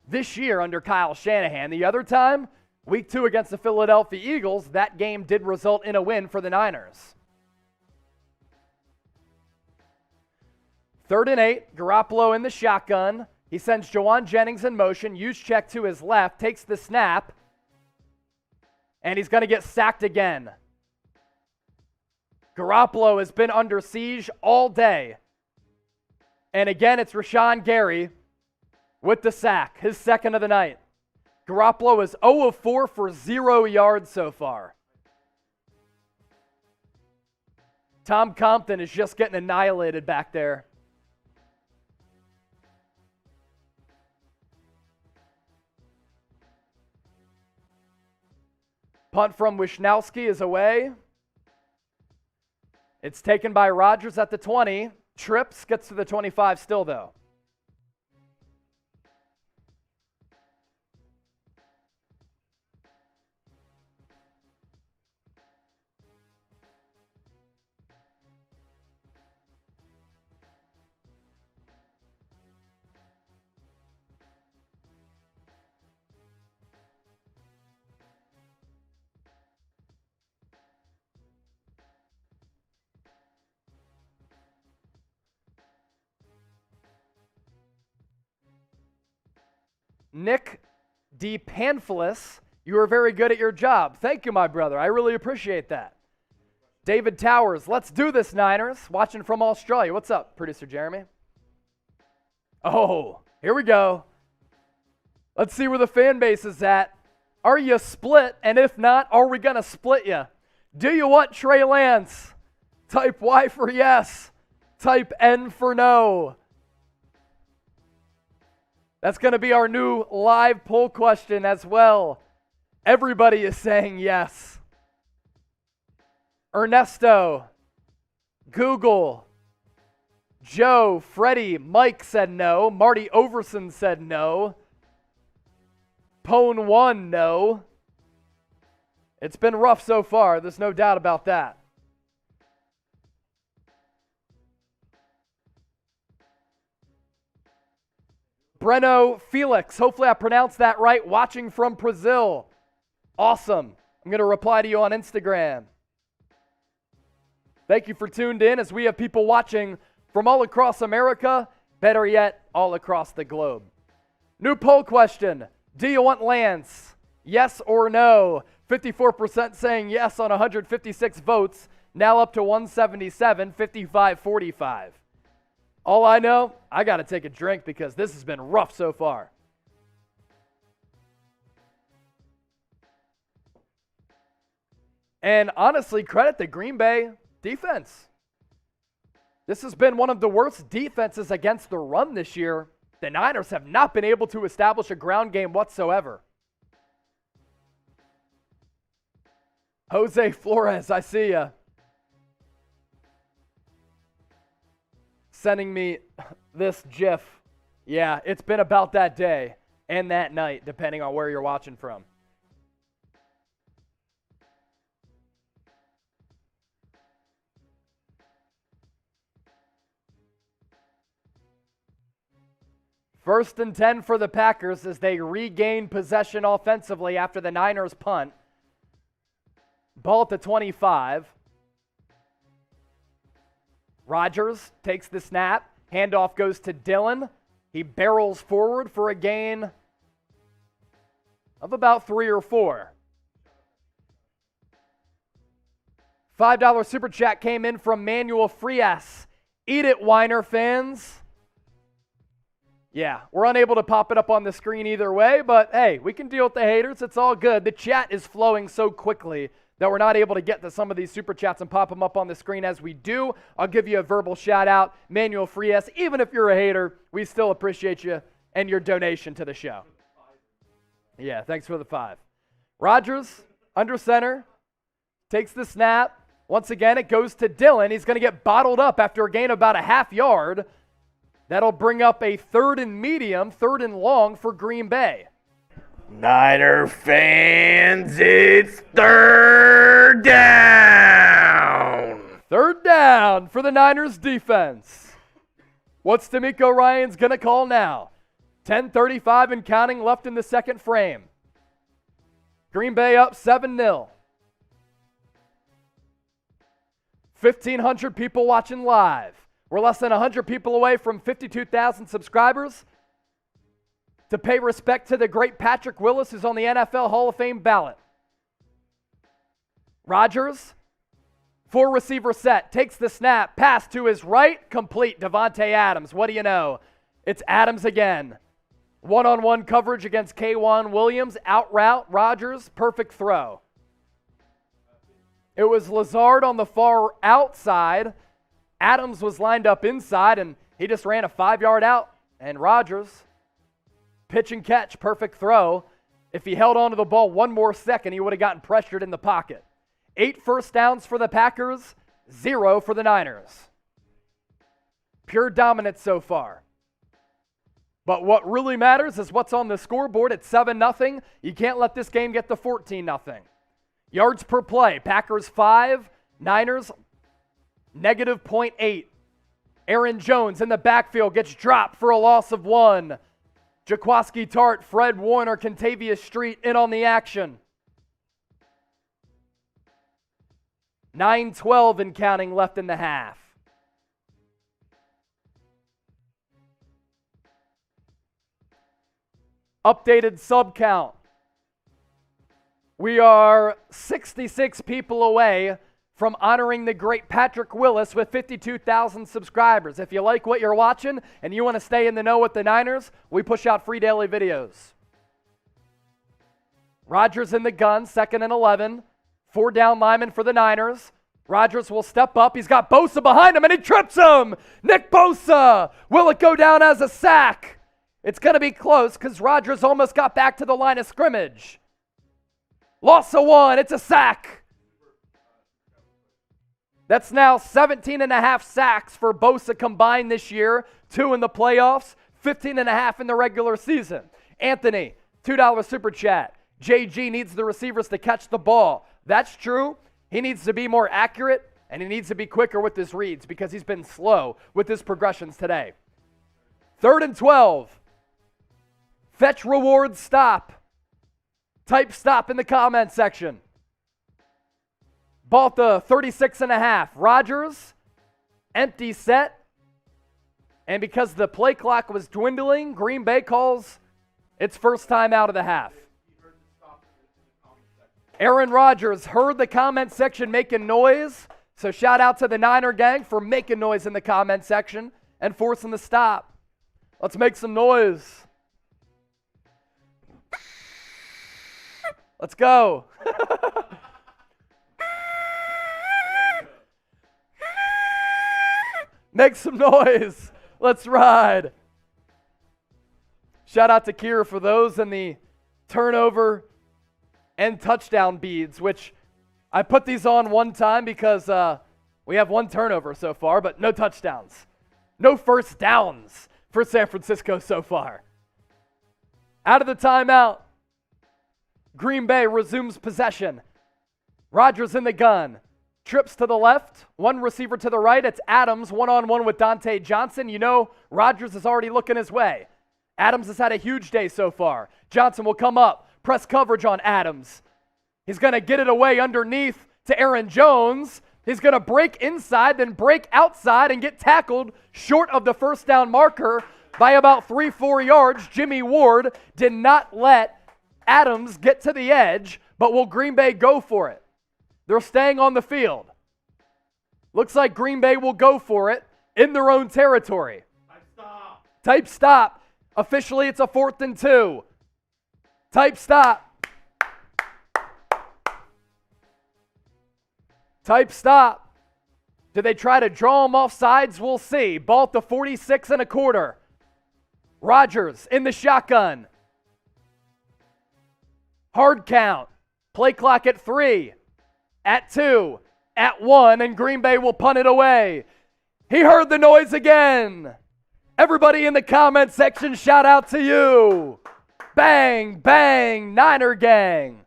this year under Kyle Shanahan. The other time, week 2 against the Philadelphia Eagles, that game did result in a win for the Niners. 3rd and 8, Garoppolo in the shotgun. He sends Jawan Jennings in motion, Juszczyk to his left, takes the snap, and he's going to get sacked again. Garoppolo has been under siege all day. And again, it's Rashawn Gary with the sack, his second of the night. Garoppolo is 0 of 4 for 0 yards so far. Tom Compton is just getting annihilated back there. Punt from Wisnowski is away. It's taken by Rodgers at the 20. Trips gets to the 25 still, though. Nick D. Panfilis, you are very good at your job. Thank you, my brother. I really appreciate that. David Towers, let's do this, Niners. Watching from Australia. What's up, producer Jeremy? Oh, here we go. Let's see where the fan base is at. Are you split? And if not, are we going to split you? Do you want Trey Lance? Type Y for yes. Type N for no. That's going to be our new live poll question as well. Everybody is saying yes. Ernesto, Google, Joe, Freddie, Mike said no. Marty Overson said no. Pone 1, no. It's been rough so far. There's no doubt about that. Breno Felix, hopefully I pronounced that right, watching from Brazil. Awesome. I'm going to reply to you on Instagram. Thank you for tuned in as we have people watching from all across America, better yet, all across the globe. New poll question. Do you want Lance? Yes or no? 54% saying yes on 156 votes, now up to 177, 55-45. All I know, I got to take a drink because this has been rough so far. And honestly, credit the Green Bay defense. This has been one of the worst defenses against the run this year. The Niners have not been able to establish a ground game whatsoever. Jose Flores, I see ya. Sending me this GIF. Yeah, it's been about that day and that night, depending on where you're watching from. First and 10 for the Packers as they regain possession offensively after the Niners punt. Ball at the 25. Rodgers takes the snap. Handoff goes to Dillon. He barrels forward for a gain of about 3 or 4. $5 super chat came in from Manuel Frias. Eat it, Weiner fans. Yeah, we're unable to pop it up on the screen either way, but hey, we can deal with the haters. It's all good. The chat is flowing so quickly that we're not able to get to some of these super chats and pop them up on the screen as we do. I'll give you a verbal shout out, Manuel Frias. Even if you're a hater, we still appreciate you and your donation to the show. Yeah, thanks for the 5. Rodgers, under center, takes the snap. Once again, it goes to Dillon. He's going to get bottled up after a gain of about a half yard. That'll bring up a 3rd and medium, 3rd and long for Green Bay. Niner fans, it's 3rd down. 3rd down for the Niners defense. What's D'Amico Ryan's going to call now? 10:35 and counting left in the second frame. Green Bay up 7-0. 1,500 people watching live. We're less than 100 people away from 52,000 subscribers to pay respect to the great Patrick Willis, who's on the NFL Hall of Fame ballot. Rodgers, 4-receiver set, takes the snap, pass to his right, complete. Devontae Adams, what do you know? It's Adams again. One-on-one coverage against K'Wan Williams, out route, Rodgers, perfect throw. It was Lazard on the far outside. Adams was lined up inside, and he just ran a 5-yard out. And Rodgers, pitch and catch, perfect throw. If he held on to the ball one more second, he would have gotten pressured in the pocket. 8 first downs for the Packers, 0 for the Niners. Pure dominance so far. But what really matters is what's on the scoreboard at 7-0. You can't let this game get to 14-0. Yards per play, Packers 5, Niners -0.8. Aaron Jones in the backfield gets dropped for a loss of 1. Jaquaski Tart, Fred Warner, Contavious Street in on the action. 9:12 and counting left in the half. Updated sub count. We are 66 people away from honoring the great Patrick Willis with 52,000 subscribers. If you like what you're watching and you want to stay in the know with the Niners, we push out free daily videos. Rodgers in the gun, 2nd and 11. 4 down linemen for the Niners. Rodgers will step up. He's got Bosa behind him, and he trips him. Nick Bosa. Will it go down as a sack? It's going to be close because Rodgers almost got back to the line of scrimmage. Loss of 1. It's a sack. That's now 17.5 sacks for Bosa combined this year. 2 in the playoffs, 15.5 in the regular season. Anthony, $2 super chat. JG needs the receivers to catch the ball. That's true. He needs to be more accurate, and he needs to be quicker with his reads because he's been slow with his progressions today. 3rd and 12. Fetch, reward, stop. Type stop in the comment section. Ball to 36.5. Rodgers, empty set. And because the play clock was dwindling, Green Bay calls its first time out of the half. Aaron Rodgers heard the comment section making noise. So shout out to the Niner gang for making noise in the comment section and forcing the stop. Let's make some noise. Let's go. Make some noise. Let's ride. Shout out to Kira for those and the turnover and touchdown beads, which I put these on one time because we have 1 turnover so far, but no touchdowns. No first downs for San Francisco so far. Out of the timeout, Green Bay resumes possession. Rodgers in the gun. Trips to the left, 1 receiver to the right. It's Adams, one-on-one with Dante Johnson. You know Rodgers is already looking his way. Adams has had a huge day so far. Johnson will come up, press coverage on Adams. He's going to get it away underneath to Aaron Jones. He's going to break inside, then break outside and get tackled short of the first down marker. by about 3-4 yards. Jimmy Ward did not let Adams get to the edge, but will Green Bay go for it? They're staying on the field. Looks like Green Bay will go for it in their own territory. Type stop. Officially, it's a 4th and 2. Type stop. Type stop. Do they try to draw him off sides? We'll see. Ball at the 46 and a quarter. Rodgers in the shotgun. Hard count. Play clock at 3, at 2, at 1, and Green Bay will punt it away. He heard the noise again. Everybody in the comment section, shout out to you. Bang, bang, Niner gang.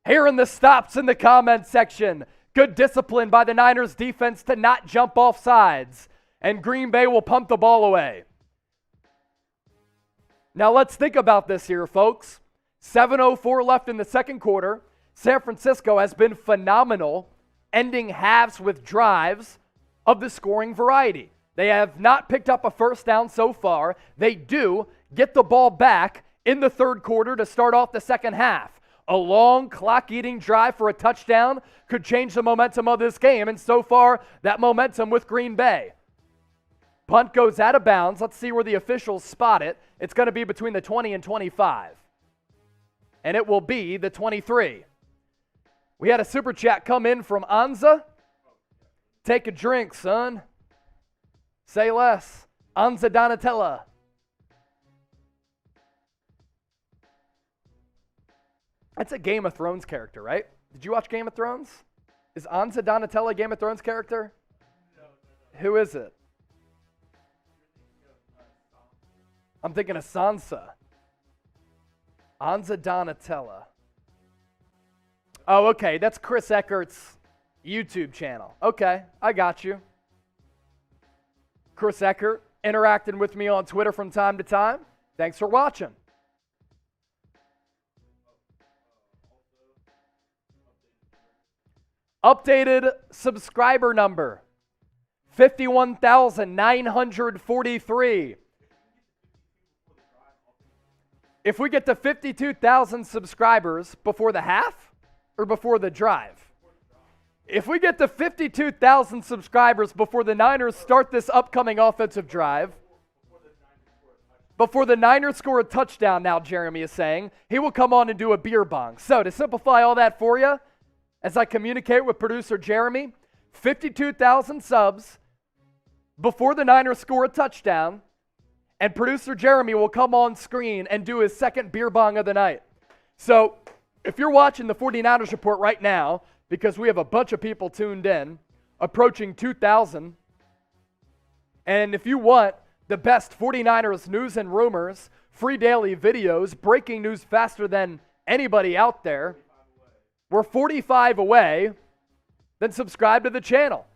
Hearing the stops in the comment section. Good discipline by the Niners defense to not jump off sides. And Green Bay will pump the ball away. Now let's think about this here, folks. 7:04 left in the second quarter. San Francisco has been phenomenal, ending halves with drives of the scoring variety. They have not picked up a first down so far. They do get the ball back in the third quarter to start off the second half. A long clock-eating drive for a touchdown could change the momentum of this game, and so far, that momentum with Green Bay. Punt goes out of bounds. Let's see where the officials spot it. It's going to be between the 20 and 25. And it will be the 23. We had a super chat come in from Anza. Take a drink, son. Say less. Anza Donatella. That's a Game of Thrones character, right? Did you watch Game of Thrones? Is Anza Donatella a Game of Thrones character? No. Who is it? I'm thinking of Sansa. Anza Donatella. Oh, okay. That's Chris Eckert's YouTube channel. Okay, I got you. Chris Eckert interacting with me on Twitter from time to time. Thanks for watching. Updated subscriber number, 51,943. If we get to 52,000 subscribers before the half or before the drive? If we get to 52,000 subscribers before the Niners start this upcoming offensive drive, before the Niners score a touchdown now, Jeremy is saying, he will come on and do a beer bong. So to simplify all that for you, as I communicate with producer Jeremy, 52,000 subs before the Niners score a touchdown, and producer Jeremy will come on screen and do his second beer bong of the night. So if you're watching the 49ers Report right now, because we have a bunch of people tuned in, approaching 2,000, and if you want the best 49ers news and rumors, free daily videos, breaking news faster than anybody out there, we're 45 away, then subscribe to the channel.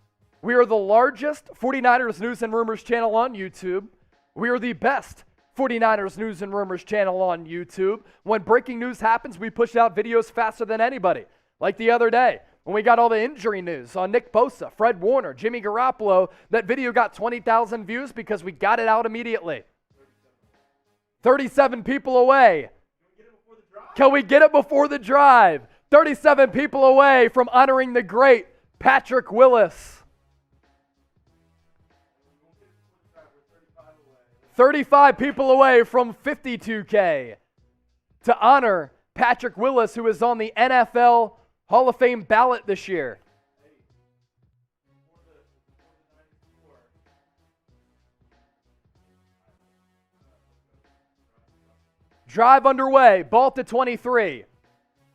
We are the largest 49ers news and rumors channel on YouTube. We are the best 49ers news and rumors channel on YouTube. When breaking news happens, we push out videos faster than anybody. Like the other day, when we got all the injury news on Nick Bosa, Fred Warner, Jimmy Garoppolo, that video got 20,000 views because we got it out immediately. 37 people away. Can we get it before the drive? 37 people away from honoring the great Patrick Willis. 35 people away from 52K to honor Patrick Willis, who is on the NFL Hall of Fame ballot this year. Drive underway, ball to 23.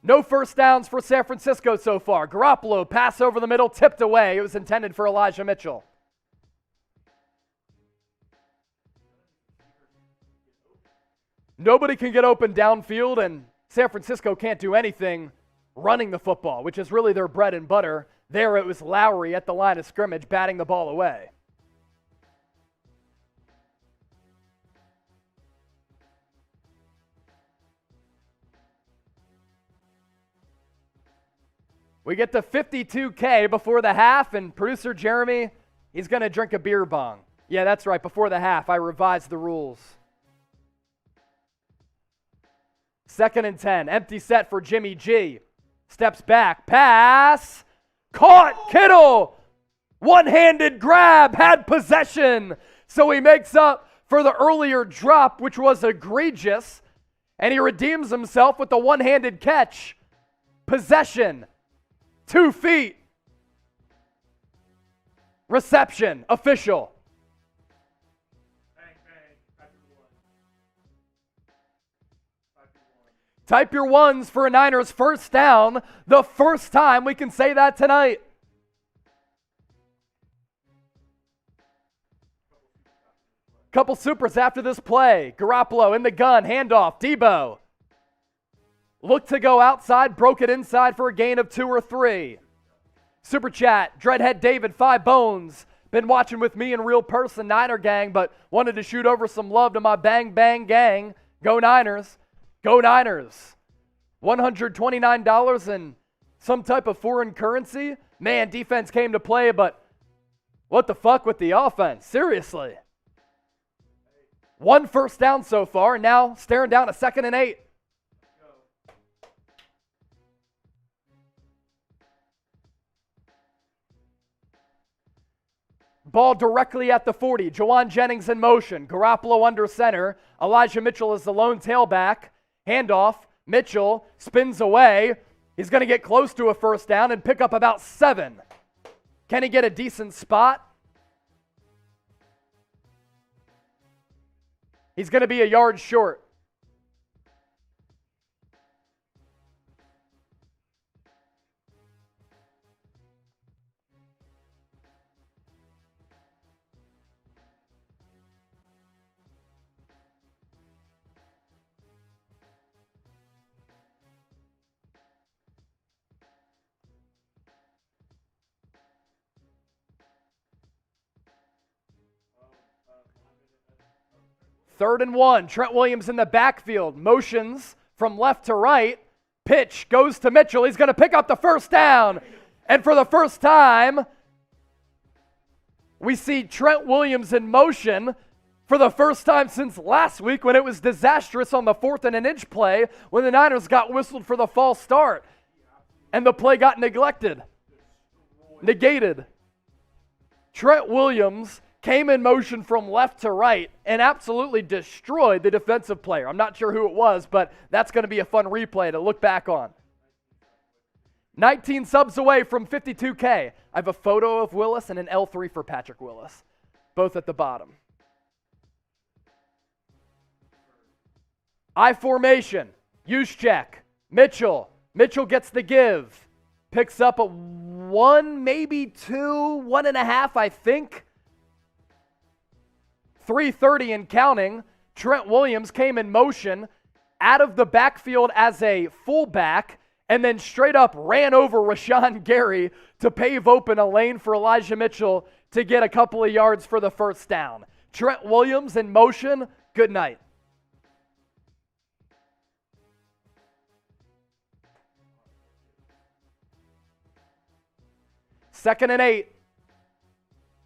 No first downs for San Francisco so far. Garoppolo, pass over the middle, tipped away. It was intended for Elijah Mitchell. Nobody can get open downfield, and San Francisco can't do anything running the football, which is really their bread and butter. There it was Lowry at the line of scrimmage batting the ball away. We get to 52K before the half, and producer Jeremy, he's going to drink a beer bong. Yeah, that's right. Before the half, I revised the rules. 2nd and 10. Empty set for Jimmy G. Steps back. Pass. Caught. Kittle. One-handed grab. Had possession. So he makes up for the earlier drop, which was egregious. And he redeems himself with the one-handed catch. Possession. 2 feet. Reception. Official. Type your ones for a Niners first down. The first time we can say that tonight. Couple supers after this play. Garoppolo in the gun. Handoff. Debo. Looked to go outside. Broke it inside for a gain of 2 or 3. Super chat. Dreadhead David. 5 bones. Been watching with me in real person, Niner gang, but wanted to shoot over some love to my bang bang gang. Go Niners. Go Niners. $129 in some type of foreign currency. Man, defense came to play, but what the fuck with the offense? Seriously. 1 first down so far, and now staring down a 2nd and 8. Ball directly at the 40. Jawan Jennings in motion. Garoppolo under center. Elijah Mitchell is the lone tailback. Handoff. Mitchell spins away. He's going to get close to a first down and pick up about 7. Can he get a decent spot? He's going to be a yard short. Third and 1. Trent Williams in the backfield. Motions from left to right. Pitch goes to Mitchell. He's going to pick up the first down. And for the first time, we see Trent Williams in motion for the first time since last week when it was disastrous on the 4th and an inch play when the Niners got whistled for the false start. And the play got negated. Trent Williams came in motion from left to right and absolutely destroyed the defensive player. I'm not sure who it was, but that's going to be a fun replay to look back on. 19 subs away from 52K. I have a photo of Willis and an L3 for Patrick Willis, both at the bottom. I formation. Use check. Mitchell. Mitchell gets the give. Picks up a 1, maybe 2, 1.5, I think. 3:30 and counting. Trent Williams came in motion out of the backfield as a fullback and then straight up ran over Rashawn Gary to pave open a lane for Elijah Mitchell to get a couple of yards for the first down. Trent Williams in motion. Good night. Second and 8.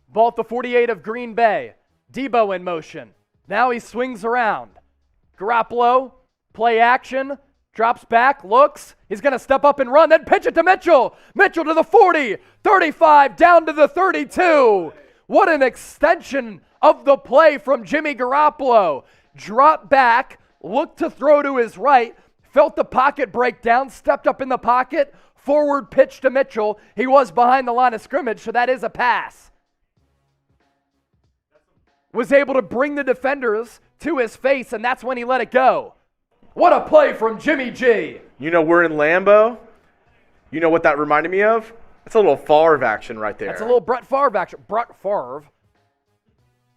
Ball at the 48 of Green Bay. Debo in motion. Now he swings around. Garoppolo, play action, drops back, looks. He's going to step up and run, then pitch it to Mitchell. Mitchell to the 40, 35, down to the 32. What an extension of the play from Jimmy Garoppolo. Drop back, looked to throw to his right, felt the pocket break down, stepped up in the pocket, forward pitch to Mitchell. He was behind the line of scrimmage, so that is a pass. Was able to bring the defenders to his face, and that's when he let it go. What a play from Jimmy G. You know, we're in Lambeau. You know what that reminded me of? That's a little Favre action right there. That's a little Brett Favre action. Brett Favre.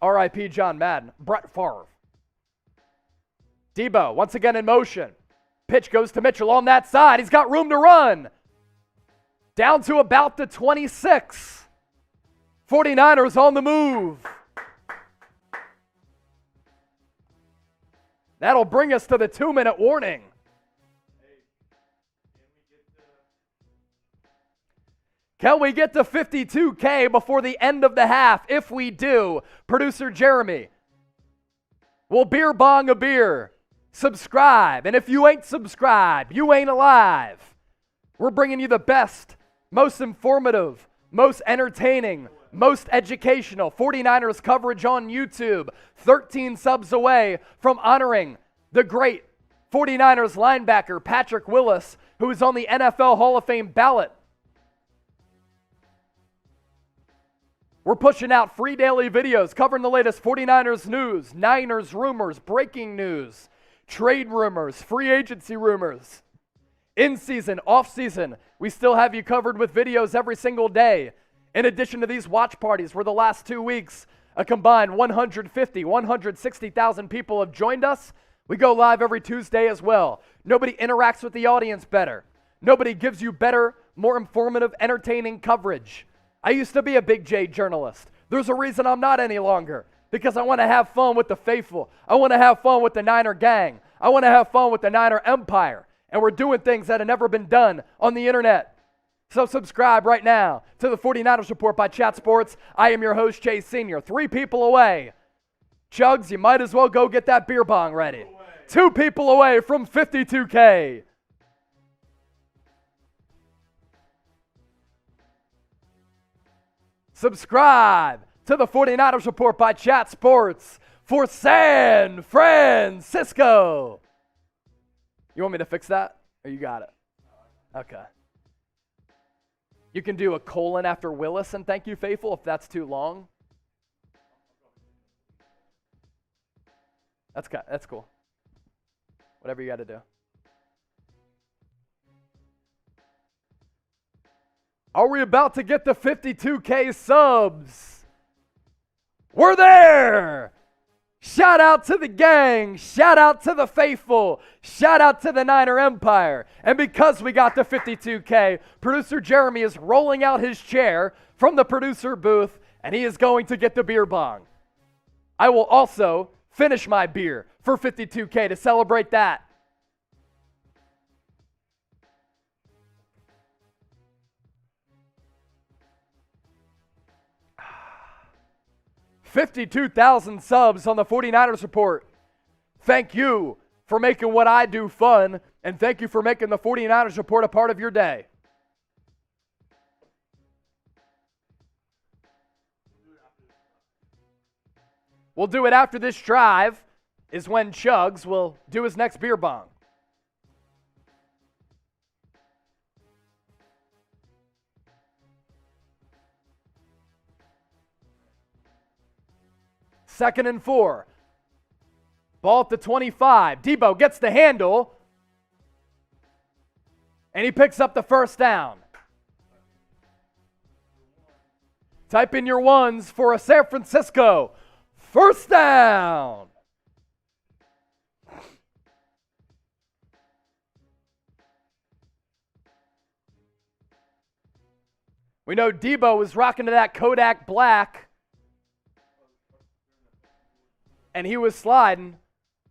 R.I.P. John Madden. Brett Favre. Debo, once again in motion. Pitch goes to Mitchell on that side. He's got room to run. Down to about the 26. 49ers on the move. That'll bring us to the 2-minute warning. Can we get to 52K before the end of the half? If we do, producer Jeremy will beer bong a beer. Subscribe. And if you ain't subscribed, you ain't alive. We're bringing you the best, most informative, most entertaining, most educational 49ers coverage on YouTube. 13 subs away from honoring the great 49ers linebacker Patrick Willis, who is on the NFL Hall of Fame ballot. We're pushing out free daily videos covering the latest 49ers news, Niners rumors, breaking news, trade rumors, free agency rumors. In season, off season, we still have you covered with videos every single day. In addition to these watch parties where the last 2 weeks, a combined 160,000 people have joined us, we go live every Tuesday as well. Nobody interacts with the audience better. Nobody gives you better, more informative, entertaining coverage. I used to be a Big J journalist. There's a reason I'm not any longer. Because I want to have fun with the faithful. I want to have fun with the Niner gang. I want to have fun with the Niner empire. And we're doing things that have never been done on the internet. So subscribe right now to the 49ers Report by Chat Sports. I am your host, Chase Sr. 3 people away. Chugs, you might as well go get that beer bong ready. 2 people away from 52K. Subscribe to the 49ers Report by Chat Sports for San Francisco. You want me to fix that? Or you got it? Okay. You can do a colon after Willis and thank you, faithful, if that's too long. That's cool. Whatever you got to do. Are we about to get the 52K subs? We're there! Shout out to the gang. Shout out to the faithful. Shout out to the Niner Empire. And because we got the 52K, producer Jeremy is rolling out his chair from the producer booth, and he is going to get the beer bong. I will also finish my beer for 52K to celebrate that. $52,000 subs on the 49ers Report. Thank you for making what I do fun, and thank you for making the 49ers Report a part of your day. We'll do it after this drive, is when Chugs will do his next beer bong. Second and 4. Ball at the 25. Debo gets the handle. And he picks up the first down. Type in your ones for a San Francisco first down. We know Debo was rocking to that Kodak Black. And he was sliding.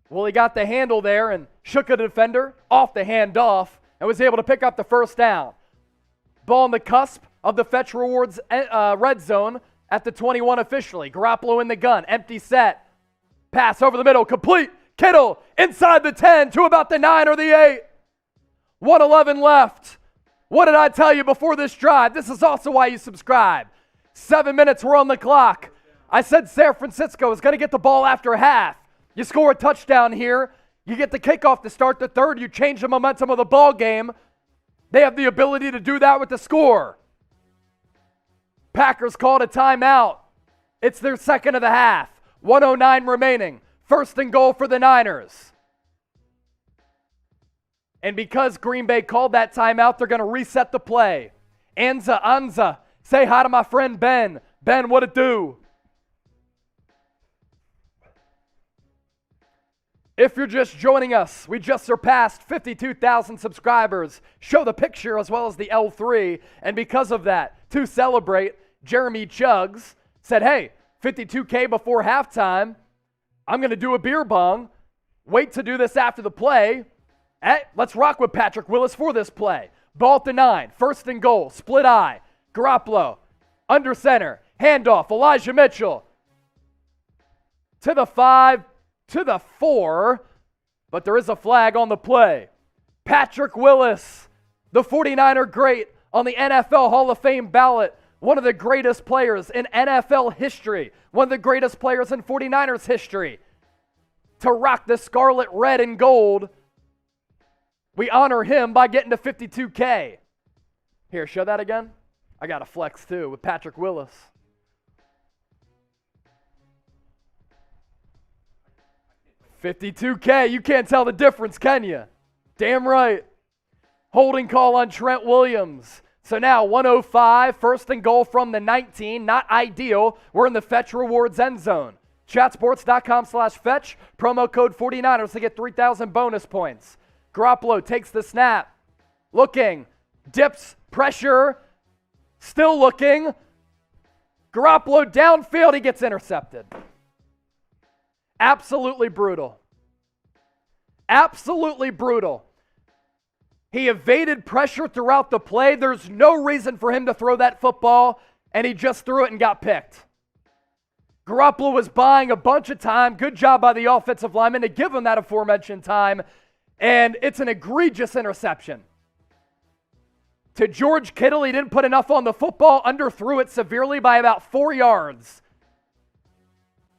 Well, he got the handle there and shook a defender off the handoff and was able to pick up the first down. Ball on the cusp of the Fetch Rewards red zone at the 21 officially. Garoppolo in the gun. Empty set. Pass over the middle. Complete. Kittle inside the 10 to about the 9 or the 8. 1:11 left. What did I tell you before this drive? This is also why you subscribe. 7 minutes were on the clock. I said San Francisco is going to get the ball after half. You score a touchdown here. You get the kickoff to start the third. You change the momentum of the ball game. They have the ability to do that with the score. Packers called a timeout. It's their second of the half. 1:09 remaining. First and goal for the Niners. And because Green Bay called that timeout, they're going to reset the play. Anza, say hi to my friend Ben. Ben, what it do? If you're just joining us, we just surpassed 52,000 subscribers. Show the picture as well as the L3. And because of that, to celebrate, Jeremy Chugs said, hey, 52K before halftime. I'm going to do a beer bong. Wait to do this after the play. Hey, let's rock with Patrick Willis for this play. Ball at the 9. First and goal. Split eye. Garoppolo, under center, handoff, Elijah Mitchell. To the 5, to the 4, but there is a flag on the play. Patrick Willis, the 49er great on the NFL Hall of Fame ballot, one of the greatest players in NFL history, one of the greatest players in 49ers history. To rock the scarlet, red, and gold, we honor him by getting to 52K. Here, show that again. I got a flex too with Patrick Willis. $52K, you can't tell the difference, can you? Damn right. Holding call on Trent Williams. So now 105, first and goal from the 19. Not ideal. We're in the Fetch Rewards end zone. Chatsports.com/fetch. Promo code 49ers to get 3,000 bonus points. Garoppolo takes the snap. Looking. Dips. Pressure. Still looking. Garoppolo downfield. He gets intercepted. Absolutely brutal. Absolutely brutal. He evaded pressure throughout the play. There's no reason for him to throw that football, and he just threw it and got picked. Garoppolo was buying a bunch of time. Good job by the offensive lineman to give him that aforementioned time, and it's an egregious interception. To George Kittle, he didn't put enough on the football, underthrew it severely by about 4 yards.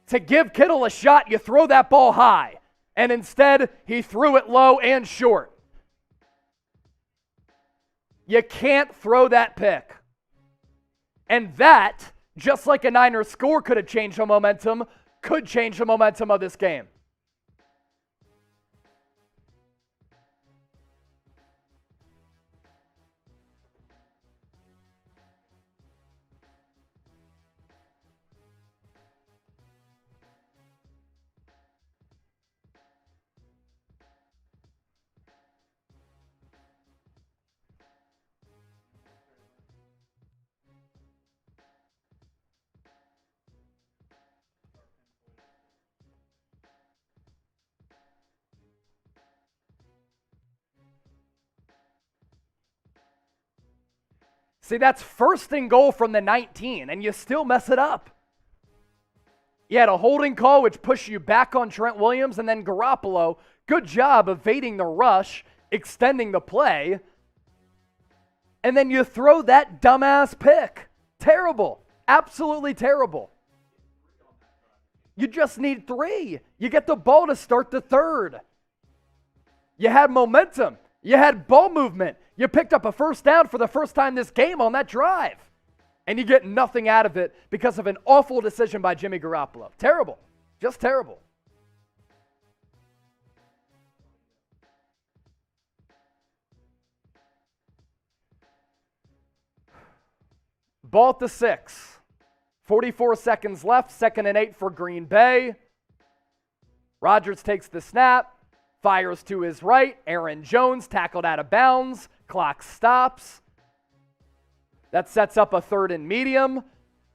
To give Kittle a shot, you throw that ball high. And instead, he threw it low and short. You can't throw that pick. And that, just like a Niners score could have changed the momentum, could change the momentum of this game. See, that's first and goal from the 19, and you still mess it up. You had a holding call, which pushed you back on Trent Williams, and then Garoppolo, good job evading the rush, extending the play, and then you throw that dumbass pick. Terrible. Absolutely terrible. You just need 3. You get the ball to start the third. You had momentum. You had ball movement. You picked up a first down for the first time this game on that drive. And you get nothing out of it because of an awful decision by Jimmy Garoppolo. Terrible. Just terrible. Ball at the 6. 44 seconds left. 2nd and 8 for Green Bay. Rodgers takes the snap. Fires to his right. Aaron Jones tackled out of bounds. Clock stops. That sets up a 3rd and medium.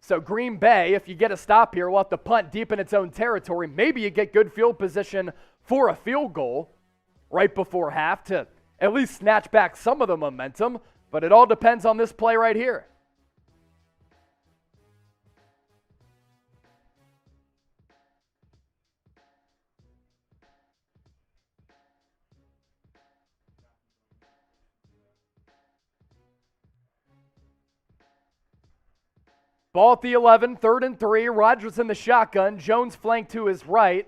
So Green Bay, if you get a stop here, will have to punt deep in its own territory. Maybe you get good field position for a field goal right before half to at least snatch back some of the momentum. But it all depends on this play right here. Ball at the 11, 3rd and 3. Rodgers in the shotgun. Jones flanked to his right.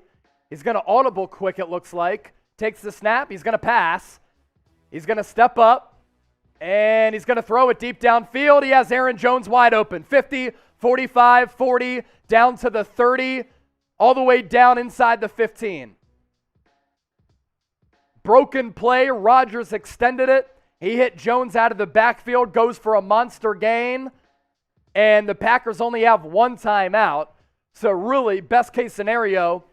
He's going to audible quick, it looks like. Takes the snap. He's going to pass. He's going to step up. And he's going to throw it deep downfield. He has Aaron Jones wide open. 50, 45, 40, down to the 30, all the way down inside the 15. Broken play. Rodgers extended it. He hit Jones out of the backfield. Goes for a monster gain. And the Packers only have 1 timeout. So really, best case scenario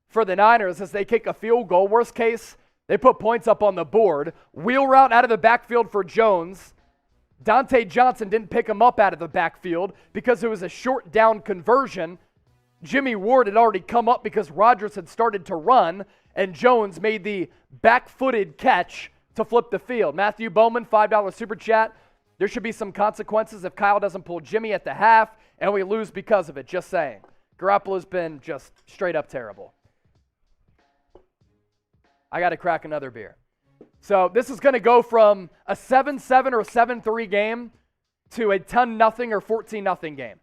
for the Niners is they kick a field goal. Worst case, they put points up on the board. Wheel route out of the backfield for Jones. Dante Johnson didn't pick him up out of the backfield because it was a short down conversion. Jimmy Ward had already come up because Rodgers had started to run, and Jones made the back-footed catch to flip the field. Matthew Bowman, $5 super chat. There should be some consequences if Kyle doesn't pull Jimmy at the half and we lose because of it. Just saying. Garoppolo's been just straight up terrible. I got to crack another beer. So this is going to go from a 7-7 or 7-3 game to a 10-0 or 14-0 game.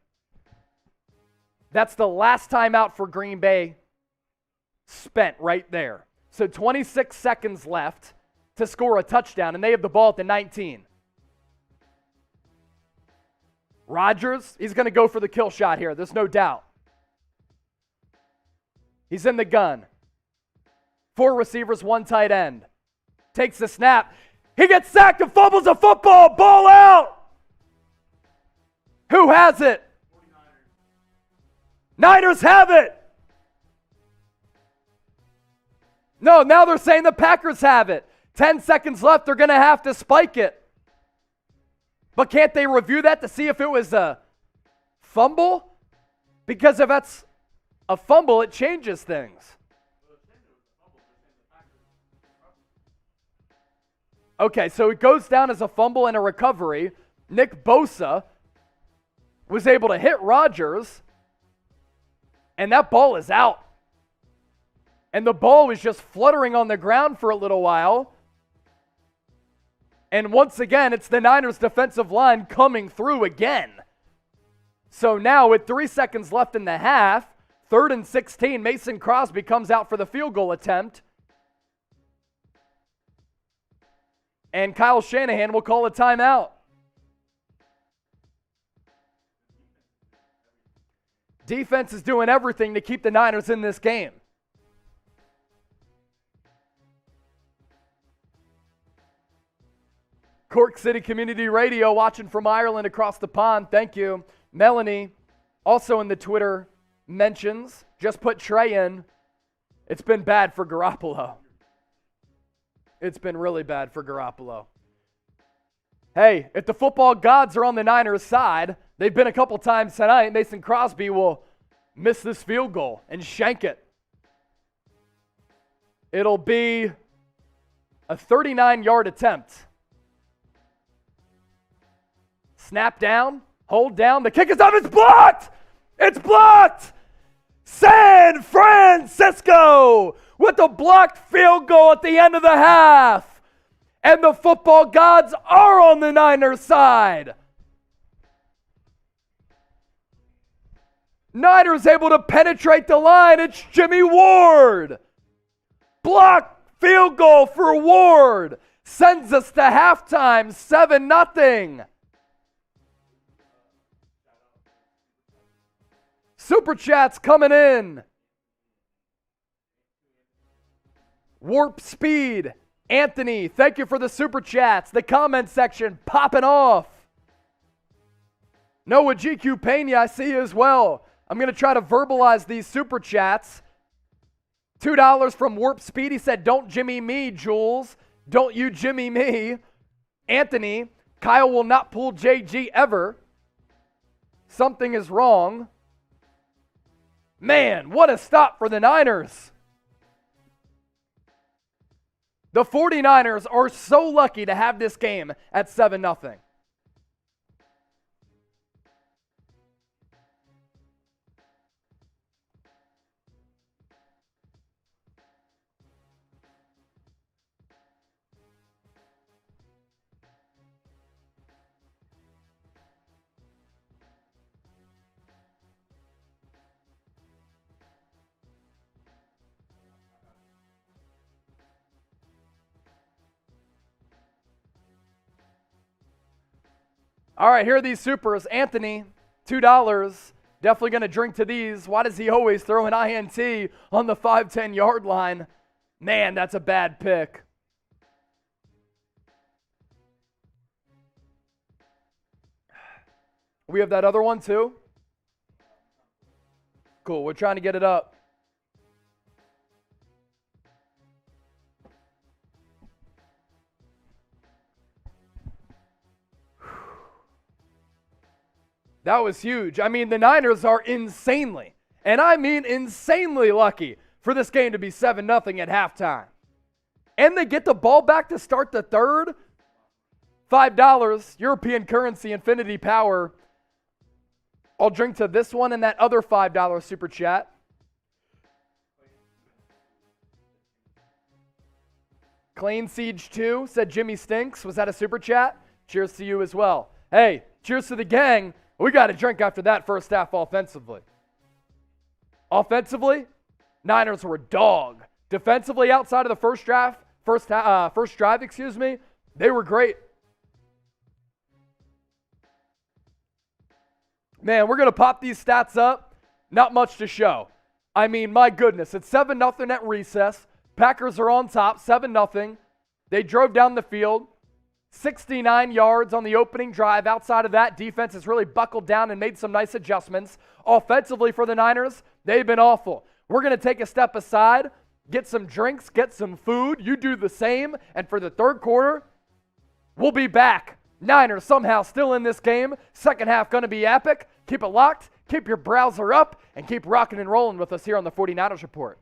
That's the last time out for Green Bay spent right there. So 26 seconds left to score a touchdown, and they have the ball at the 19. Rodgers, he's going to go for the kill shot here. There's no doubt. He's in the gun. 4 receivers, 1 tight end. Takes the snap. He gets sacked and fumbles a football. Ball out. Who has it? 49ers. Niners have it. No, now they're saying the Packers have it. 10 seconds left. They're going to have to spike it. But can't they review that to see if it was a fumble? Because if that's a fumble, it changes things. Okay, so it goes down as a fumble and a recovery. Nick Bosa was able to hit Rodgers, and that ball is out. And the ball was just fluttering on the ground for a little while. And once again, it's the Niners' defensive line coming through again. So now with 3 seconds left in the half, 3rd and 16, Mason Crosby comes out for the field goal attempt. And Kyle Shanahan will call a timeout. Defense is doing everything to keep the Niners in this game. Cork City Community Radio watching from Ireland across the pond. Thank you. Melanie, also in the Twitter mentions, just put Trey in. It's been bad for Garoppolo. It's been really bad for Garoppolo. Hey, if the football gods are on the Niners' side, they've been a couple times tonight, Mason Crosby will miss this field goal and shank it. It'll be a 39-yard attempt. Snap down, hold down, the kick is up, it's blocked! It's blocked! San Francisco with a blocked field goal at the end of the half. And the football gods are on the Niners' side. Niners able to penetrate the line. It's Jimmy Ward. Blocked field goal for Ward. Sends us to halftime, 7-0. Super Chats coming in. Warp Speed. Anthony, thank you for the Super Chats. The comment section popping off. Noah GQ Pena, I see you as well. I'm going to try to verbalize these Super Chats. $2 from Warp Speed. He said, don't Jimmy me, Jules. Don't you Jimmy me. Anthony, Kyle will not pull JG ever. Something is wrong. Man, what a stop for the Niners. The 49ers are so lucky to have this game at 7-0. All right, here are these supers. Anthony, $2. Definitely going to drink to these. Why does he always throw an INT on the 5-10 yard line? Man, that's a bad pick. We have that other one too? Cool, we're trying to get it up. That was huge. I mean, the Niners are insanely, and I mean insanely lucky for this game to be 7-0 at halftime. And they get the ball back to start the third. $5, European currency, Infinity Power. I'll drink to this one and that other $5 super chat. Clean Siege 2 said Jimmy stinks. Was that a super chat? Cheers to you as well. Hey, cheers to the gang. We got a drink after that first half offensively. Offensively, Niners were a dog. Defensively, outside of the first drive, they were great. Man, we're going to pop these stats up. Not much to show. I mean, my goodness, it's 7-0 at recess. Packers are on top, 7-0. They drove down the field, 69 yards on the opening drive. Outside of that, defense has really buckled down and made some nice adjustments. Offensively for the Niners, they've been awful. We're going to take a step aside, get some drinks, get some food. You do the same. And for the third quarter, we'll be back. Niners somehow still in this game. Second half going to be epic. Keep it locked, keep your browser up, and keep rocking and rolling with us here on the 49ers Report.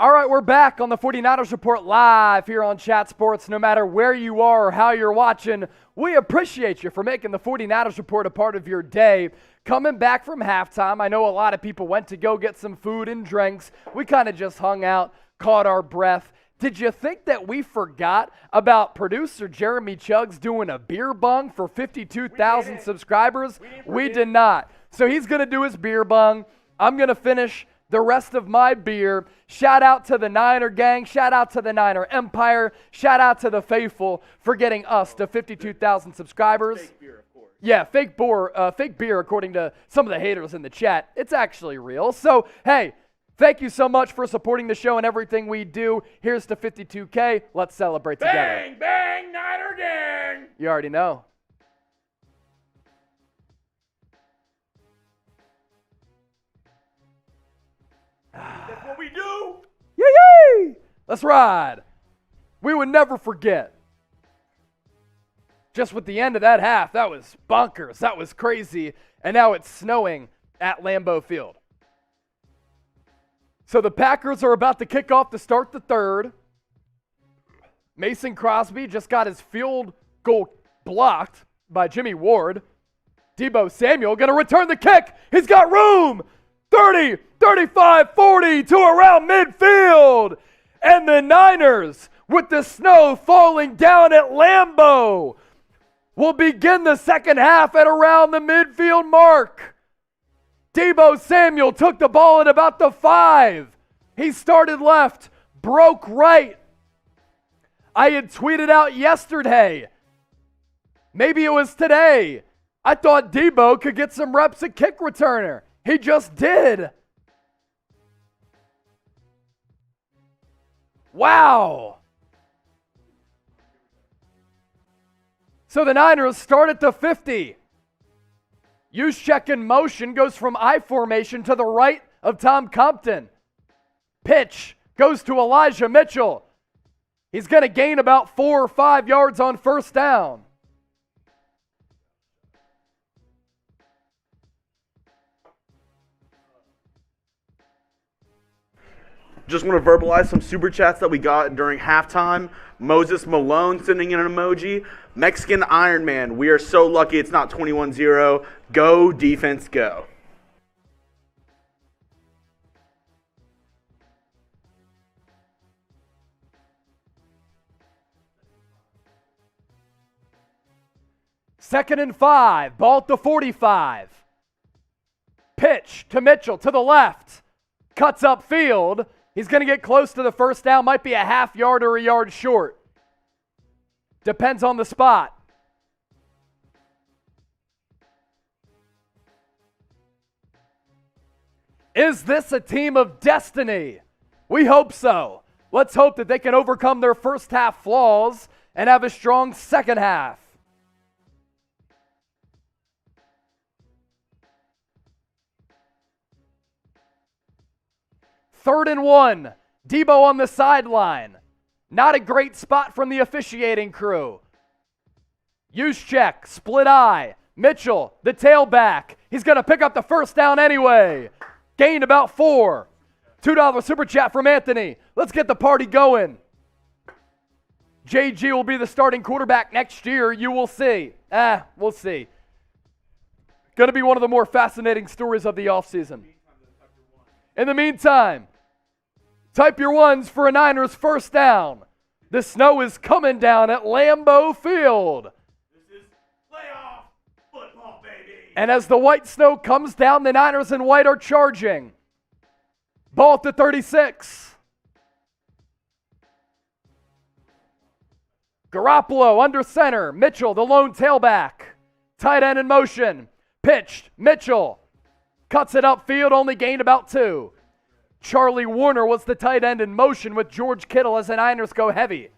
All right, we're back on the 49ers Report live here on Chat Sports. No matter where you are or how you're watching, we appreciate you for making the 49ers Report a part of your day. Coming back from halftime, I know a lot of people went to go get some food and drinks. We kind of just hung out, caught our breath. Did you think that we forgot about producer Jeremy Chuggs doing a beer bong for 52,000 subscribers? We did not. So he's going to do his beer bong. I'm going to finish the rest of my beer. Shout out to the Niner gang. Shout out to the Niner Empire. Shout out to the faithful for getting us to 52,000 subscribers. Fake beer, of course. Yeah, fake beer, according to some of the haters in the chat. It's actually real. So, hey, thank you so much for supporting the show and everything we do. Here's to 52K. Let's celebrate together. Bang, bang, Niner gang. You already know. That's what we do. Yee! Let's ride. We would never forget. Just with the end of that half, that was bonkers. That was crazy. And now it's snowing at Lambeau Field. So the Packers are about to kick off to start the third. Mason Crosby just got his field goal blocked by Jimmy Ward. Deebo Samuel going to return the kick. He's got room. 30, 35, 40 to around midfield. And the Niners, with the snow falling down at Lambeau, will begin the second half at around the midfield mark. Deebo Samuel took the ball at about the 5. He started left, broke right. I had tweeted out yesterday, maybe it was today, I thought Deebo could get some reps at kick returner. He just did. Wow. So the Niners start at the 50. Juszczyk in motion goes from I formation to the right of Tom Compton. Pitch goes to Elijah Mitchell. He's going to gain about 4 or 5 yards on first down. Just want to verbalize some super chats that we got during halftime. Moses Malone sending in an emoji. Mexican Iron Man, we are so lucky it's not 21-0. Go defense, go. Second and 5, ball at the 45. Pitch to Mitchell to the left. Cuts upfield. He's going to get close to the first down. Might be a half yard or a yard short. Depends on the spot. Is this a team of destiny? We hope so. Let's hope that they can overcome their first half flaws and have a strong second half. Third and 1. Deebo on the sideline. Not a great spot from the officiating crew. Juszczyk, split eye. Mitchell, the tailback. He's going to pick up the first down anyway. Gained about 4. $2 super chat from Anthony. Let's get the party going. JG will be the starting quarterback next year. You will see. We'll see. Going to be one of the more fascinating stories of the offseason. In the meantime, type your ones for a Niners first down. The snow is coming down at Lambeau Field. This is playoff football, baby. And as the white snow comes down, the Niners in white are charging. Ball at the 36. Garoppolo under center. Mitchell, the lone tailback. Tight end in motion. Pitched. Mitchell cuts it upfield, only gained about 2. Charlie Warner was the tight end in motion with George Kittle as the Niners go heavy.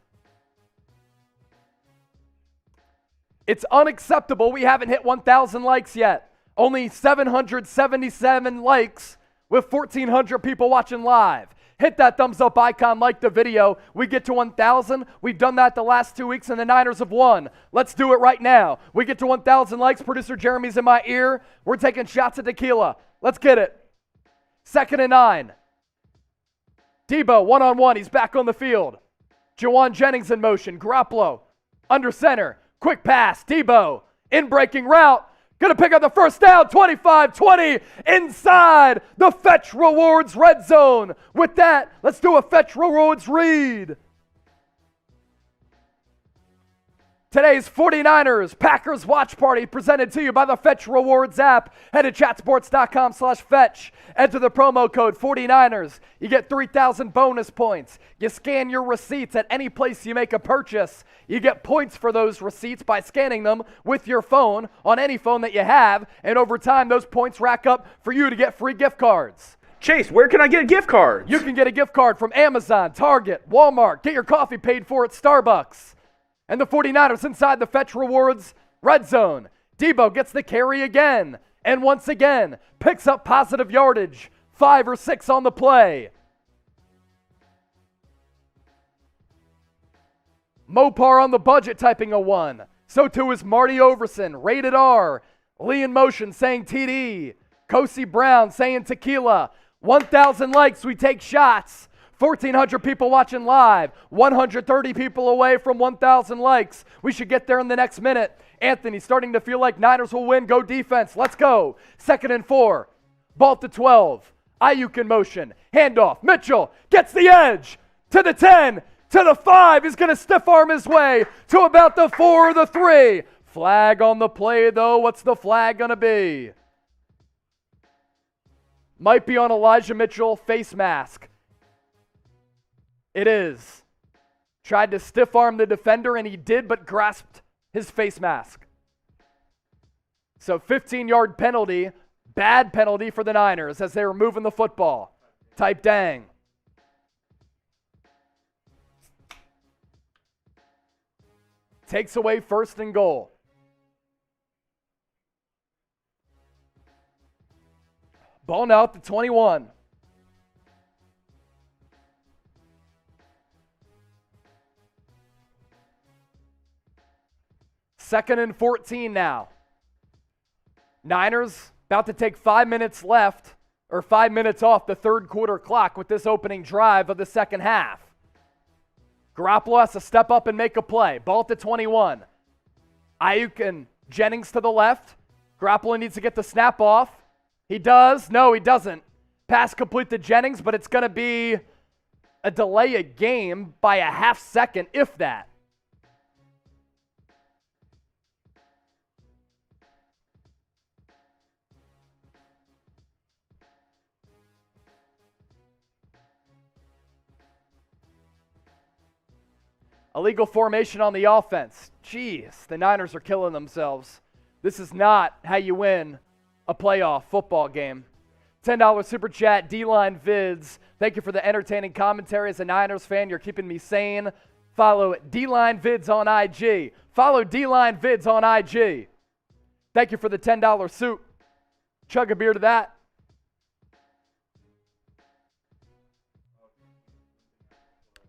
It's unacceptable we haven't hit 1,000 likes yet. Only 777 likes with 1,400 people watching live. Hit that thumbs up icon, like the video. We get to 1,000. We've done that the last 2 weeks and the Niners have won. Let's do it right now. We get to 1,000 likes. Producer Jeremy's in my ear. We're taking shots at tequila. Let's get it. Second and 9. Debo, one-on-one. He's back on the field. Jawan Jennings in motion. Garoppolo under center. Quick pass. Debo in breaking route. Going to pick up the first down. 25-20 inside the Fetch Rewards red zone. With that, let's do a Fetch Rewards read. Today's 49ers Packers watch party presented to you by the Fetch Rewards app. Head to chatsports.com/fetch. Enter the promo code 49ers. You get 3,000 bonus points. You scan your receipts at any place you make a purchase. You get points for those receipts by scanning them with your phone on any phone that you have. And over time, those points rack up for you to get free gift cards. Chase, where can I get gift cards? You can get a gift card from Amazon, Target, Walmart. Get your coffee paid for at Starbucks. And the 49ers inside the Fetch Rewards red zone. Debo gets the carry again. And once again, picks up positive yardage. 5 or 6 on the play. Mopar on the budget typing a 1. So too is Marty Overson, rated R. Lee in motion saying TD. Kosi Brown saying tequila. 1,000 likes, we take shots. 1,400 people watching live, 130 people away from 1,000 likes. We should get there in the next minute. Anthony starting to feel like Niners will win. Go defense. Let's go. 2nd and 4. Ball to 12. Ayuk in motion. Handoff. Mitchell gets the edge to the 10, to the 5. He's going to stiff arm his way to about the 4 or the 3. Flag on the play, though. What's the flag going to be? Might be on Elijah Mitchell, face mask. It is. Tried to stiff arm the defender, and he did, but grasped his face mask. So 15-yard penalty, bad penalty for the Niners as they were moving the football. Type dang. Takes away 1st and goal. Ball now at the 21. Second and 14 now. Niners about to take 5 minutes left, or 5 minutes off the third quarter clock with this opening drive of the second half. Garoppolo has to step up and make a play. Ball at the 21. Ayuk and Jennings to the left. Garoppolo needs to get the snap off. He does. No, he doesn't. Pass complete to Jennings, but it's going to be a delay of game by a half second, if that. Illegal formation on the offense. Jeez, the Niners are killing themselves. This is not how you win a playoff football game. $10 super chat, D-Line Vids. Thank you for the entertaining commentary. As a Niners fan, you're keeping me sane. Follow D-Line Vids on IG. Follow D-Line Vids on IG. Thank you for the $10 soup. Chug a beer to that.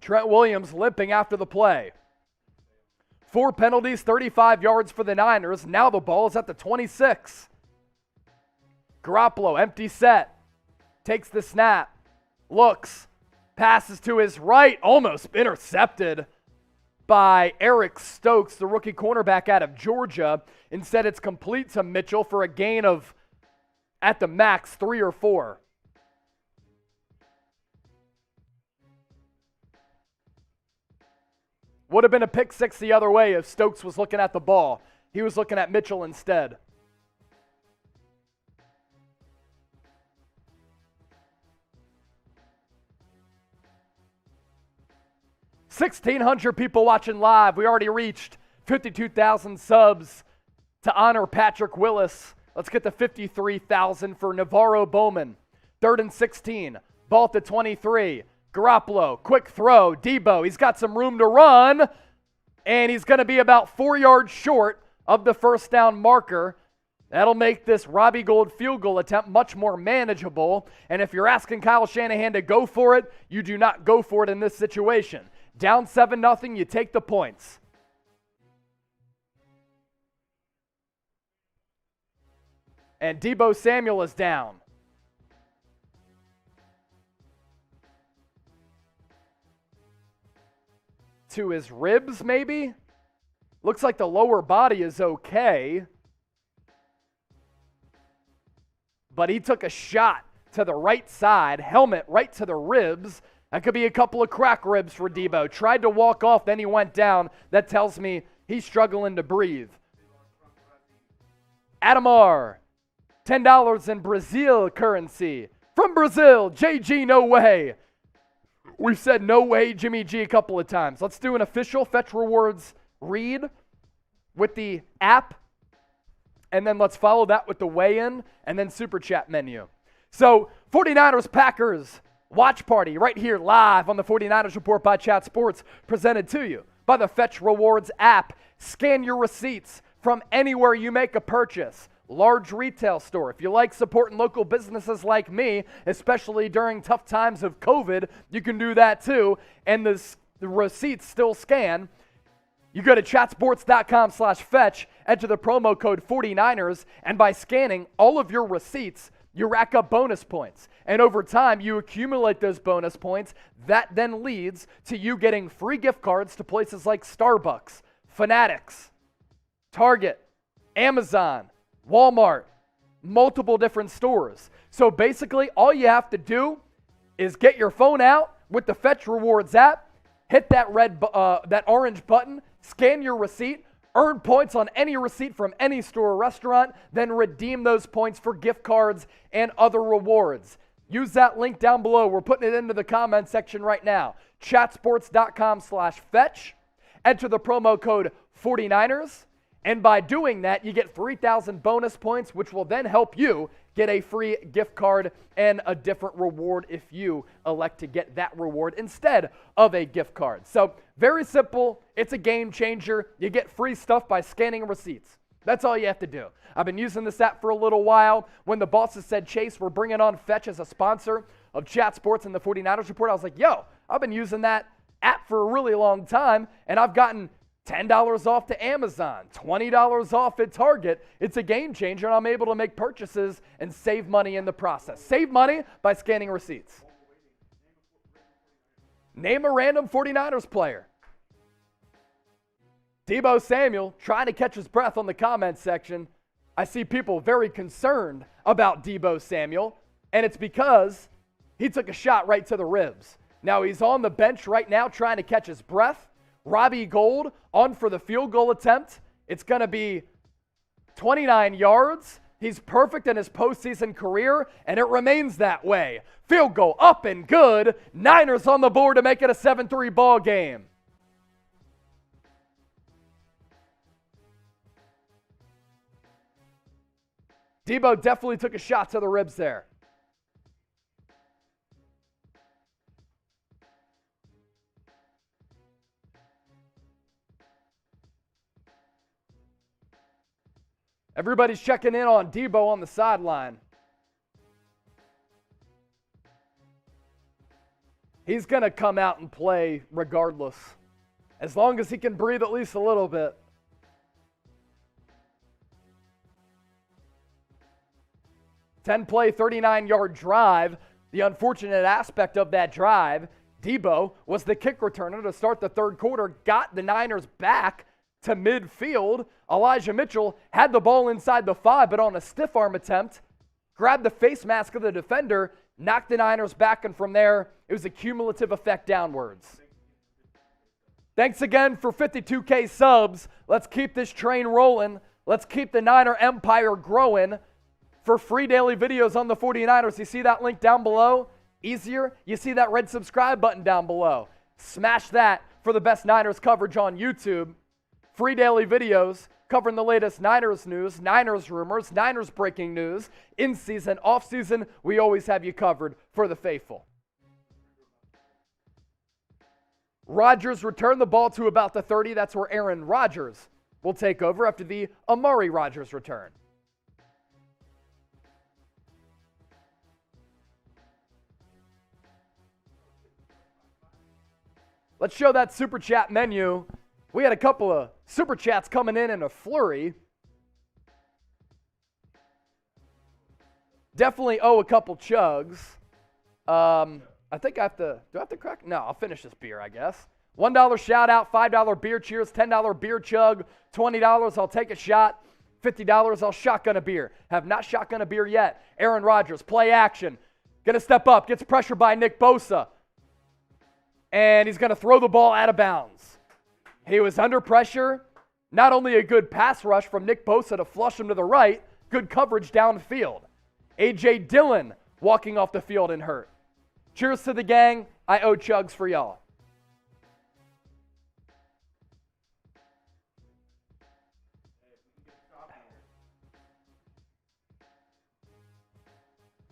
Trent Williams limping after the play. 4 penalties, 35 yards for the Niners. Now the ball is at the 26. Garoppolo, empty set. Takes the snap. Looks. Passes to his right. Almost intercepted by Eric Stokes, the rookie cornerback out of Georgia. Instead, it's complete to Mitchell for a gain of, at the max, 3 or 4. Would have been a pick six the other way if Stokes was looking at the ball. He was looking at Mitchell instead. $1,600 people watching live. We already reached 52,000 subs to honor Patrick Willis. Let's get to 53,000 for Navarro Bowman. 3rd and 16. Ball at the 23. Garoppolo, quick throw. Debo, he's got some room to run, and he's going to be about 4 yards short of the first down marker. That'll make this Robbie Gould field goal attempt much more manageable. And if you're asking Kyle Shanahan to go for it, you do not go for it in this situation. Down 7-0, you take the points. And Debo Samuel is down. to his ribs, maybe. Looks like the lower body is okay. But he took a shot to the right side, helmet right to the ribs. That could be a couple of crack ribs for Debo. Tried to walk off, then he went down. That tells me he's struggling to breathe. Adamar, $10 in Brazil currency. From Brazil, JG, no way. We've said no way, Jimmy G, a couple of times. Let's do an official Fetch Rewards read with the app. And then let's follow that with the weigh-in and then Super Chat menu. So, 49ers Packers watch party right here live on the 49ers Report by Chat Sports, presented to you by the Fetch Rewards app. Scan your receipts from anywhere you make a purchase. Large retail store. If you like supporting local businesses like me, especially during tough times of COVID, you can do that too. And the receipts still scan. You go to chatsports.com/fetch, enter the promo code 49ers, and by scanning all of your receipts, you rack up bonus points. And over time, you accumulate those bonus points. That then leads to you getting free gift cards to places like Starbucks, Fanatics, Target, Amazon, Walmart, multiple different stores. So basically, all you have to do is get your phone out with the Fetch Rewards app, hit that that orange button, scan your receipt, earn points on any receipt from any store or restaurant, then redeem those points for gift cards and other rewards. Use that link down below. We're putting it into the comment section right now. Chatsports.com/fetch. Enter the promo code 49ers. And by doing that, you get 3,000 bonus points, which will then help you get a free gift card and a different reward if you elect to get that reward instead of a gift card. So very simple. It's a game changer. You get free stuff by scanning receipts. That's all you have to do. I've been using this app for a little while. When the bosses said, Chase, we're bringing on Fetch as a sponsor of Chat Sports and the 49ers Report, I was like, yo, I've been using that app for a really long time, and I've gotten $10 off to Amazon, $20 off at Target. It's a game changer, and I'm able to make purchases and save money in the process. Save money by scanning receipts. Name a random 49ers player. Deebo Samuel trying to catch his breath on the comment section. I see people very concerned about Deebo Samuel, and it's because he took a shot right to the ribs. Now he's on the bench right now trying to catch his breath. Robbie Gould on for the field goal attempt. It's going to be 29 yards. He's perfect in his postseason career, and it remains that way. Field goal up and good. Niners on the board to make it a 7-3 ball game. Deebo definitely took a shot to the ribs there. Everybody's checking in on Deebo on the sideline. He's going to come out and play regardless, as long as he can breathe at least a little bit. Ten-play, 39-yard drive. The unfortunate aspect of that drive, Deebo was the kick returner to start the third quarter, got the Niners back to midfield. Elijah Mitchell had the ball inside the 5, but on a stiff arm attempt, grabbed the face mask of the defender, knocked the Niners back, and from there, it was a cumulative effect downwards. Thanks again for 52K subs. Let's keep this train rolling. Let's keep the Niner empire growing. For free daily videos on the 49ers, you see that link down below? Easier? You see that red subscribe button down below. Smash that for the best Niners coverage on YouTube. Free daily videos covering the latest Niners news, Niners rumors, Niners breaking news. In season, off season, we always have you covered for the faithful. Rodgers returned the ball to about the 30. That's where Aaron Rodgers will take over after the Amari Rodgers return. Let's show that Super Chat menu. We had a couple of Super Chats coming in a flurry. Definitely owe a couple chugs. I think I have to, do I have to crack? No, I'll finish this beer, I guess. $1 shout out, $5 beer cheers, $10 beer chug, $20 I'll take a shot, $50 I'll shotgun a beer. Have not shotgun a beer yet. Aaron Rodgers, play action. Gonna step up, gets pressure by Nick Bosa. And he's gonna throw the ball out of bounds. He was under pressure. Not only a good pass rush from Nick Bosa to flush him to the right, good coverage downfield. A.J. Dillon walking off the field and hurt. Cheers to the gang. I owe chugs for y'all.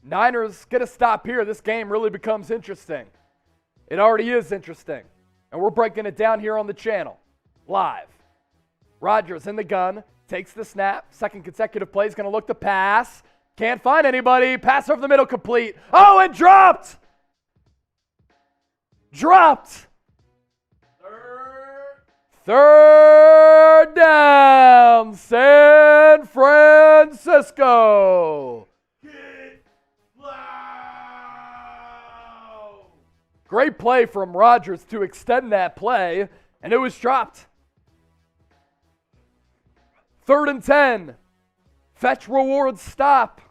Niners get a stop here. This game really becomes interesting. It already is interesting. And we're breaking it down here on the channel. Live. Rodgers in the gun. Takes the snap. Second consecutive play. He's going to look to pass. Can't find anybody. Pass over the middle complete. Oh, and dropped! Dropped! Third down. San Francisco. Great play from Rodgers to extend that play, and it was dropped. 3rd and 10. Fetch, reward, stop.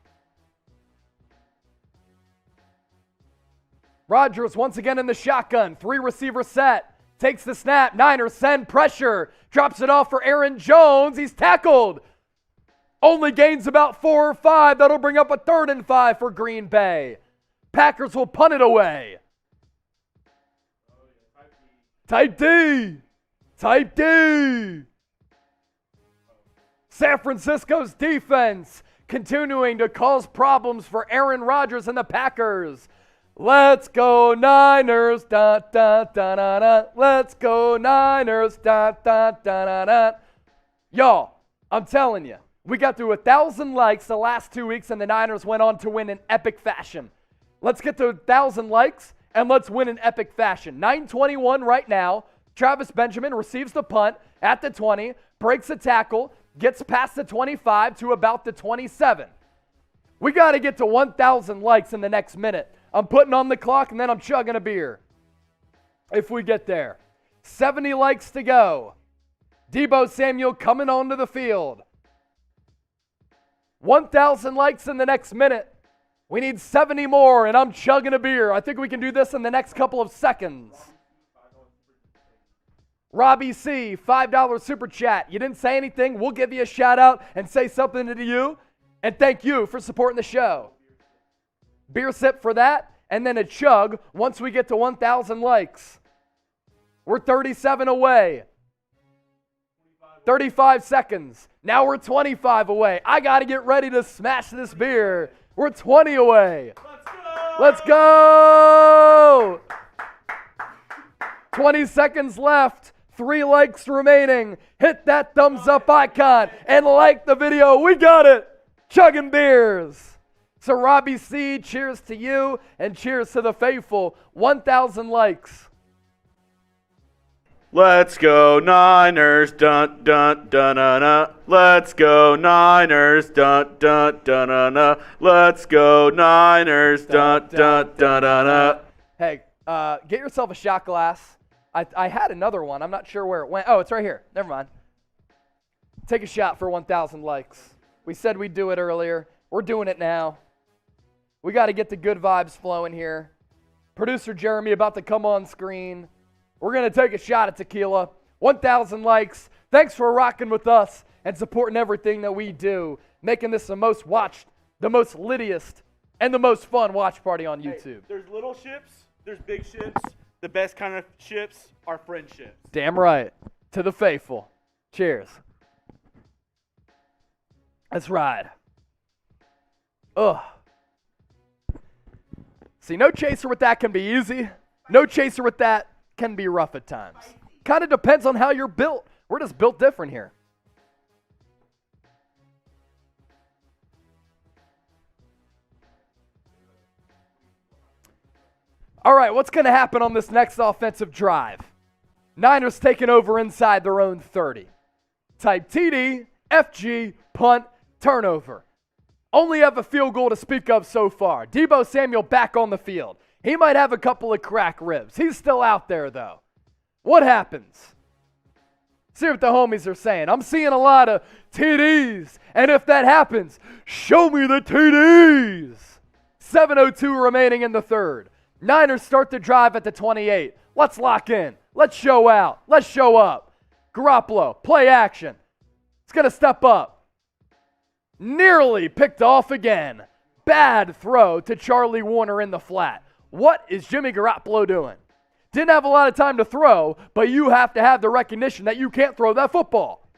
Rodgers once again in the shotgun. 3 receiver set. Takes the snap. Niners send pressure. Drops it off for Aaron Jones. He's tackled. Only gains about 4 or 5. That'll bring up a 3rd and 5 for Green Bay. Packers will punt it away. Type D. Type D. San Francisco's defense continuing to cause problems for Aaron Rodgers and the Packers. Let's go Niners. Da, da, da, da, da. Let's go Niners. Da, da, da, da, da. Y'all, I'm telling you, we got through 1,000 likes the last 2 weeks and the Niners went on to win in epic fashion. Let's get to 1,000 likes. And let's win in epic fashion. 9:21 right now. Travis Benjamin receives the punt at the 20, breaks a tackle, gets past the 25 to about the 27. We got to get to 1,000 likes in the next minute. I'm putting on the clock and then I'm chugging a beer. If we get there. 70 likes to go. Deebo Samuel coming onto the field. 1,000 likes in the next minute. We need 70 more, and I'm chugging a beer. I think we can do this in the next couple of seconds. Robbie C., $5 super chat. You didn't say anything. We'll give you a shout out and say something to you. And thank you for supporting the show. Beer sip for that, and then a chug once we get to 1,000 likes. We're 37 away. 35 seconds. Now we're 25 away. I got to get ready to smash this beer. We're 20 away. Let's go! 20 seconds left. 3 likes remaining. Hit that thumbs up icon and like the video. We got it. Chugging beers. So Robbie C., cheers to you and cheers to the faithful. 1,000 likes. Let's go Niners, dun dun dun dun dun. Let's go Niners, dun dun dun dun dun. Let's go Niners, dun dun dun dun dun. Hey, get yourself a shot glass. I had another one. I'm not sure where it went. Oh, it's right here. Never mind. Take a shot for 1,000 likes. We said we'd do it earlier. We're doing it now. We got to get the good vibes flowing here. Producer Jeremy about to come on screen. We're going to take a shot at tequila. 1,000 likes. Thanks for rocking with us and supporting everything that we do, making this the most watched, the most littiest, and the most fun watch party on YouTube. Hey, there's little ships, there's big ships. The best kind of ships are friendships. Damn right. To the faithful. Cheers. Let's ride. Ugh. See, no chaser with that can be easy. No chaser with that can be rough at times. Kind of depends on how you're built. We're just built different here. All right, what's going to happen on this next offensive drive? Niners taking over inside their own 30. Type TD, FG, punt, turnover. Only have a field goal to speak of so far. Deebo Samuel back on the field. He might have a couple of cracked ribs. He's still out there, though. What happens? See what the homies are saying. I'm seeing a lot of TDs. And if that happens, show me the TDs. 7:02 remaining in the third. Niners start the drive at the 28. Let's lock in. Let's show out. Let's show up. Garoppolo, play action. It's going to step up. Nearly picked off again. Bad throw to Charlie Warner in the flat. What is Jimmy Garoppolo doing? Didn't have a lot of time to throw, but you have to have the recognition that you can't throw that football.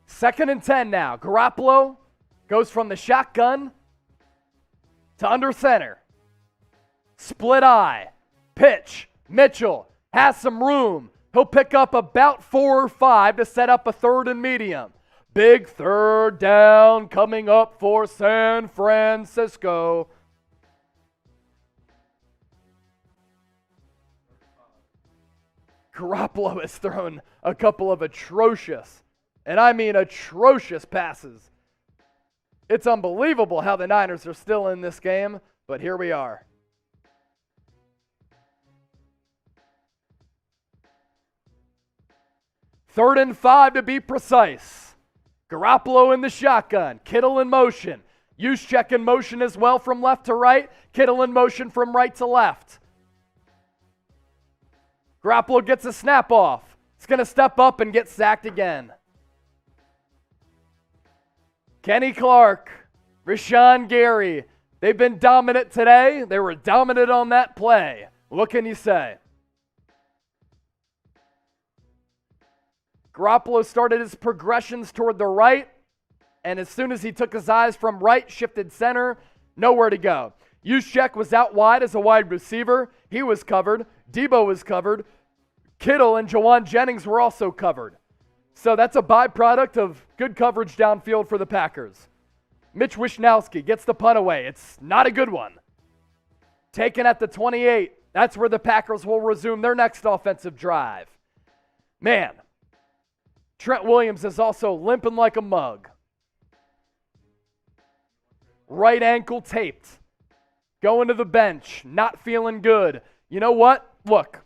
Second and 10 now. Garoppolo goes from the shotgun to under center. Split eye. Pitch. Mitchell has some room. He'll pick up about 4 or 5 to set up a third and medium. Big third down coming up for San Francisco. Garoppolo has thrown a couple of atrocious, and I mean atrocious passes. It's unbelievable how the Niners are still in this game, but here we are. Third and 5 to be precise. Garoppolo in the shotgun. Kittle in motion. Juszczyk in motion as well from left to right. Kittle in motion from right to left. Garoppolo gets a snap off. It's going to step up and get sacked again. Kenny Clark, Rashawn Gary. They've been dominant today. They were dominant on that play. What can you say? Garoppolo started his progressions toward the right, and as soon as he took his eyes from right, shifted center, nowhere to go. Juszczyk was out wide as a wide receiver. He was covered. Debo was covered. Kittle and Jawan Jennings were also covered. So that's a byproduct of good coverage downfield for the Packers. Mitch Wishnowsky gets the punt away. It's not a good one. Taken at the 28. That's where the Packers will resume their next offensive drive. Man, Trent Williams is also limping like a mug. Right ankle taped. Going to the bench. Not feeling good. You know what? Look,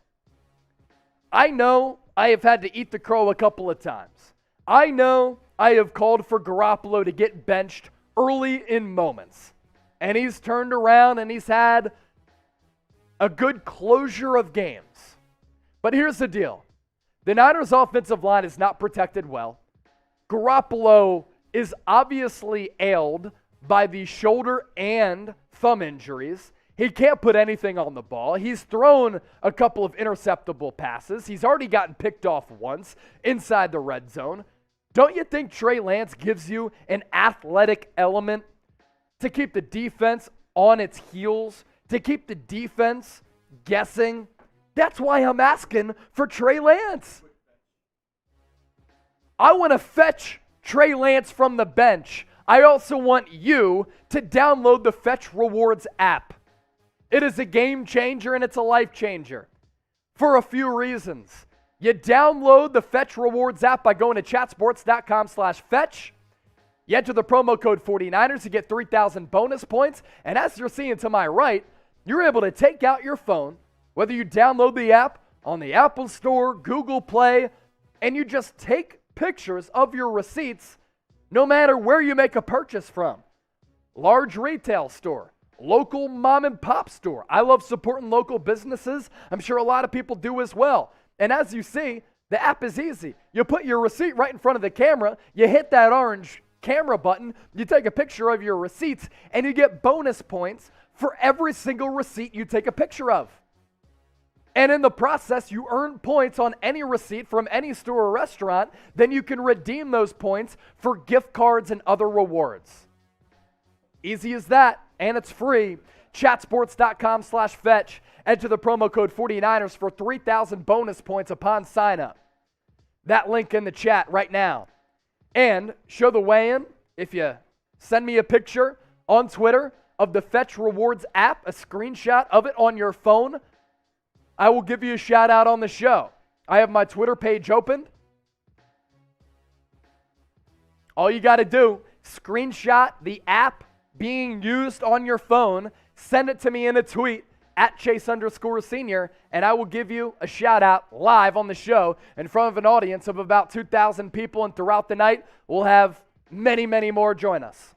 I know I have had to eat the crow a couple of times. I know I have called for Garoppolo to get benched early in moments. And he's turned around and he's had a good closure of games. But here's the deal. The Niners' offensive line is not protected well. Garoppolo is obviously ailed by the shoulder and thumb injuries. He can't put anything on the ball. He's thrown a couple of interceptable passes. He's already gotten picked off once inside the red zone. Don't you think Trey Lance gives you an athletic element to keep the defense on its heels, to keep the defense guessing? That's why I'm asking for Trey Lance. I want to fetch Trey Lance from the bench. I also want you to download the Fetch Rewards app. It is a game changer and it's a life changer for a few reasons. You download the Fetch Rewards app by going to chatsports.com/fetch. You enter the promo code 49ers to get 3,000 bonus points. And as you're seeing to my right, you're able to take out your phone, whether you download the app on the Apple Store, Google Play, and you just take pictures of your receipts no matter where you make a purchase from. Large retail store, local mom and pop store. I love supporting local businesses. I'm sure a lot of people do as well. And as you see, the app is easy. You put your receipt right in front of the camera, you hit that orange camera button, you take a picture of your receipts, and you get bonus points for every single receipt you take a picture of. And in the process, you earn points on any receipt from any store or restaurant. Then you can redeem those points for gift cards and other rewards. Easy as that, and it's free. Chatsports.com/fetch. Enter the promo code 49ers for 3,000 bonus points upon sign up. That link in the chat right now. And show the weigh-in if you send me a picture on Twitter of the Fetch Rewards app, a screenshot of it on your phone. I will give you a shout out on the show. I have my Twitter page opened. All you got to do, screenshot the app being used on your phone, send it to me in a tweet at Chase_Senior, and I will give you a shout out live on the show in front of an audience of about 2,000 people, and throughout the night, we'll have many, many more join us.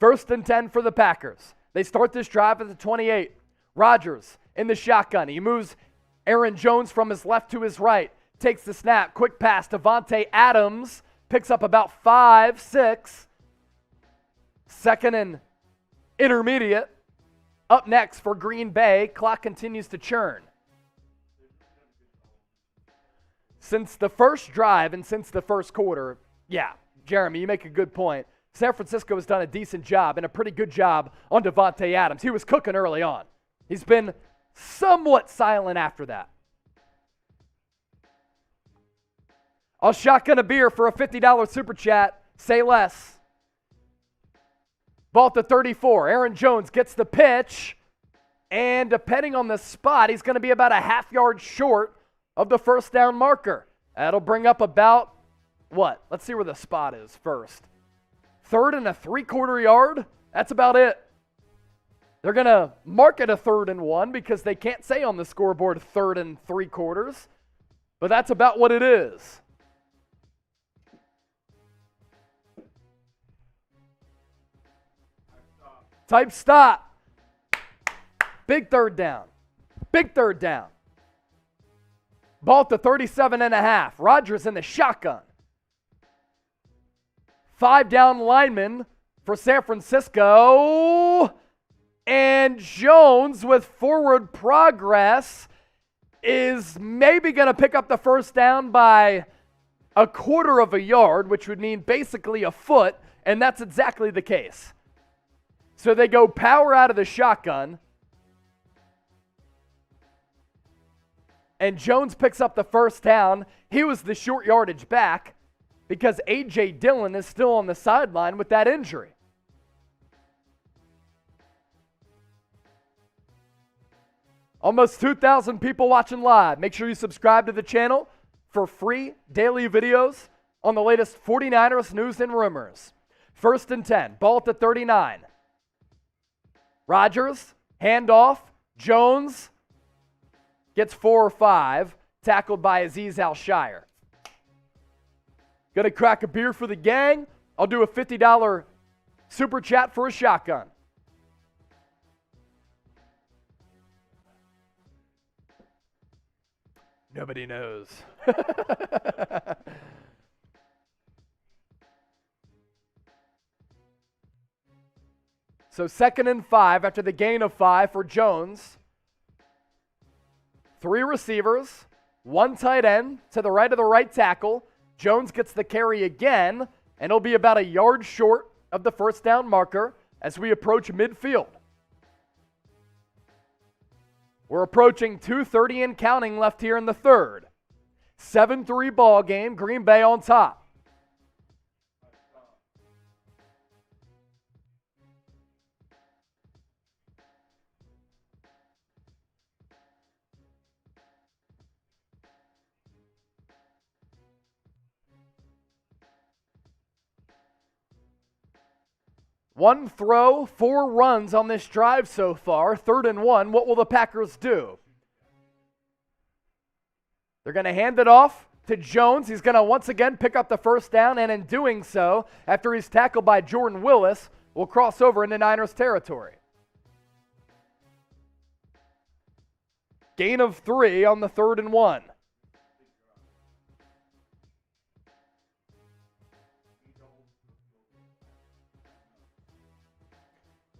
1st and 10 for the Packers. They start this drive at the 28. Rodgers in the shotgun. He moves Aaron Jones from his left to his right. Takes the snap. Quick pass. Davante Adams picks up about 5, 6. 2nd and intermediate. Up next for Green Bay. Clock continues to churn. Since the first drive and since the first quarter, yeah, Jeremy, you make a good point. San Francisco has done a decent job and a pretty good job on Davante Adams. He was cooking early on. He's been somewhat silent after that. I'll shotgun a beer for a $50 super chat. Say less. Ball at the 34. Aaron Jones gets the pitch. And depending on the spot, he's going to be about a half yard short of the first down marker. That'll bring up about, what? Let's see where the spot is first. 3rd and a 3/4 yard. That's about it. They're going to mark it a 3rd and 1 because they can't say on the scoreboard 3rd and 3/4. But that's about what it is. Type stop. Big 3rd down. Big 3rd down. Ball at the 37.5. Rodgers in the shotgun. 5 down linemen for San Francisco. And Jones, with forward progress, is maybe going to pick up the first down by a 1/4 of a yard, which would mean basically a foot, and that's exactly the case. So they go power out of the shotgun, and Jones picks up the first down. He was the short yardage back because A.J. Dillon is still on the sideline with that injury. Almost 2,000 people watching live. Make sure you subscribe to the channel for free daily videos on the latest 49ers news and rumors. 1st and 10, ball at the 39. Rodgers, handoff. Jones gets 4 or 5, tackled by Azeez Al-Shire. Gonna crack a beer for the gang. I'll do a $50 super chat for a shotgun. Nobody knows. So 2nd and 5 after the gain of 5 for Jones. 3 receivers, 1 tight end to the right of the right tackle. Jones gets the carry again, and it'll be about a yard short of the first down marker as we approach midfield. We're approaching 2:30 and counting left here in the 3rd. 7-3 ball game, Green Bay on top. One throw, 4 runs on this drive so far. 3rd and 1. What will the Packers do? They're going to hand it off to Jones. He's going to once again pick up the first down, and in doing so, after he's tackled by Jordan Willis, will cross over into Niners territory. Gain of 3 on the 3rd and 1.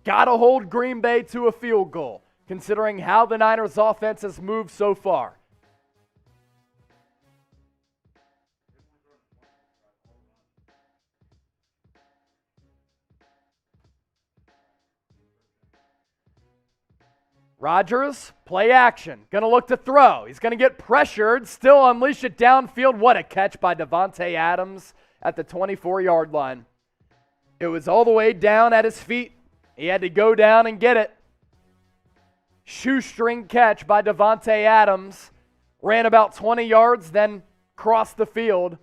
Got to hold Green Bay to a field goal, considering how the Niners' offense has moved so far. Rodgers, play action. Going to look to throw. He's going to get pressured. Still unleash it downfield. What a catch by Davante Adams at the 24-yard line. It was all the way down at his feet. He had to go down and get it. shoestring catch by Davante Adams. Ran about 20 yards, then crossed the field.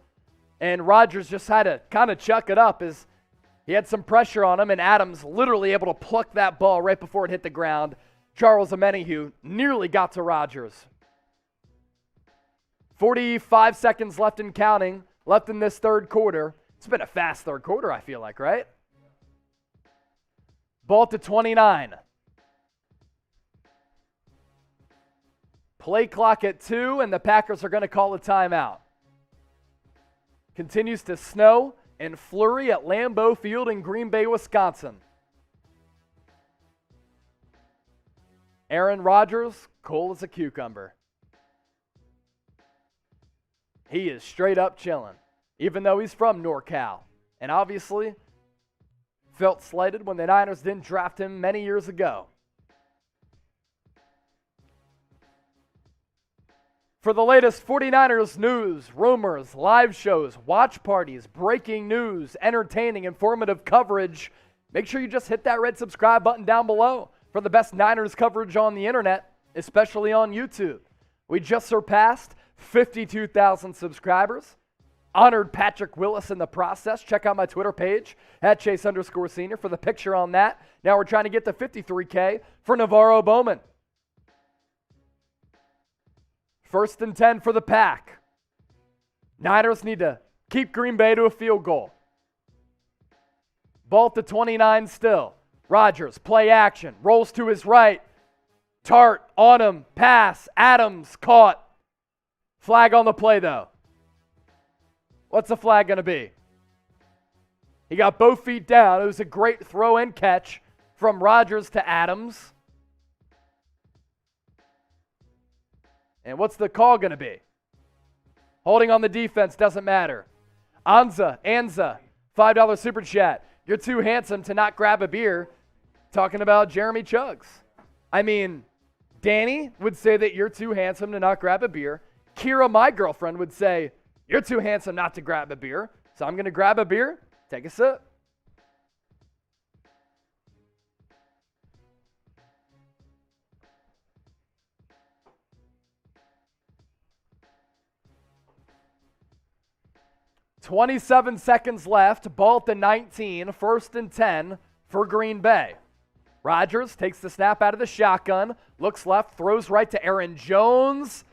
And Rodgers just had to kind of chuck it up as he had some pressure on him, and Adams literally able to pluck that ball right before it hit the ground. Charles Omenihu nearly got to Rodgers. 45 seconds left and counting, left in this third quarter. It's been a fast third quarter, I feel like, right? Ball to 29. Play clock at 2, and the Packers are going to call a timeout. Continues to snow and flurry at Lambeau Field in Green Bay, Wisconsin. Aaron Rodgers, cool as a cucumber. He is straight up chilling, even though he's from NorCal. And obviously felt slighted when the Niners didn't draft him many years ago. For the latest 49ers news, rumors, live shows, watch parties, breaking news, entertaining, informative coverage, make sure you just hit that red subscribe button down below for the best Niners coverage on the internet, especially on YouTube. We just surpassed 52,000 subscribers. Honored Patrick Willis in the process. Check out my Twitter page at Chase_Senior for the picture on that. Now we're trying to get to 53K for Navarro Bowman. 1st and 10 for the Pack. Niners need to keep Green Bay to a field goal. Ball to 29 still. Rodgers, play action, rolls to his right. Tart on him, pass, Adams caught. Flag on the play though. What's the flag going to be? He got both feet down. It was a great throw and catch from Rodgers to Adams. And what's the call going to be? Holding on the defense doesn't matter. Anza, $5 super chat. You're too handsome to not grab a beer. Talking about Jeremy Chuggs. I mean, Danny would say that you're too handsome to not grab a beer. Kira, my girlfriend, would say, you're too handsome not to grab a beer. So I'm going to grab a beer, take a sip. .27 seconds left, ball at the 19, 1st and 10 for Green Bay. Rodgers takes the snap out of the shotgun, looks left, throws right to Aaron Jones,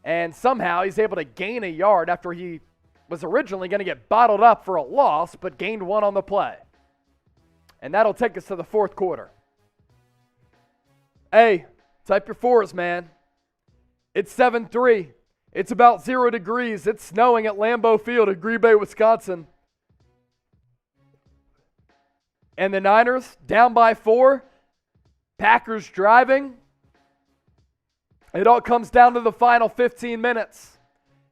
and somehow he's able to gain a yard after he was originally going to get bottled up for a loss, but gained 1 on the play. And that'll take us to the fourth quarter. Hey, type your 4s, man. It's 7-3. It's about 0 degrees. It's snowing at Lambeau Field in Green Bay, Wisconsin. And the Niners down by 4. Packers driving. It all comes down to the final 15 minutes.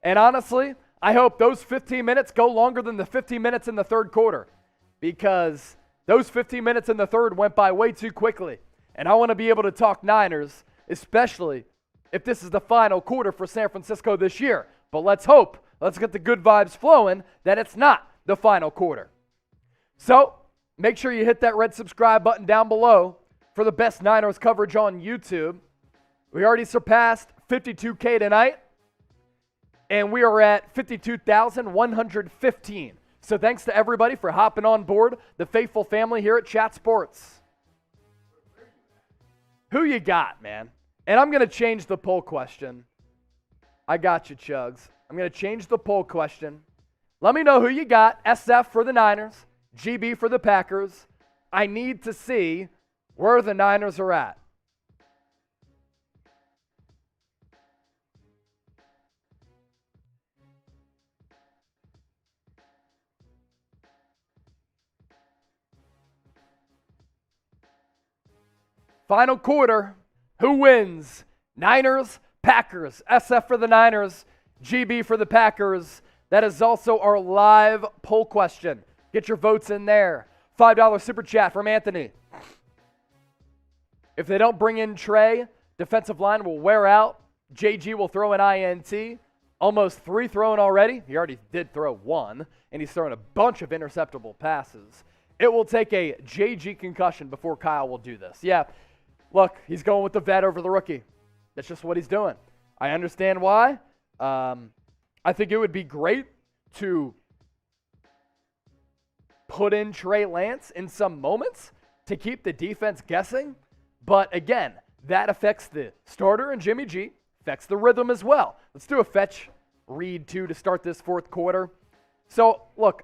And honestly, I hope those 15 minutes go longer than the 15 minutes in the third quarter, because those 15 minutes in the third went by way too quickly. And I want to be able to talk Niners, especially if this is the final quarter for San Francisco this year. But let's hope, let's get the good vibes flowing, that it's not the final quarter. So make sure you hit that red subscribe button down below for the best Niners coverage on YouTube. We already surpassed 52K tonight, and we are at 52,115. So thanks to everybody for hopping on board, the faithful family here at Chat Sports. Who you got, man? And I'm going to change the poll question. I got you, Chugs. I'm going to change the poll question. Let me know who you got. SF for the Niners, GB for the Packers. I need to see where the Niners are at. Final quarter. Who wins? Niners, Packers. SF for the Niners, GB for the Packers. That is also our live poll question. Get your votes in there. $5 super chat from Anthony. If they don't bring in Trey, defensive line will wear out. JG will throw an INT. Almost 3 thrown already. He already did throw 1, and he's throwing a bunch of interceptable passes. It will take a JG concussion before Kyle will do this. Yeah. look, he's going with the vet over the rookie. That's just what he's doing. I understand why. I think it would be great to put in Trey Lance in some moments to keep the defense guessing. But again, that affects the starter and Jimmy G, affects the rhythm as well. Let's do a fetch read, too, to start this fourth quarter. So, look,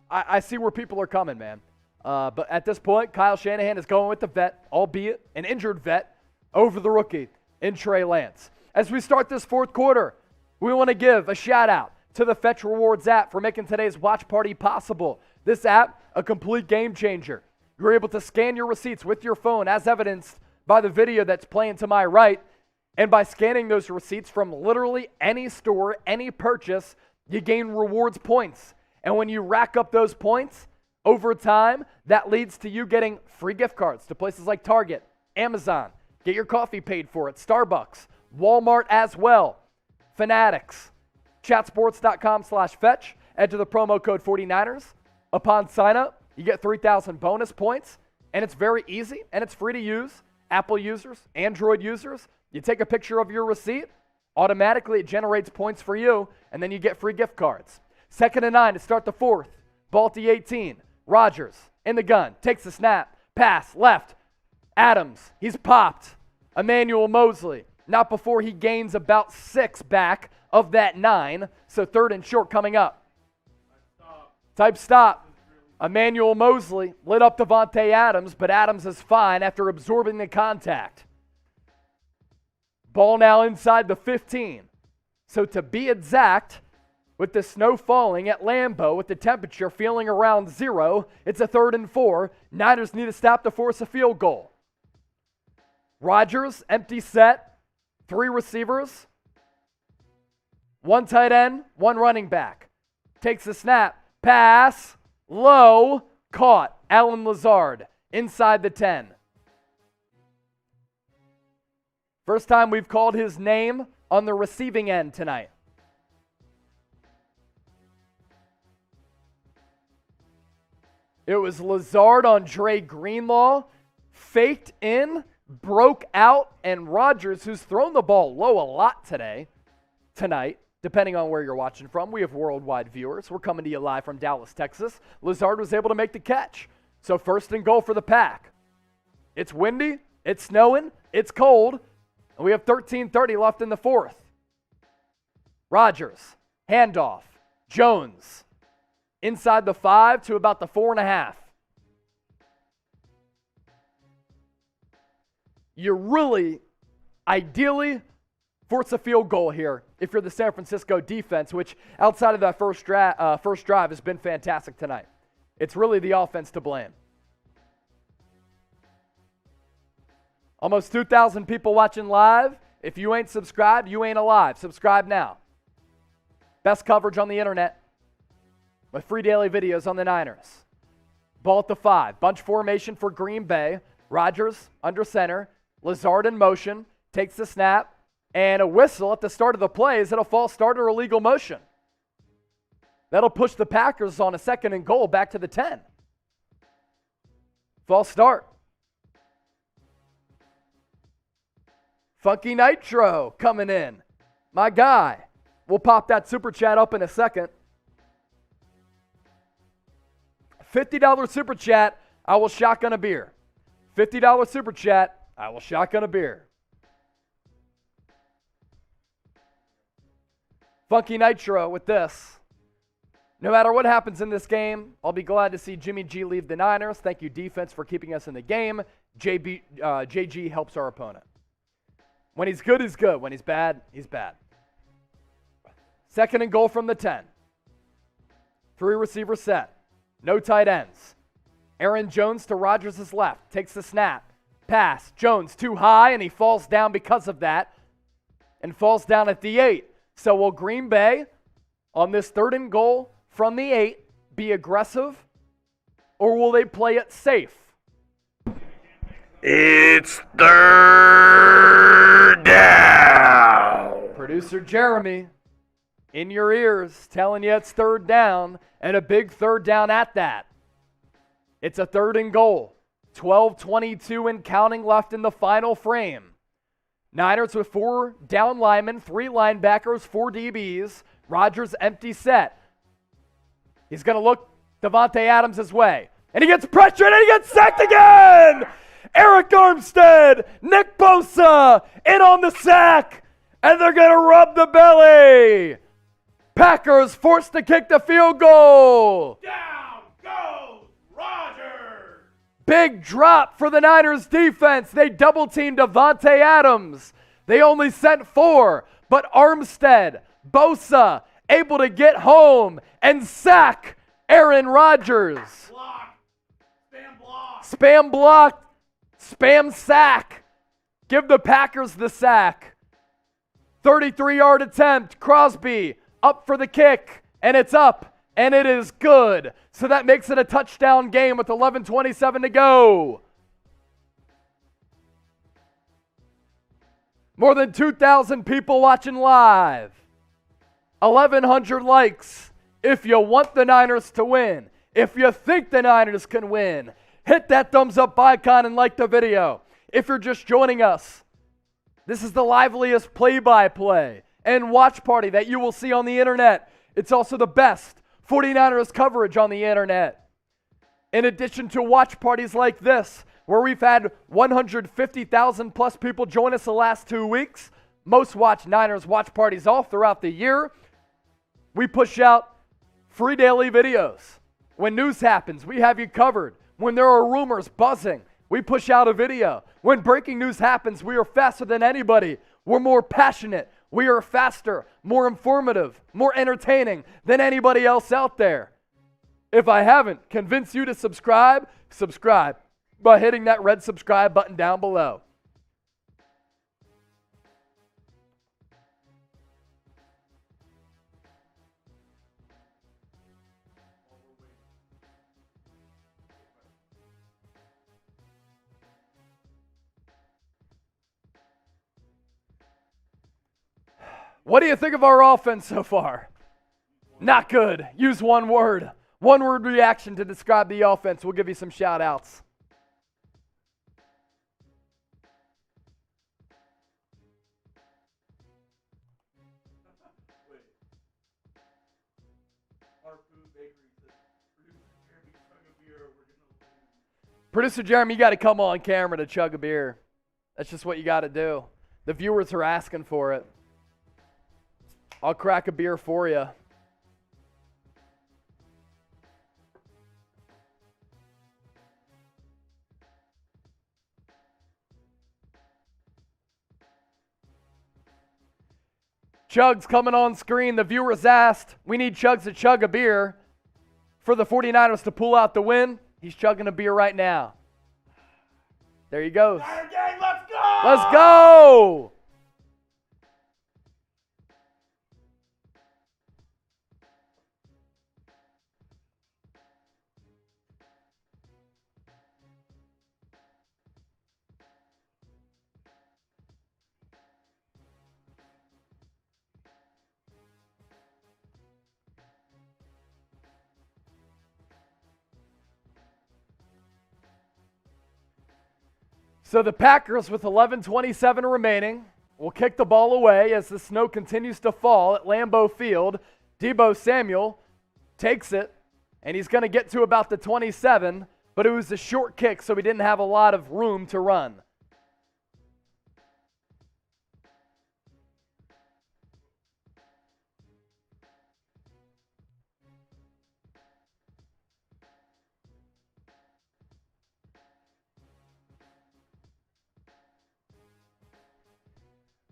I see where people are coming, man. But at this point, Kyle Shanahan is going with the vet, albeit an injured vet, over the rookie in Trey Lance. As we start this fourth quarter, we want to give a shout-out to the Fetch Rewards app for making today's watch party possible. This app, a complete game changer. You're able to scan your receipts with your phone, as evidenced by the video that's playing to my right. And by scanning those receipts from literally any store, any purchase, you gain rewards points. And when you rack up those points over time, that leads to you getting free gift cards to places like Target, Amazon, get your coffee paid for at Starbucks, Walmart as well, Fanatics, chatsports.com/fetch, enter the promo code 49ers. Upon sign up, you get 3,000 bonus points, and it's very easy, and it's free to use. Apple users, Android users, you take a picture of your receipt, automatically it generates points for you, and then you get free gift cards. 2nd and 9 to start the fourth. Ball at the 18. Rodgers in the gun, takes the snap, pass, left. Adams, he's popped. Emmanuel Mosley, not before he gains about 6 back of that 9, so 3rd and short coming up. Type stop. Emmanuel Mosley lit up Devontae Adams, but Adams is fine after absorbing the contact. Ball now inside the 15. So to be exact, with the snow falling at Lambeau, with the temperature feeling around 0, it's a 3rd and 4. Niners need a stop to force a field goal. Rodgers, empty set, 3 receivers, 1 tight end, 1 running back. Takes the snap, pass, low, caught. Allen Lazard inside the 10. First time we've called his name on the receiving end tonight. It was Lazard on Dre Greenlaw, faked in, broke out, and Rodgers, who's thrown the ball low a lot tonight, depending on where you're watching from. We have worldwide viewers. We're coming to you live from Dallas, Texas. Lazard was able to make the catch. So 1st and goal for the Pack. It's windy, it's snowing, it's cold, and we have 13:30 left in the fourth. Rodgers, handoff, Jones, inside the 5 to about the 4.5. You really, ideally, force a field goal here if you're the San Francisco defense, which outside of that first drive has been fantastic tonight. It's really the offense to blame. Almost 2,000 people watching live. If you ain't subscribed, you ain't alive. Subscribe now. Best coverage on the internet with free daily videos on the Niners. Ball at the 5. Bunch formation for Green Bay. Rodgers under center. Lazard in motion. Takes the snap. And a whistle at the start of the play. Is it a false start or illegal motion? That'll push the Packers on a 2nd and goal back to the 10. False start. Funky Nitro coming in. My guy. We'll pop that super chat up in a second. $50 super chat, I will shotgun a beer. $50 super chat, I will shotgun a beer. Funky Nitro with this. No matter what happens in this game, I'll be glad to see Jimmy G leave the Niners. Thank you, defense, for keeping us in the game. JG helps our opponent. When he's good, he's good. When he's bad, he's bad. 2nd and goal from the 10. 3 receiver set. No tight ends. Aaron Jones to Rodgers' left. Takes the snap. Pass. Jones too high, and he falls down because of that. And falls down at the 8. So will Green Bay, on this 3rd and goal from the 8, be aggressive? Or will they play it safe? It's 3rd down. Producer Jeremy, in your ears, telling you it's 3rd down, and a big 3rd down at that. It's a 3rd and goal. 12:22 and counting left in the final frame. Niners with 4 down linemen, 3 linebackers, 4 DBs. Rodgers empty set. He's going to look Davante Adams' way. And he gets pressured and he gets sacked again! Eric Armstead, Nick Bosa in on the sack. And they're going to rub the belly. Packers forced to kick the field goal. Down goes Rodgers. Big drop for the Niners defense. They double-teamed Davante Adams. They only sent 4, but Armstead, Bosa, able to get home and sack Aaron Rodgers. Block. Spam block. Spam block, spam sack. Give the Packers the sack. 33-yard attempt. Crosby up for the kick, and it's up, and it is good. So that makes it a touchdown game with 11:27 to go. More than 2,000 people watching live. 1,100 likes. If you want the Niners to win, if you think the Niners can win, hit that thumbs up icon and like the video. If you're just joining us, this is the liveliest play-by-play and watch party that you will see on the internet. It's also the best 49ers coverage on the internet. In addition to watch parties like this, where we've had 150,000 plus people join us the last 2 weeks, most watch Niners watch parties all throughout the year, we push out free daily videos. When news happens, we have you covered. When there are rumors buzzing, we push out a video. When breaking news happens, we are faster than anybody. We're more passionate. We are faster, more informative, more entertaining than anybody else out there. If I haven't convinced you to subscribe, subscribe by hitting that red subscribe button down below. What do you think of our offense so far? Not good. Use one word. One word reaction to describe the offense. We'll give you some shout outs. Producer Jeremy, you got to come on camera to chug a beer. That's just what you got to do. The viewers are asking for it. I'll crack a beer for you. Chug's coming on screen. The viewers asked, we need Chugs to chug a beer for the 49ers to pull out the win. He's chugging a beer right now. There he goes. Niner gang, let's go! Let's go! So the Packers, with 11:27 remaining, will kick the ball away as the snow continues to fall at Lambeau Field. Deebo Samuel takes it, and he's going to get to about the 27, but it was a short kick, so he didn't have a lot of room to run.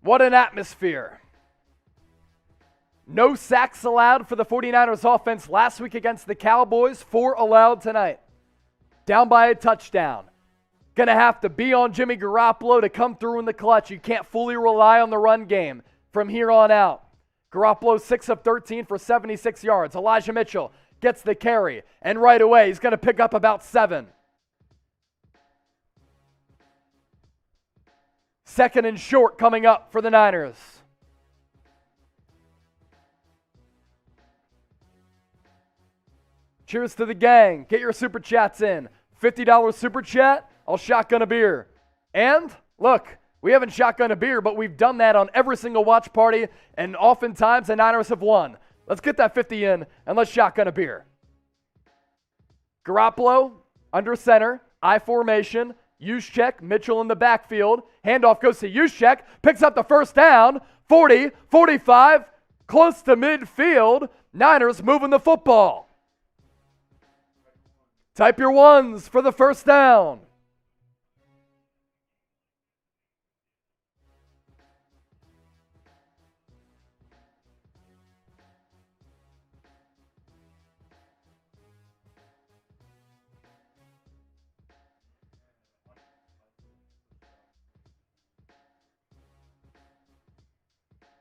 What an atmosphere. No sacks allowed for the 49ers offense last week against the Cowboys. 4 allowed tonight. Down by a touchdown. Going to have to be on Jimmy Garoppolo to come through in the clutch. You can't fully rely on the run game from here on out. Garoppolo 6 of 13 for 76 yards. Elijah Mitchell gets the carry, and right away he's going to pick up about 7. Second and short coming up for the Niners. Cheers to the gang. Get your super chats in. $50 super chat I'll shotgun a beer. And look, we haven't shotgun a beer, but we've done that on every single watch party, and oftentimes the Niners have won. Let's get that 50 in, and let's shotgun a beer. Garoppolo under center, I formation, Juszczyk, Mitchell in the backfield. Handoff goes to Juszczyk, picks up the first down, 40, 45, close to midfield. Niners moving the football. Type your ones for the first down.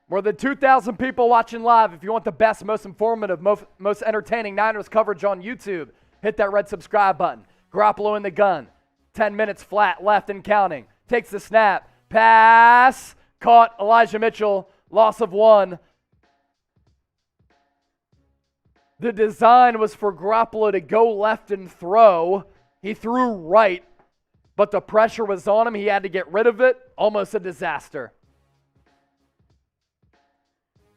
More than 2,000 people watching live. If you want the best, most informative, most entertaining Niners coverage on YouTube, hit that red subscribe button. Garoppolo in the gun. 10 minutes flat, left and counting. Takes the snap. Pass. Caught. Elijah Mitchell. Loss of 1. The design was for Garoppolo to go left and throw. He threw right, but the pressure was on him. He had to get rid of it. Almost a disaster.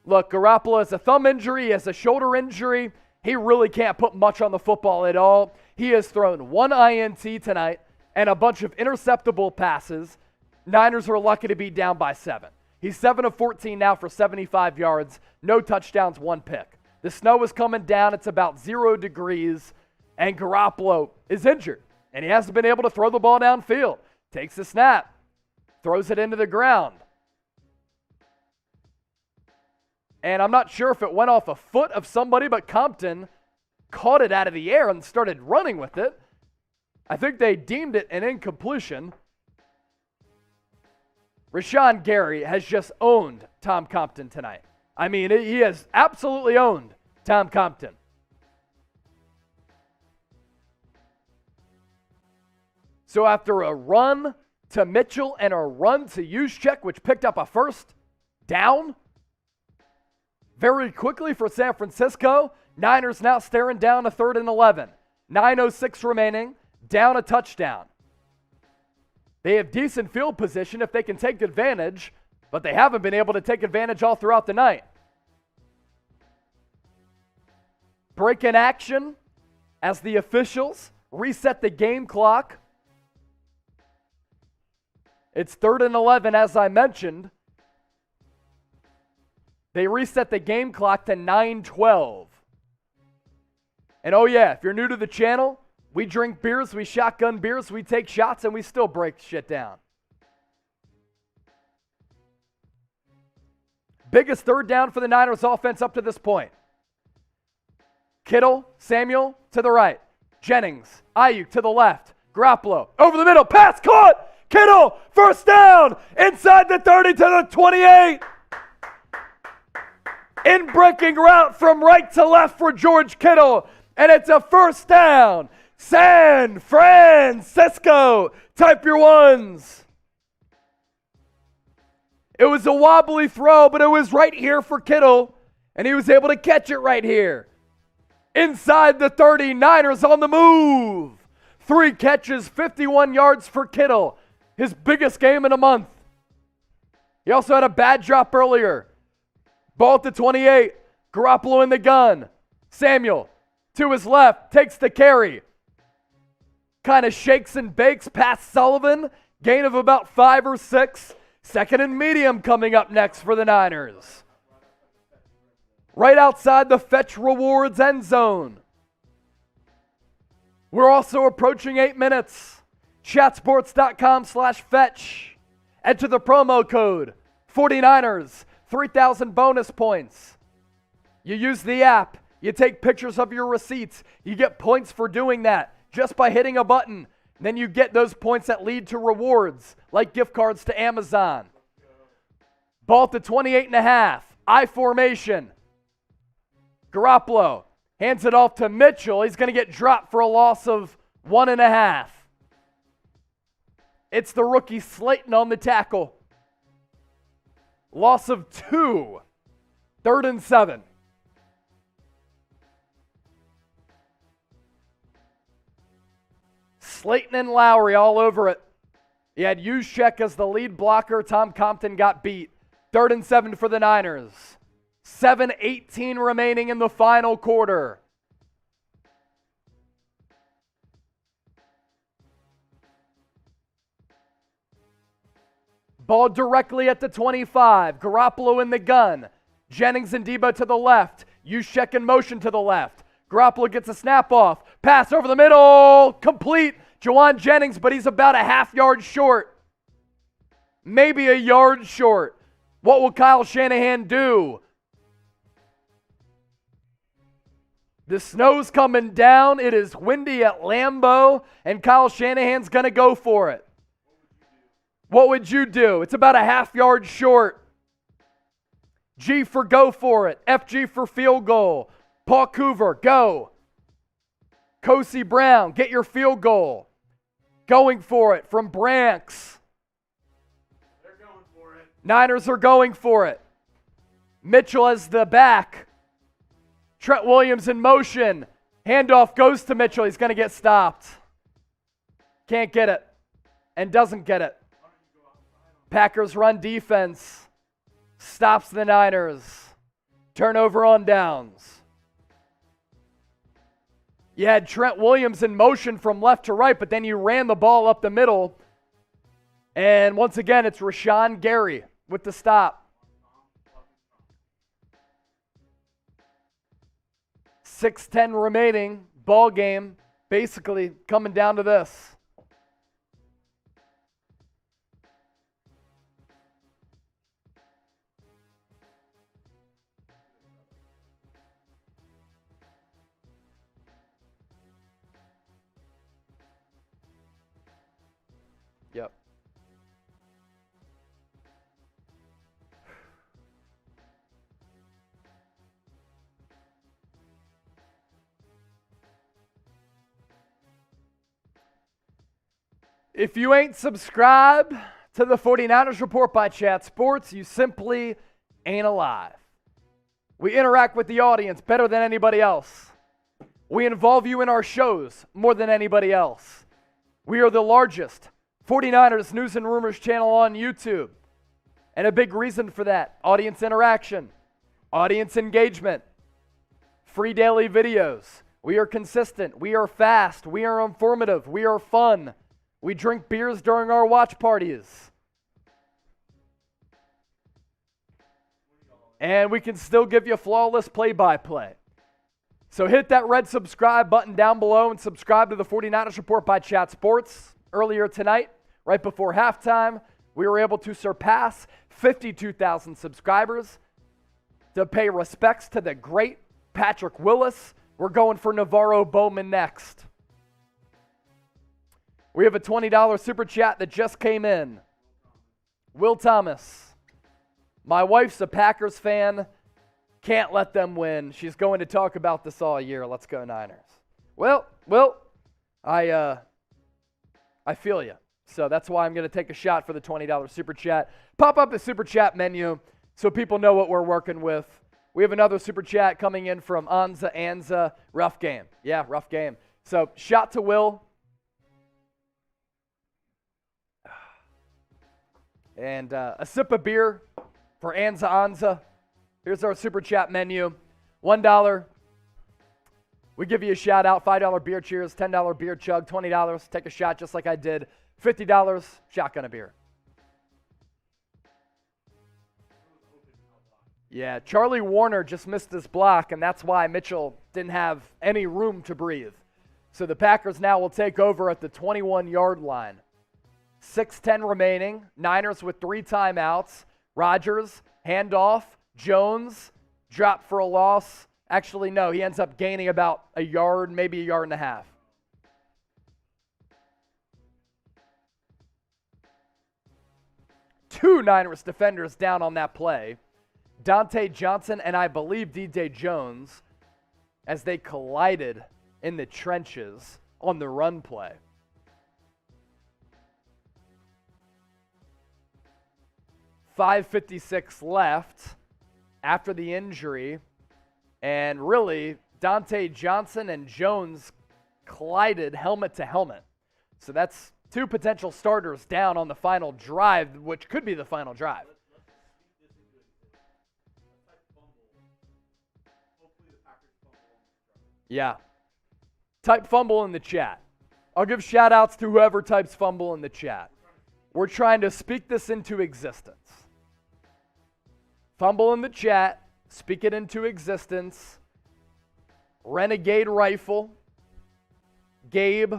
Look, Garoppolo has a thumb injury, he has a shoulder injury. He really can't put much on the football at all. He has thrown 1 INT tonight and a bunch of interceptable passes. Niners are lucky to be down by 7. He's 7 of 14 now for 75 yards. No touchdowns, 1 pick. The snow is coming down. It's about 0 degrees. And Garoppolo is injured. And he hasn't been able to throw the ball downfield. Takes the snap. Throws it into the ground. And I'm not sure if it went off a foot of somebody, but Compton caught it out of the air and started running with it. I think they deemed it an incompletion. Rashawn Gary has just owned Tom Compton tonight. I mean, he has absolutely owned Tom Compton. So after a run to Mitchell and a run to Juszczyk, which picked up a first down, very quickly for San Francisco, Niners now staring down a 3rd and 11. 9:06 remaining, down a touchdown. They have decent field position if they can take advantage, but they haven't been able to take advantage all throughout the night. Break in action as the officials reset the game clock. It's 3rd and 11, as I mentioned. They reset the game clock to 9:12. And oh yeah, if you're new to the channel, we drink beers, we shotgun beers, we take shots, and we still break shit down. Biggest 3rd down for the Niners offense up to this point. Kittle, Samuel to the right. Jennings, Ayuk to the left. Garoppolo over the middle, pass caught! Kittle, first down, inside the 30 to the 28. In breaking route from right to left for George Kittle, and it's a first down. San Francisco, type your ones. It was a wobbly throw, but it was right here for Kittle, and he was able to catch it right here. Inside the 30, Niners on the move. 3 catches, 51 yards for Kittle. His biggest game in a month. He also had a bad drop earlier. Ball at the 28. Garoppolo in the gun. Samuel to his left. Takes the carry. Kind of shakes and bakes past Sullivan. Gain of about 5 or 6. 2nd and medium coming up next for the Niners. Right outside the Fetch Rewards end zone. We're also approaching 8 minutes. Chatsports.com/fetch. Enter the promo code 49ers, 3,000 bonus points. You use the app. You take pictures of your receipts. You get points for doing that just by hitting a button. And then you get those points that lead to rewards, like gift cards to Amazon. Ball to 28.5. I formation. Garoppolo hands it off to Mitchell. He's going to get dropped for a loss of 1.5. It's the rookie Slayton on the tackle. Loss of 2. 3rd and 7. Slayton and Lowry all over it. He had Juszczyk as the lead blocker. Tom Compton got beat. 3rd and 7 for the Niners. 7:18 remaining in the final quarter. Ball directly at the 25. Garoppolo in the gun. Jennings and Debo to the left. Juszczyk in motion to the left. Garoppolo gets a snap off. Pass over the middle. Complete. Juwan Jennings, but he's about a half yard short. Maybe a yard short. What will Kyle Shanahan do? The snow's coming down. It is windy at Lambeau, and Kyle Shanahan's going to go for it. What would you do? It's about a half yard short. G for go for it. FG for field goal. Paul Coover, go. Kosi Brown, get your field goal. Going for it from Branks. They're going for it. Niners are going for it. Mitchell as the back. Trent Williams in motion. Handoff goes to Mitchell. He's going to get stopped. Can't get it. And doesn't get it. Packers run defense. Stops the Niners. Turnover on downs. You had Trent Williams in motion from left to right, but then you ran the ball up the middle. And once again, it's Rashawn Gary with the stop. 6:10 remaining. Ball game basically coming down to this. Yep. If you ain't subscribed to the 49ers Report by Chat Sports, you simply ain't alive. We interact with the audience better than anybody else. We involve you in our shows more than anybody else. We are the largest 49ers news and rumors channel on YouTube. And a big reason for that, audience interaction, audience engagement, free daily videos. We are consistent. We are fast. We are informative. We are fun. We drink beers during our watch parties. And we can still give you flawless play-by-play. So hit that red subscribe button down below and subscribe to the 49ers Report by Chat Sports. Earlier tonight, right before halftime, we were able to surpass 52,000 subscribers to pay respects to the great Patrick Willis. We're going for Navarro Bowman next. We have a $20 super chat that just came in. Will Thomas. My wife's a Packers fan. Can't let them win. She's going to talk about this all year. Let's go Niners. Well, I feel you. So that's why I'm going to take a shot for the $20 super chat. Pop up the super chat menu so people know what we're working with. We have another super chat coming in from Anza. Rough game. Yeah, rough game. So shot to Will. And a sip of beer for Anza. Here's our super chat menu. $1. We give you a shout out. $5 beer cheers. $10 beer chug. $20. Take a shot just like I did. $50. Shotgun a beer. Yeah, Charlie Warner just missed his block, and that's why Mitchell didn't have any room to breathe. So the Packers now will take over at the 21-yard line. 6:10 remaining. Niners with 3 timeouts. Rodgers, handoff. Jones, drop for a loss. Actually, no, he ends up gaining about a yard, maybe a yard and a half. Two Niners defenders down on that play. Dante Johnson and I believe DJ Jones as they collided in the trenches on the run play. .5:56 left after the injury. And really, Dante Johnson and Jones collided helmet to helmet. So that's 2 potential starters down on the final drive, which could be the final drive. Yeah. Type fumble in the chat. I'll give shout outs to whoever types fumble in the chat. We're trying to speak this into existence. Fumble in the chat. Speak it into existence. Renegade Rifle. Gabe.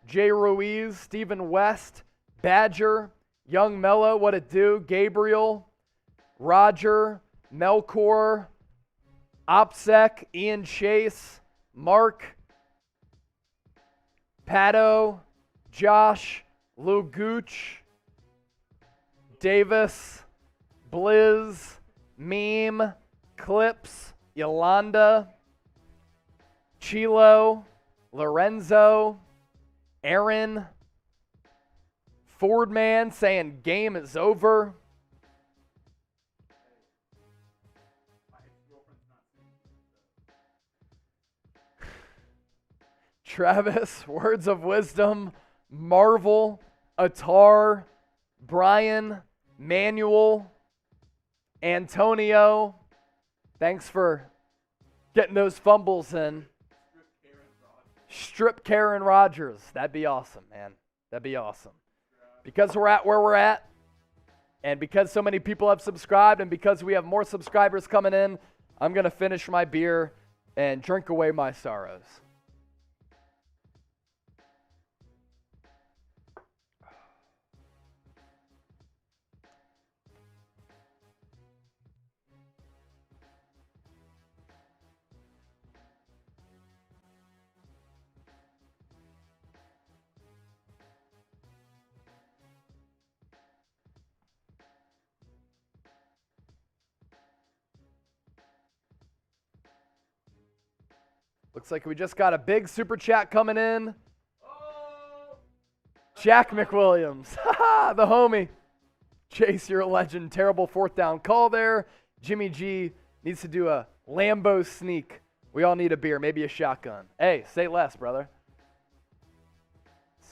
Jay Ruiz. Stephen West. Badger. Young Mello. What it do? Gabriel. Roger. Melkor. Opsec. Ian Chase. Mark. Pato. Josh. Lou Gooch. Davis. Blizz. Meme. Clips. Yolanda. Chilo. Lorenzo. Aaron. Fordman saying game is over. Travis, words of wisdom. Marvel, Atar, Brian, Manuel, Antonio. Thanks for getting those fumbles in. Strip Karen Rodgers. That'd be awesome, man. That'd be awesome. Because we're at where we're at, and because so many people have subscribed, and because we have more subscribers coming in, I'm going to finish my beer and drink away my sorrows. Looks like we just got a big super chat coming in. Jack McWilliams. The homie. Chase, you're a legend. Terrible 4th down call there. Jimmy G needs to do a Lambo sneak. We all need a beer, maybe a shotgun. Hey, say less, brother.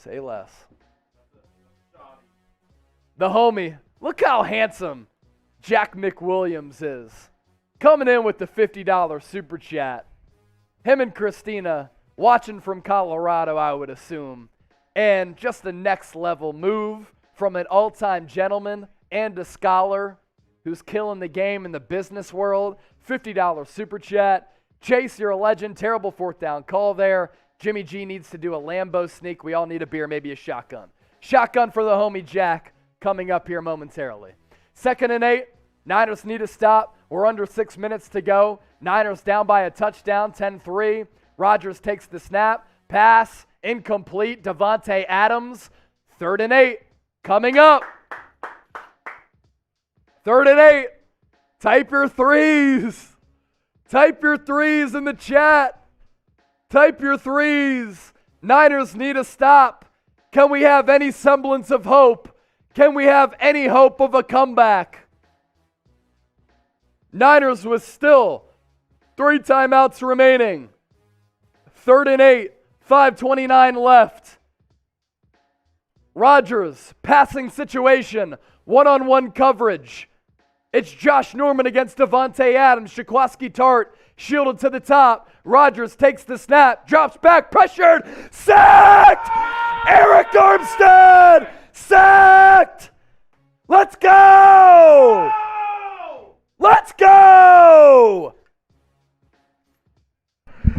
Say less. The homie. Look how handsome Jack McWilliams is. Coming in with the $50 super chat. Him and Christina watching from Colorado, I would assume. And just the next level move from an all-time gentleman and a scholar who's killing the game in the business world. $50 super chat. Chase, you're a legend. Terrible 4th down call there. Jimmy G needs to do a Lambo sneak. We all need a beer, maybe a shotgun. Shotgun for the homie Jack coming up here momentarily. 2nd and 8. Niners need a stop. We're under 6 minutes to go. Niners down by a touchdown, 10-3. Rodgers takes the snap. Pass, incomplete. Devontae Adams. 3rd and 8. Coming up. 3rd and 8. Type your threes. Type your threes in the chat. Type your threes. Niners need a stop. Can we have any semblance of hope? Can we have any hope of a comeback? Niners with still 3 timeouts remaining. 3rd and 8, 5:29 left. Rodgers, passing situation, one-on-one coverage. It's Josh Norman against Devontae Adams. Shaquaski Tart shielded to the top. Rodgers takes the snap, drops back, pressured, sacked! Eric Armstead, sacked! Let's go! Let's go!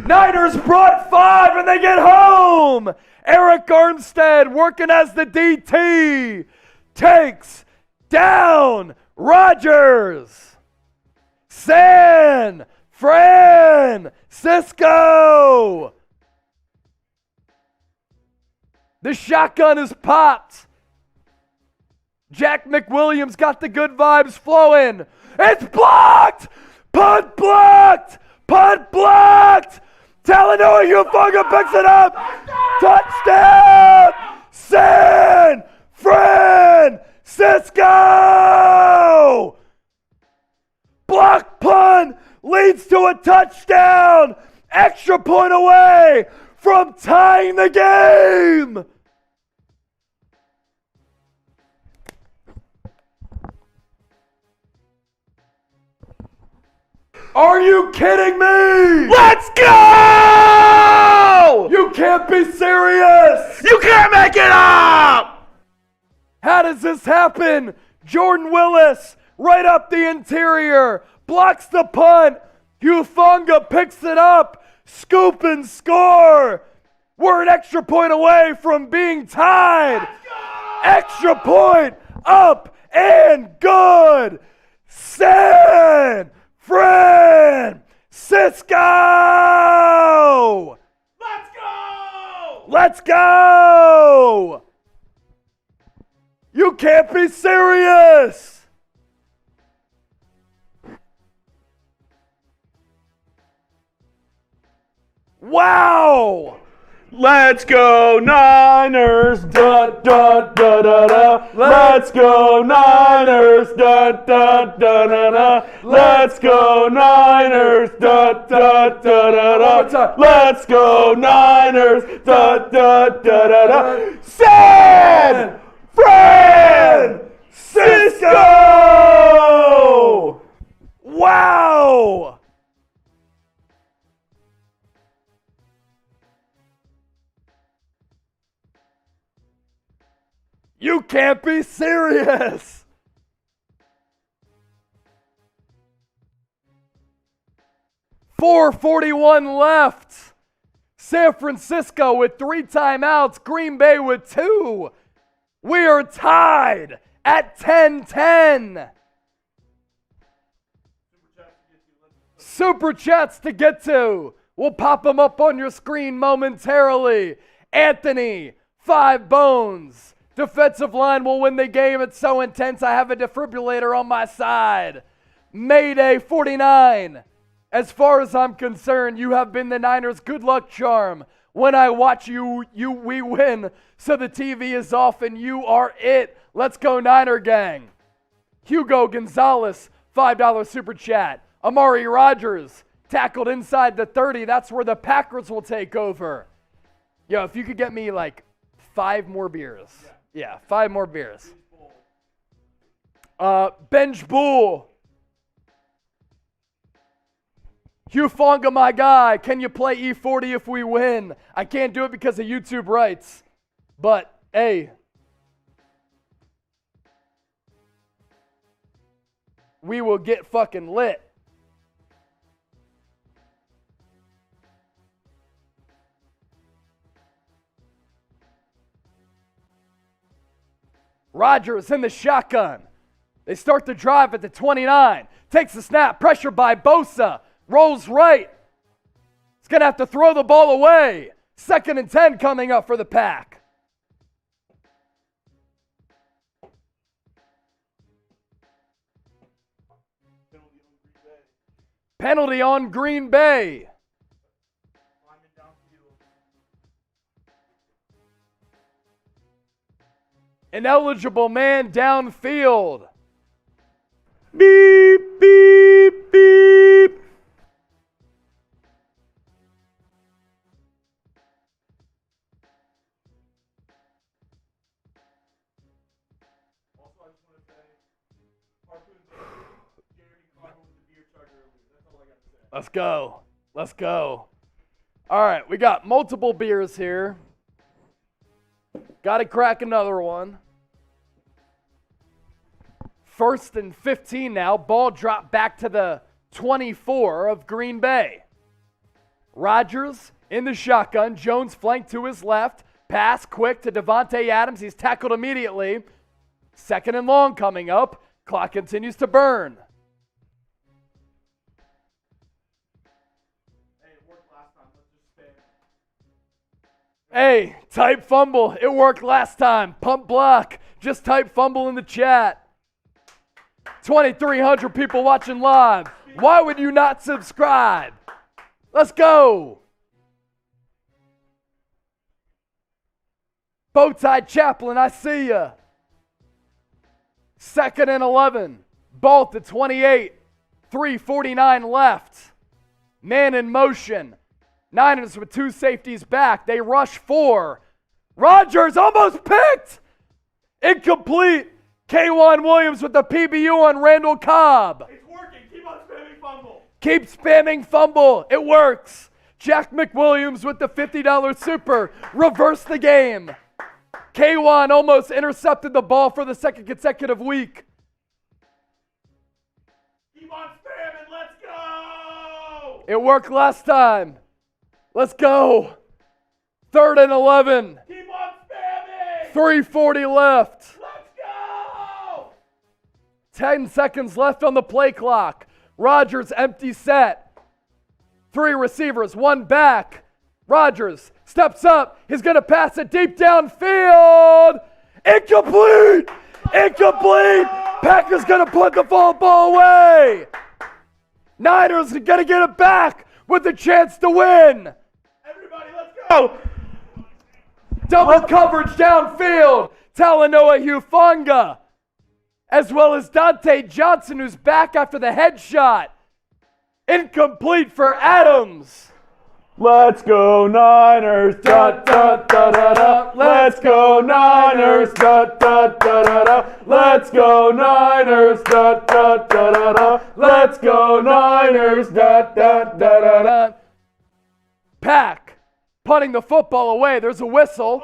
Niners brought 5 and they get home. Eric Armstead working as the DT takes down Rodgers. San Francisco. The shotgun is popped. Jack McWilliams got the good vibes flowing. It's blocked! Punt blocked! Punt blocked! Talanoa Hufanga picks it up! Touchdown! San Francisco! Block punt leads to a touchdown! Extra point away from tying the game! Are you kidding me? Let's go! You can't be serious! You can't make it up! How does this happen? Jordan Willis, right up the interior, blocks the punt. Hufanga picks it up, scoop and score. We're an extra point away from being tied. Extra point, up and good. San Francisco! Let's go! Let's go! You can't be serious! Wow! Let's go Niners, da da da da da. Let's go Niners, da da da da da. Let's go Niners, da da da da da. Let's go Niners, da da da da da. San Francisco! Wow! You can't be serious! .441 left. San Francisco with 3 timeouts. Green Bay with 2. We are tied at 10-10. Super chats to get to. We'll pop them up on your screen momentarily. Anthony, 5 bones. Defensive line will win the game. It's so intense. I have a defibrillator on my side. Mayday 49. As far as I'm concerned, you have been the Niners' good luck charm. When I watch we win. So the TV is off and you are it. Let's go Niner gang. Hugo Gonzalez, $5 super chat. Amari Rodgers, tackled inside the 30. That's where the Packers will take over. Yo, if you could get me like 5 more beers. Yeah, 5 more beers. Bench Bull. Hufanga, my guy. Can you play E40 if we win? I can't do it because of YouTube rights. But, hey. We will get fucking lit. Rodgers in the shotgun. They start the drive at the 29. Takes the snap. Pressure by Bosa. Rolls right. He's going to have to throw the ball away. 2nd and 10 coming up for the Pack. Penalty on Green Bay. Ineligible man downfield. Beep, beep, beep. Let's go. Let's go. All right, we got multiple beers here. Got to crack another one. 1st and 15 now. Ball dropped back to the 24 of Green Bay. Rodgers in the shotgun. Jones flanked to his left. Pass quick to Devontae Adams. He's tackled immediately. 2nd and long coming up. Clock continues to burn. Hey, type fumble. It worked last time. Pump block. Just type fumble in the chat. 2,300 people watching live. Why would you not subscribe? Let's go. Bowtie Chaplin, I see ya. 2nd and 11. Ball to 28. 3:49 left. Man in motion. Niners with 2 safeties back. They rush 4. Rodgers almost picked. Incomplete. K'Wan Williams with the PBU on Randall Cobb. It's working. Keep on spamming fumble. Keep spamming fumble. It works. Jack McWilliams with the $50 super. Reverse the game. K1 almost intercepted the ball for the second consecutive week. Keep on spamming. Let's go. It worked last time. Let's go. 3rd and 11. Keep on spamming. 3:40 left. Let's go. 10 seconds left on the play clock. Rodgers empty set. 3 receivers, 1 back. Rodgers steps up. He's going to pass it deep downfield. Incomplete. Incomplete. Packers going to put the ball away. Niners are going to get it back with a chance to win. Everybody, let's go. Double coverage downfield. Talanoa Hufanga, as well as Dante Johnson, who's back after the headshot. Incomplete for Adams. Let's go Niners, da da da da da. Let's go Niners, da da da da da. Let's go Niners, da da da da da. Let's go Niners, da da da da da. Pack punting the football away. There's a whistle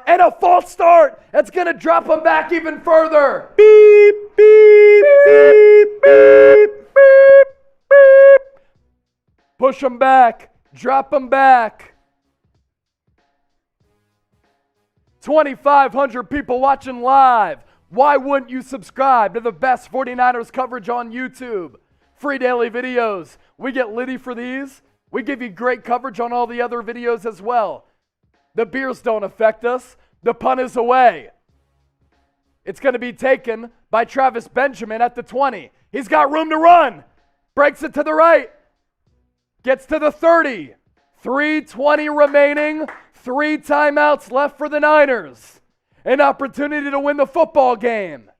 and a false start. That's going to drop him back even further. Beep, beep, beep, beep, beep, beep. Push him back. Drop him back. 2,500 people watching live. Why wouldn't you subscribe to the best 49ers coverage on YouTube? Free daily videos. We get litty for these. We give you great coverage on all the other videos as well. The beers don't affect us. The punt is away. It's going to be taken by Travis Benjamin at the 20. He's got room to run. Breaks it to the right. Gets to the 30. 3:20 remaining. 3 timeouts left for the Niners. An opportunity to win the football game.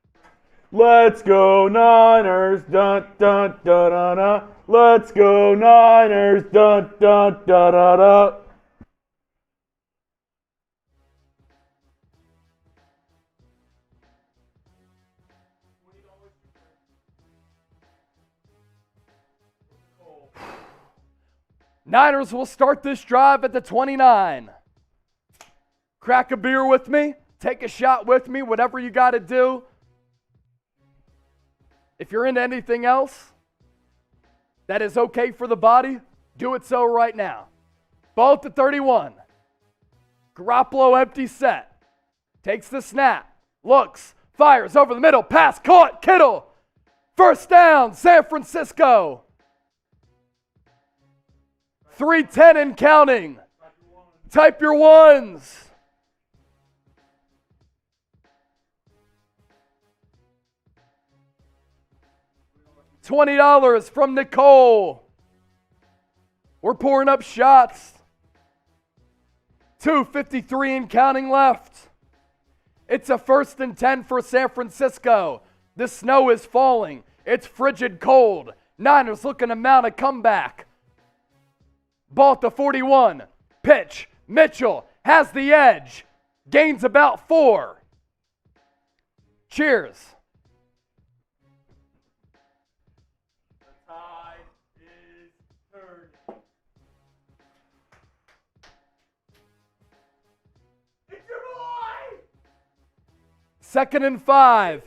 Let's go Niners, dun dun dun dun dun. Let's go Niners, dun dun dun dun dun. Niners will start this drive at the 29. Crack a beer with me. Take a shot with me. Whatever you got to do. If you're into anything else that is okay for the body, do it so right now. Ball at the 31. Garoppolo empty set. Takes the snap. Looks. Fires over the middle. Pass caught. Kittle. First down. San Francisco. 3:10 and counting. Type your ones. $20 from Nicole. We're pouring up shots. 2:53 and counting left. It's a 1st and 10 for San Francisco. The snow is falling. It's frigid cold. Niners looking to mount a comeback. Ball at the 41. Pitch. Mitchell has the edge. Gains about 4. Cheers. The tide is turning. It's your boy! 2nd and 5.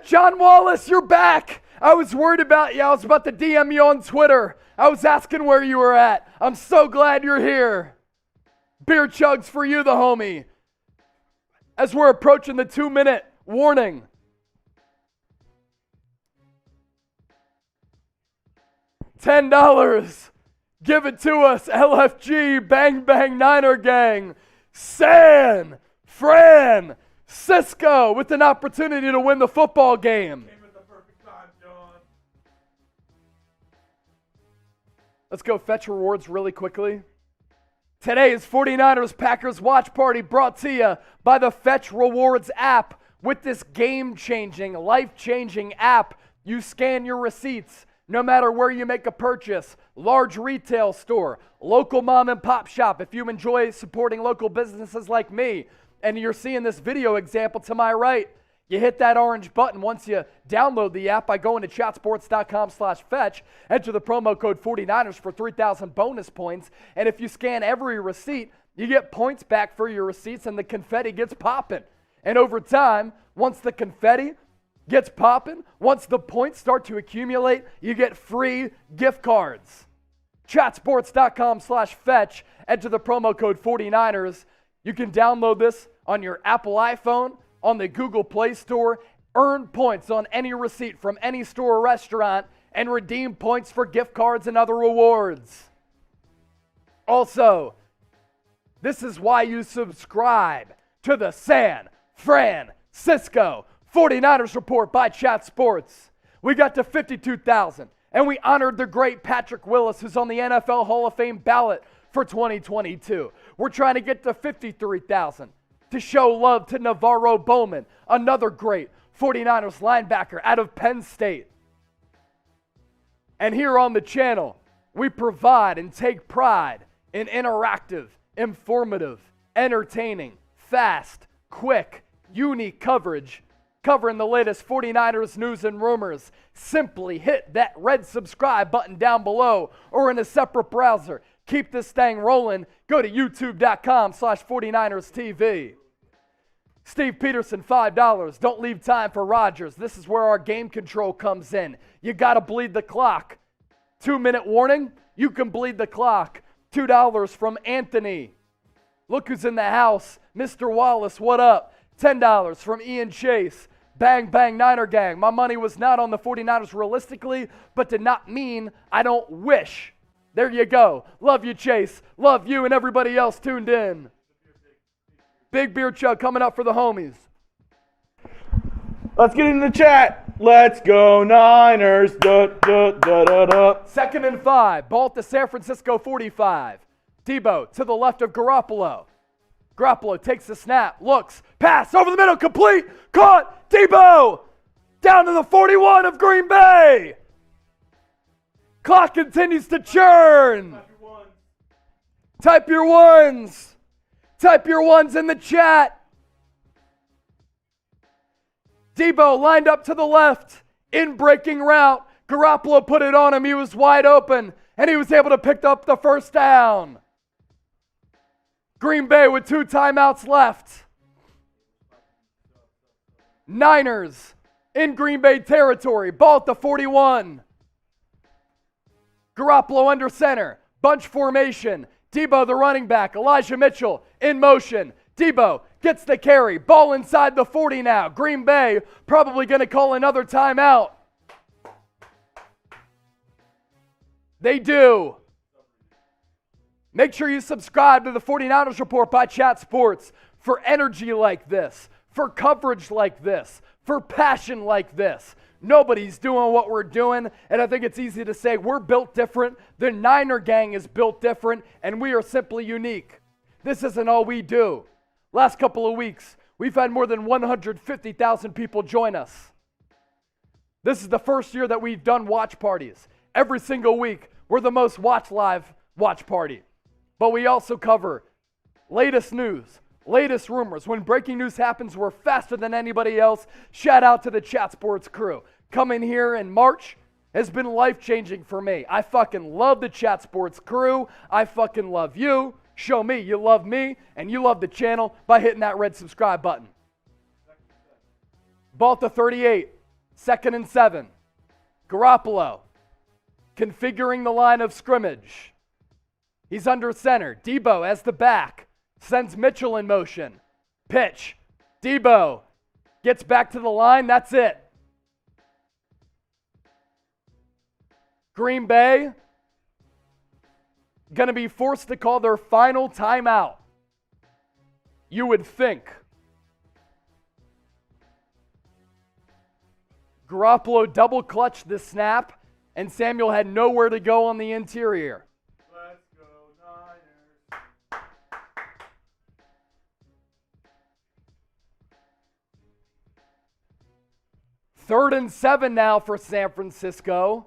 John Wallace, you're back. I was worried about you. I was about to DM you on Twitter. I was asking where you were at. I'm so glad you're here. Beer chugs for you, the homie. As we're approaching the 2-minute warning. $10. Give it to us, LFG, Bang Bang Niner Gang. San Francisco with an opportunity to win the football game. Came at the perfect time, John. Let's go fetch rewards really quickly. Today's 49ers Packers watch party brought to you by the Fetch Rewards app. With this game-changing, life-changing app, you scan your receipts no matter where you make a purchase, large retail store, local mom and pop shop. If you enjoy supporting local businesses like me, and you're seeing this video example to my right, You hit that orange button once you download the app by going to chatsports.com/fetch. Enter the promo code 49ers for 3,000 bonus points. And if you scan every receipt, you get points back for your receipts and the confetti gets popping. And over time, once the confetti gets popping, once the points start to accumulate, you get free gift cards. Chatsports.com/fetch. Enter the promo code 49ers. You can download this on your Apple iPhone, on the Google Play Store, earn points on any receipt from any store or restaurant, and redeem points for gift cards and other rewards. Also, this is why you subscribe to the San Francisco 49ers Report by Chat Sports. We got to 52,000, and we honored the great Patrick Willis, who's on the NFL Hall of Fame ballot for 2022. We're trying to get to 53,000 to show love to Navarro Bowman, another great 49ers linebacker out of Penn State. And here on the channel, we provide and take pride in interactive, informative, entertaining, fast, quick, unique coverage covering the latest 49ers news and rumors. Simply hit that red subscribe button down below or in a separate browser. Keep this thing rolling. Go to youtube.com/49erstv. Steve Peterson, $5. Don't leave time for Rodgers. This is where our game control comes in. You got to bleed the clock. 2-minute warning, you can bleed the clock. $2 from Anthony. Look who's in the house. Mr. Wallace, what up? $10 from Ian Chase. Bang, bang, Niner gang. My money was not on the 49ers realistically, but did not mean I don't wish. There you go. Love you, Chase. Love you and everybody else tuned in. Big beer chug coming up for the homies. Let's get into the chat. Let's go Niners. Da, da, da, da, da. 2nd and 5. Ball at the San Francisco 45. Debo to the left of Garoppolo. Garoppolo takes the snap, looks, pass over the middle, complete, caught, Debo, down to the 41 of Green Bay. Clock continues to churn. Type your ones. Type your ones in the chat. Debo lined up to the left, in breaking route. Garoppolo put it on him, he was wide open, and he was able to pick up the first down. Green Bay with 2 timeouts left. Niners in Green Bay territory. Ball at the 41. Garoppolo under center. Bunch formation. Debo the running back. Elijah Mitchell in motion. Debo gets the carry. Ball inside the 40 now. Green Bay probably going to call another timeout. They do. Make sure you subscribe to the 49ers Report by Chat Sports for energy like this, for coverage like this, for passion like this. Nobody's doing what we're doing, and I think it's easy to say we're built different. The Niner gang is built different, and we are simply unique. This isn't all we do. Last couple of weeks, we've had more than 150,000 people join us. This is the first year that we've done watch parties. Every single week, we're the most watched live watch party. But we also cover latest news, latest rumors. When breaking news happens, we're faster than anybody else. Shout out to the Chat Sports crew. Coming here in March has been life-changing for me. I fucking love the Chat Sports crew. I fucking love you. Show me you love me and you love the channel by hitting that red subscribe button. Ball at the 38, 2nd and 7. Garoppolo configuring the line of scrimmage. He's under center. Debo as the back. Sends Mitchell in motion. Pitch. Debo gets back to the line. That's it. Green Bay going to be forced to call their final timeout. You would think. Garoppolo double clutched the snap, and Samuel had nowhere to go on the interior. Let's go Niners. 3rd and 7 now for San Francisco.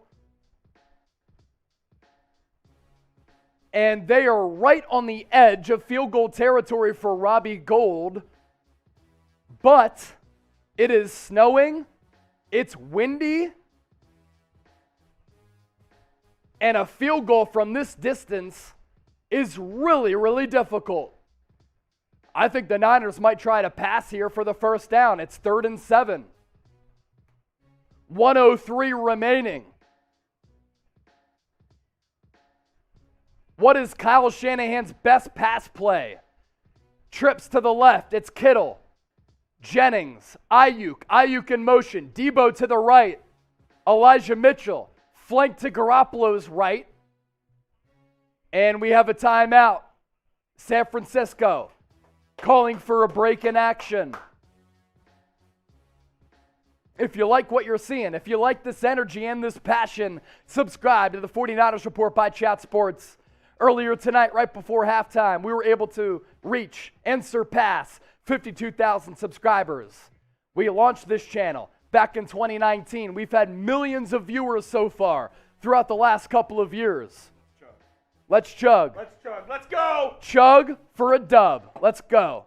And they are right on the edge of field goal territory for Robbie Gould. But It is snowing. It's windy. And a field goal from this distance is really, really difficult. I think the Niners might try to pass here for the first down. It's 3rd and 7. 1:03 remaining. What is Kyle Shanahan's best pass play? Trips to the left. It's Kittle. Jennings. Ayuk in motion. Debo to the right. Elijah Mitchell. Flank to Garoppolo's right. And we have a timeout. San Francisco calling for a break in action. If you like what you're seeing, if you like this energy and this passion, subscribe to the 49ers Report by Chat Sports. Earlier tonight, right before halftime, we were able to reach and surpass 52,000 subscribers. We launched this channel back in 2019. We've had millions of viewers so far throughout the last couple of years. Let's chug. Let's chug. Let's go. Chug for a dub. Let's go.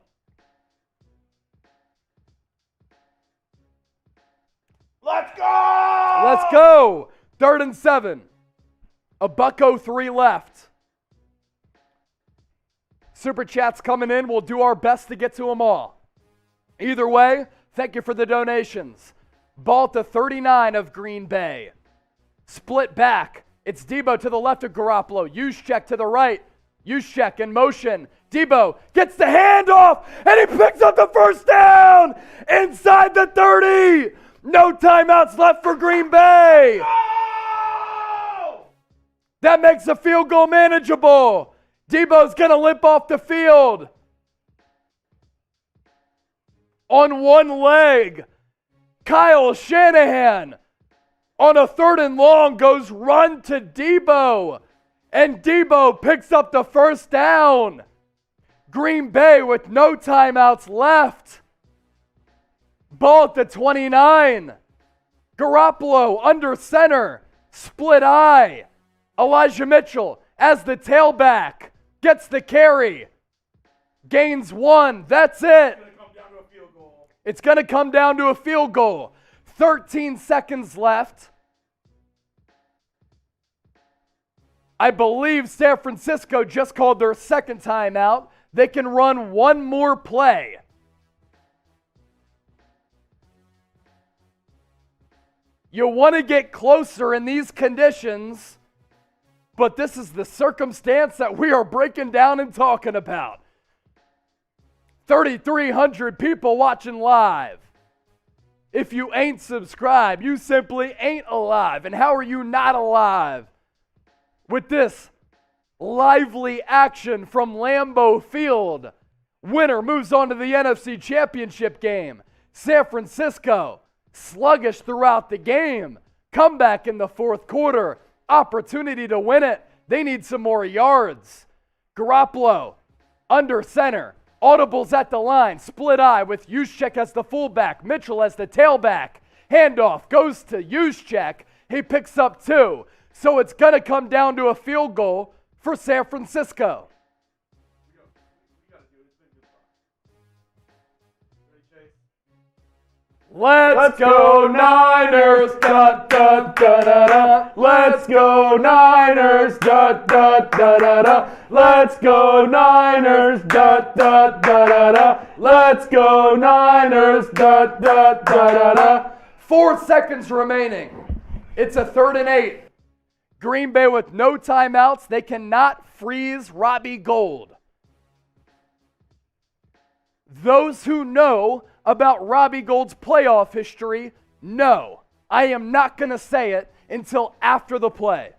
Let's go. Let's go. 3rd and 7. A $1.03 left. Super chats coming in. We'll do our best to get to them all. Either way, thank you for the donations. Ball to 39 of Green Bay. Split back. It's Debo to the left of Garoppolo. Juszczyk to the right. Juszczyk in motion. Debo gets the handoff, and he picks up the first down inside the 30. No timeouts left for Green Bay. Oh! That makes the field goal manageable. Debo's going to limp off the field on one leg. Kyle Shanahan on a 3rd and long goes run to Debo, and Debo picks up the first down. Green Bay with no timeouts left. Ball at the 29. Garoppolo under center. Split eye. Elijah Mitchell as the tailback gets the carry. Gains 1. That's it. It's going to come down to a field goal. 13 seconds left. I believe San Francisco just called their second timeout. They can run one more play. You want to get closer in these conditions, but this is the circumstance that we are breaking down and talking about. 3,300 people watching live. If you ain't subscribed, you simply ain't alive. And how are you not alive? With this lively action from Lambeau Field. Winner moves on to the NFC Championship game. San Francisco, sluggish throughout the game. Comeback in the fourth quarter. Opportunity to win it. They need some more yards. Garoppolo, under center. Audibles at the line. Split eye with Juszczyk as the fullback. Mitchell as the tailback. Handoff goes to Juszczyk. He picks up 2. So it's going to come down to a field goal for San Francisco. Let's go Niners, da da da da da. Let's go Niners, da da da da da. Let's go Niners, da da da da da. Let's go Niners, da da da da da. 4 seconds remaining. It's a 3rd and 8. Green Bay with no timeouts. They cannot freeze Robbie Gould. Those who know about Robbie Gould's playoff history know. I am not going to say it until after the play.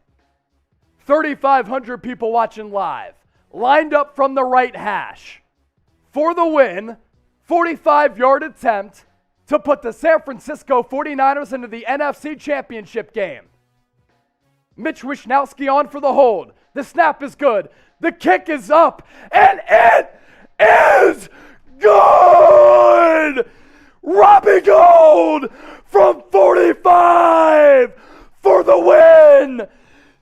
3,500 people watching live. Lined up from the right hash. For the win, 45-yard attempt to put the San Francisco 49ers into the NFC Championship game. Mitch Wishnowsky on for the hold. The snap is good. The kick is up. And it is good! Robbie Gould from 45 for the win!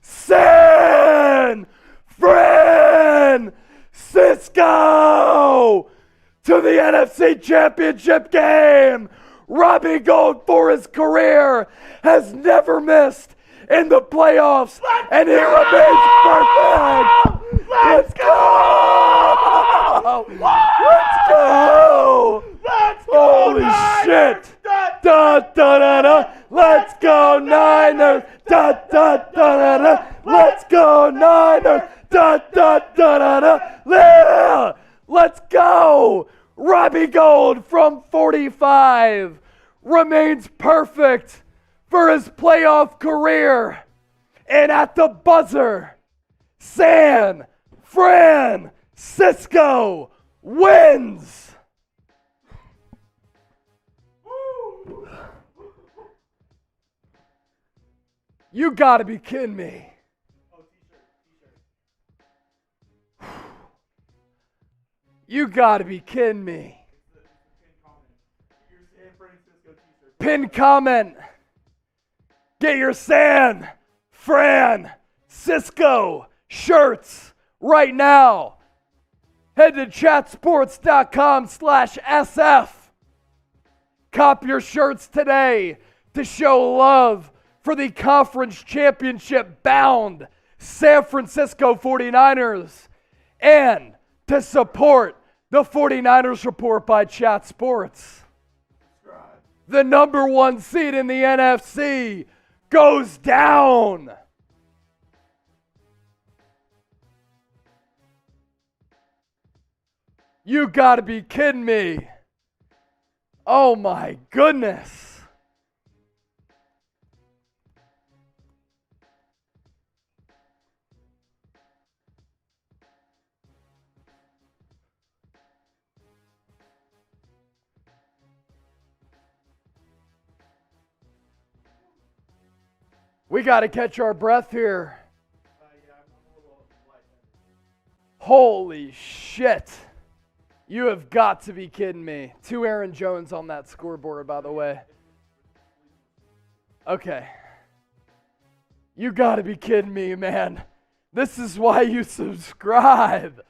San Francisco to the NFC Championship game! Robbie Gould for his career has never missed in the playoffs, and he remains perfect. Let's go! Let's go! Holy shit! Da da da da! Let's go Niners! Da da da da da! Let's go Niners! Da da da da da! Yeah! Let's go! Robbie Gould from 45 remains perfect for his playoff career. And at the buzzer, San Francisco wins. You gotta be kidding me. You gotta be kidding me. Pin comment. Get your San Francisco shirts right now. Head to chatsports.com/SF. Cop your shirts today to show love for the conference championship bound San Francisco 49ers and to support the 49ers Report by Chat Sports. The number one seed in the NFC goes down. You gotta be kidding me. Oh my goodness. We got to catch our breath here. Holy shit. You have got to be kidding me. 2 Aaron Jones on that scoreboard, by the way. Okay. You got to be kidding me, man. This is why you subscribe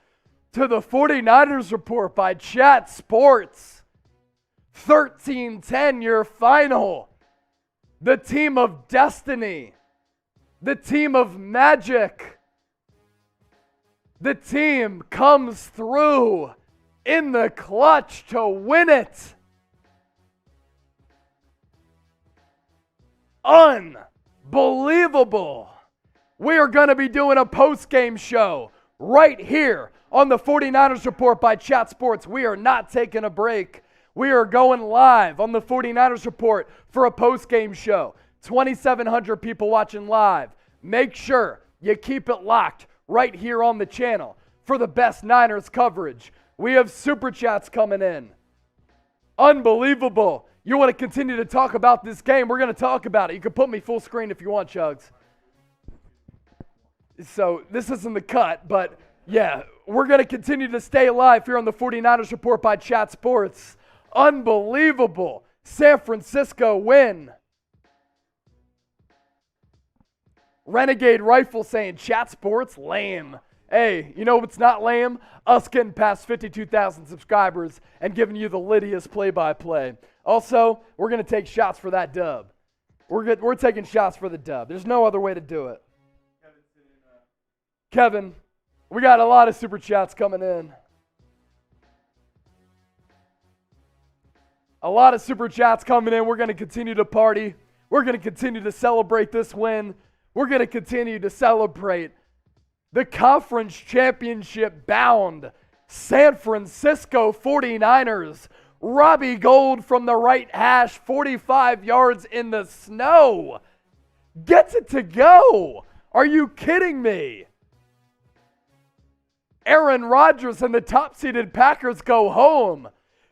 to the 49ers Report by Chat Sports. 13-10, your final. The team of destiny, the team of magic, the team comes through in the clutch to win it. Unbelievable. We are going to be doing a post-game show right here on the 49ers Report by Chat Sports. We are not taking a break. We are going live on the 49ers Report for a post-game show. 2,700 people watching live. Make sure you keep it locked right here on the channel for the best Niners coverage. We have Super Chats coming in. Unbelievable. You want to continue to talk about this game? We're going to talk about it. You can put me full screen if you want, Chugs. So this isn't the cut, but yeah, we're going to continue to stay alive here on the 49ers Report by Chat Sports. Unbelievable. San Francisco win. Renegade Rifle saying Chat Sports lame. Hey, you know what's not lame? Us getting past 52,000 subscribers and giving you the littiest play-by-play. Also, we're going to take shots for that dub. We're taking shots for the dub. There's no other way to do it. Kevin, we got a lot of Super Chats coming in. A lot of Super Chats coming in. We're going to continue to party. We're going to continue to celebrate this win. We're going to continue to celebrate the conference championship bound San Francisco 49ers. Robbie Gould from the right hash, 45 yards in the snow. Gets it to go. Are you kidding me? Aaron Rodgers and the top-seeded Packers go home.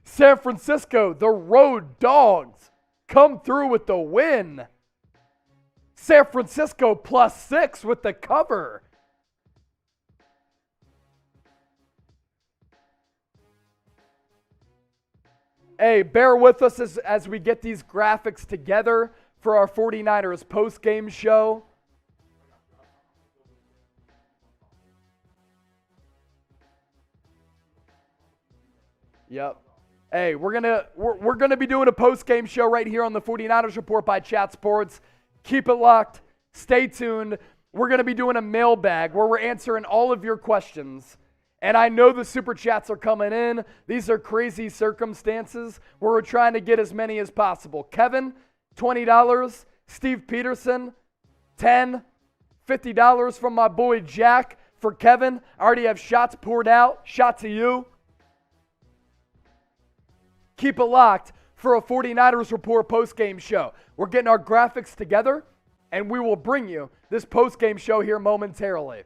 San Francisco, the road dogs, come through with the win. San Francisco +6 with the cover. Hey, bear with us as we get these graphics together for our 49ers post-game show. Yep. Hey, we're gonna be doing a post-game show right here on the 49ers Report by Chat Sports. Keep it locked. Stay tuned. We're gonna be doing a mailbag where we're answering all of your questions. And I know the super chats are coming in. These are crazy circumstances where we're trying to get as many as possible. Kevin, $20. Steve Peterson, $10. $50 from my boy Jack for Kevin. I already have shots poured out. Shot to you. Keep it locked for a 49ers Report post-game show. We're getting our graphics together, and we will bring you this post-game show here momentarily.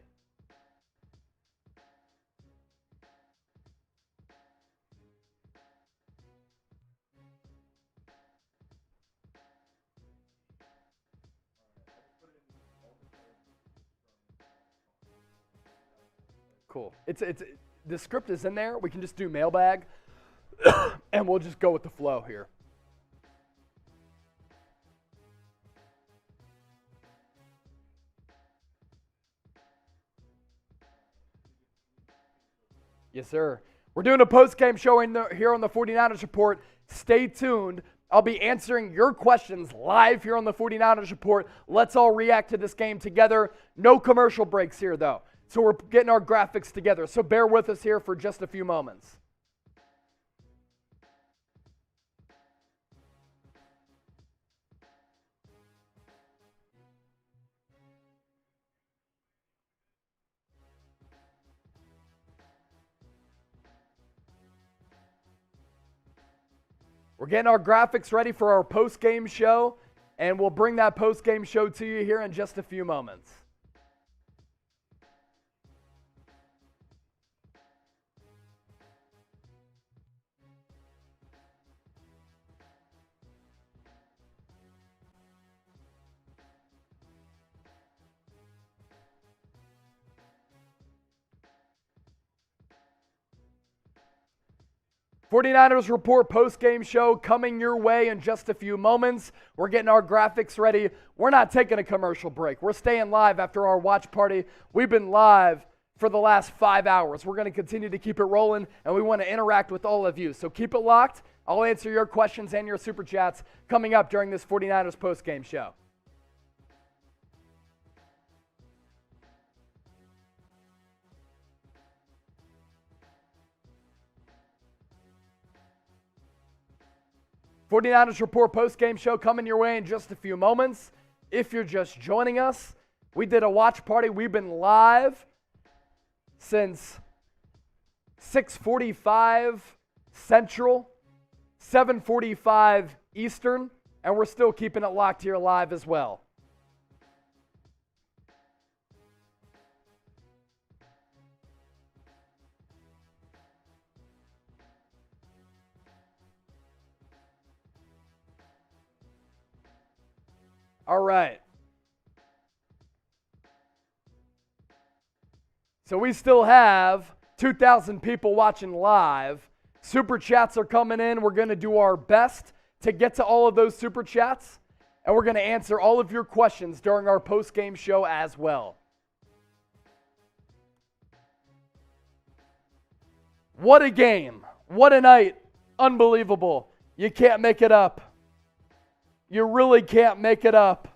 Cool. It's the script is in there. We can just do mailbag, and we'll just go with the flow here. Yes, sir. We're doing a post-game show here on the 49ers Report. Stay tuned. I'll be answering your questions live here on the 49ers Report. Let's all react to this game together. No commercial breaks here, though. So we're getting our graphics together. So bear with us here for just a few moments. We're getting our graphics ready for our post-game show, and we'll bring that post-game show to you here in just a few moments. '49ers Report post-game show coming your way in just a few moments. We're getting our graphics ready. We're not taking a commercial break. We're staying live after our watch party. We've been live for the last 5 hours. We're going to continue to keep it rolling, and we want to interact with all of you. So keep it locked. I'll answer your questions and your super chats coming up during this 49ers post-game show. '49ers Report post-game show coming your way in just a few moments. If you're just joining us, we did a watch party. We've been live since 6:45 Central, 7:45 Eastern, and we're still keeping it locked here live as well. All right. So we still have 2,000 people watching live. Super chats are coming in. We're going to do our best to get to all of those super chats, and we're going to answer all of your questions during our post-game show as well. What a game. What a night. Unbelievable. You can't make it up. You really can't make it up.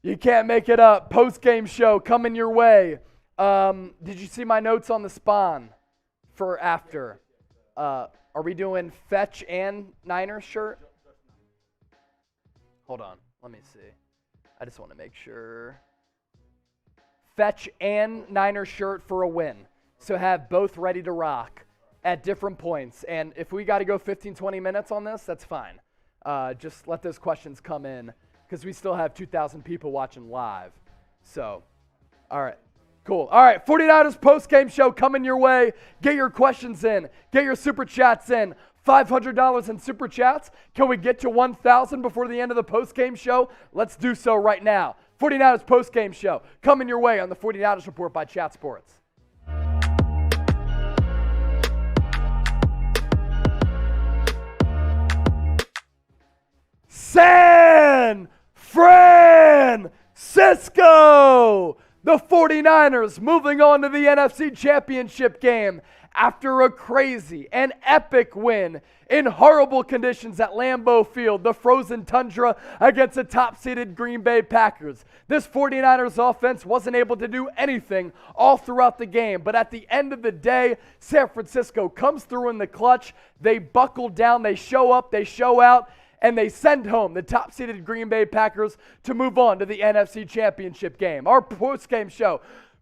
You can't make it up. Post-game show coming your way. Did you see my notes on the spawn for after? Are we doing Fetch and Niners shirt? Hold on. Let me see. I just want to make sure. Fetch and Niners shirt for a win. So have both ready to rock at different points. And if we got to go 15, 20 minutes on this, that's fine. Just let those questions come in because we still have 2,000 people watching live. So, all right, cool. All right, 49ers post-game show coming your way. Get your questions in. Get your super chats in. $500 in super chats. Can we get to 1,000 before the end of the post-game show? Let's do so right now. 49ers post-game show coming your way on the 49ers Report by Chat Sports. San Francisco The 49ers moving on to the NFC Championship game after a crazy and epic win in horrible conditions at Lambeau Field, the frozen tundra against the top-seeded Green Bay Packers. This 49ers offense wasn't able to do anything all throughout the game, but at the end of the day, San Francisco comes through in the clutch. They buckle down, they show up, they show out, and they send home the top-seeded Green Bay Packers to move on to the NFC Championship game. Our post-game show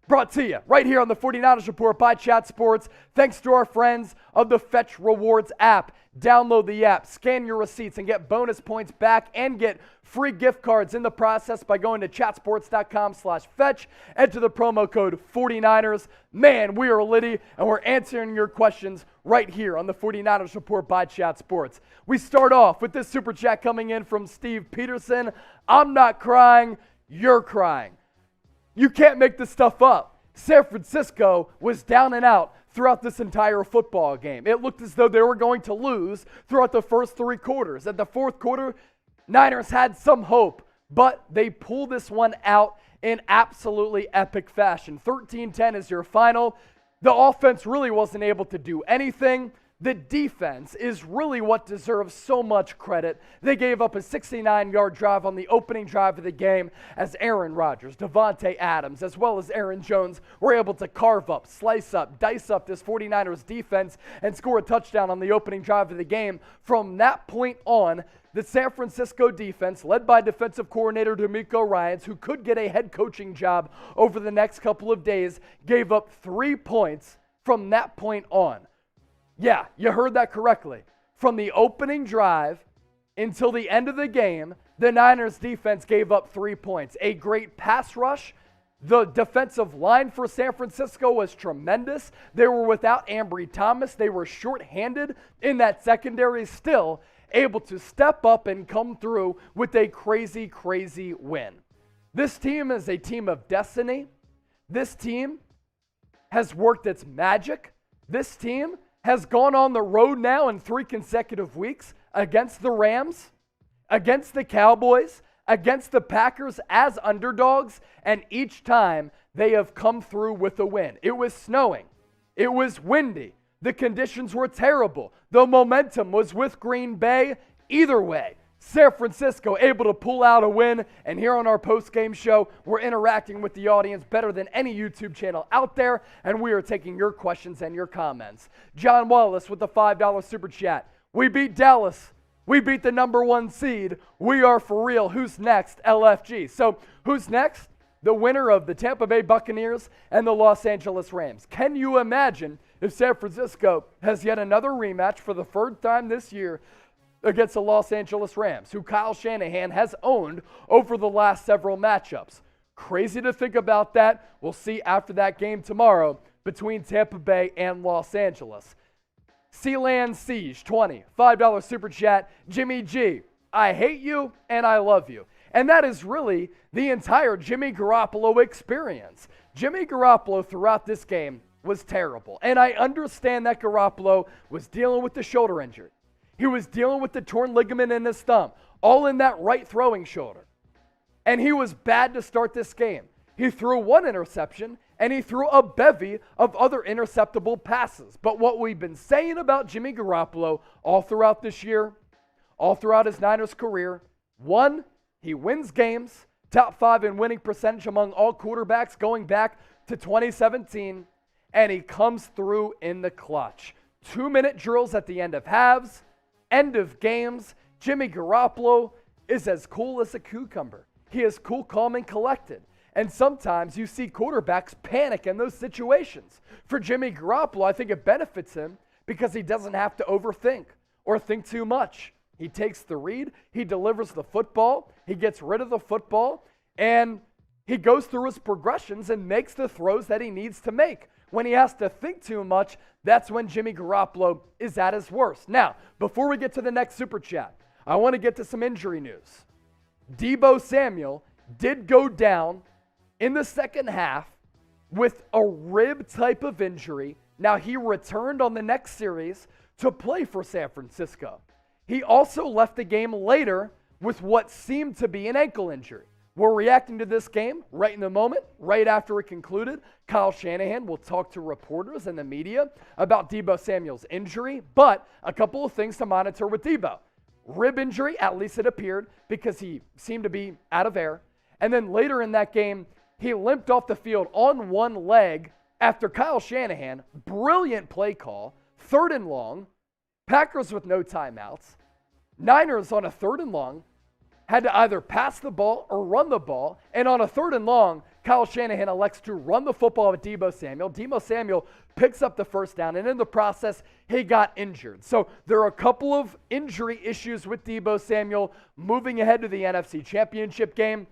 brought to you right here on the 49ers Report by Chat Sports. Thanks to our friends of the Fetch Rewards app. Download the app, scan your receipts, and get bonus points back and get free gift cards in the process by going to chatsports.com/fetch. Enter the promo code 49ers. Man, we are litty, and we're answering your questions right here on the 49ers Report by Chat Sports. We start off with this super chat coming in from Steve Peterson. I'm not crying, you're crying. You can't make this stuff up. San Francisco was down and out throughout this entire football game. It looked as though they were going to lose throughout the first three quarters. At the fourth quarter, Niners had some hope, but they pulled this one out in absolutely epic fashion. 13-10 is your final. The offense really wasn't able to do anything. The defense is really what deserves so much credit. They gave up a 69-yard drive on the opening drive of the game as Aaron Rodgers, Devontae Adams, as well as Aaron Jones were able to carve up, slice up, dice up this 49ers defense and score a touchdown on the opening drive of the game. From that point on, the San Francisco defense, led by defensive coordinator DeMeco Ryans, who could get a head coaching job over the next couple of days, gave up 3 points from that point on. Yeah, you heard that correctly. From the opening drive until the end of the game, the Niners defense gave up 3 points. A great pass rush. The defensive line for San Francisco was tremendous. They were without Ambry Thomas. They were shorthanded in that secondary, still able to step up and come through with a crazy, crazy win. This team is a team of destiny. This team has worked its magic. This team has gone on the road now in 3 consecutive weeks against the Rams, against the Cowboys, against the Packers as underdogs, and each time they have come through with a win. It was snowing. It was windy. The conditions were terrible. The momentum was with Green Bay. Either way, San Francisco able to pull out a win, and here on our post-game show, we're interacting with the audience better than any YouTube channel out there, and we are taking your questions and your comments. John Wallace with the $5 super chat. We beat Dallas. We beat the number 1 seed. We are for real. Who's next? LFG. So who's next? The winner of the Tampa Bay Buccaneers and the Los Angeles Rams. Can you imagine if San Francisco has yet another rematch for the 3rd time this year against the Los Angeles Rams, who Kyle Shanahan has owned over the last several matchups? Crazy to think about that. We'll see after that game tomorrow between Tampa Bay and Los Angeles. Sealand Siege 20, $5 super chat. Jimmy G, I hate you and I love you. And that is really the entire Jimmy Garoppolo experience. Jimmy Garoppolo throughout this game was terrible. And I understand that Garoppolo was dealing with the shoulder injury. He was dealing with the torn ligament in his thumb, all in that right throwing shoulder. And he was bad to start this game. He threw 1 interception, and he threw a bevy of other interceptable passes. But what we've been saying about Jimmy Garoppolo all throughout this year, all throughout his Niners career, 1, he wins games, top 5 in winning percentage among all quarterbacks going back to 2017, and he comes through in the clutch. 2-minute drills at the end of halves, end of games. Jimmy Garoppolo is as cool as a cucumber. He is cool, calm, and collected. And sometimes you see quarterbacks panic in those situations. For Jimmy Garoppolo, I think it benefits him because he doesn't have to overthink or think too much. He takes the read, he delivers the football, he gets rid of the football, and he goes through his progressions and makes the throws that he needs to make. When he has to think too much, that's when Jimmy Garoppolo is at his worst. Now, before we get to the next super chat, I want to get to some injury news. Deebo Samuel did go down in the second half with a rib type of injury. Now, he returned on the next series to play for San Francisco. He also left the game later with what seemed to be an ankle injury. We're reacting to this game right in the moment, right after it concluded. Kyle Shanahan will talk to reporters and the media about Deebo Samuel's injury, but a couple of things to monitor with Deebo. Rib injury, at least it appeared, because he seemed to be out of air. And then later in that game, he limped off the field on one leg after Kyle Shanahan, brilliant play call, 3rd and long, Packers with no timeouts, Niners on a 3rd and long, had to either pass the ball or run the ball. And on a 3rd and long, Kyle Shanahan elects to run the football with Deebo Samuel. Deebo Samuel picks up the first down, and in the process, he got injured. So there are a couple of injury issues with Deebo Samuel moving ahead to the NFC Championship game.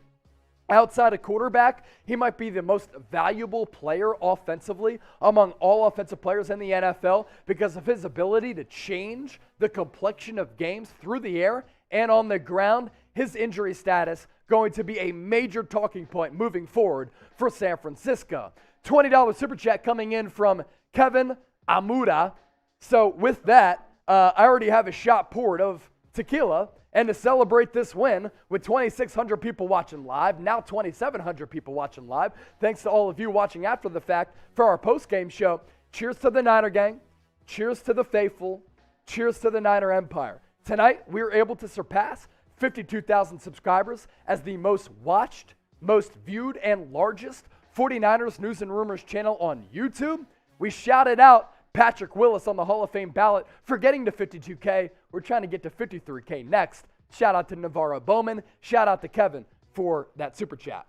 Outside of quarterback, he might be the most valuable player offensively among all offensive players in the NFL because of his ability to change the complexion of games through the air and on the ground. His injury status going to be a major talking point moving forward for San Francisco. $20 super chat coming in from Kevin Amura. So with that, I already have a shot poured of tequila. And to celebrate this win with 2,600 people watching live, now 2,700 people watching live, thanks to all of you watching after the fact for our post-game show, cheers to the Niner gang, cheers to the faithful, cheers to the Niner Empire. Tonight, we were able to surpass 52,000 subscribers as the most watched, most viewed, and largest 49ers News and Rumors channel on YouTube. We shouted out Patrick Willis on the Hall of Fame ballot for getting to 52K. We're trying to get to 53K next. Shout out to Navarro Bowman. Shout out to Kevin for that super chat.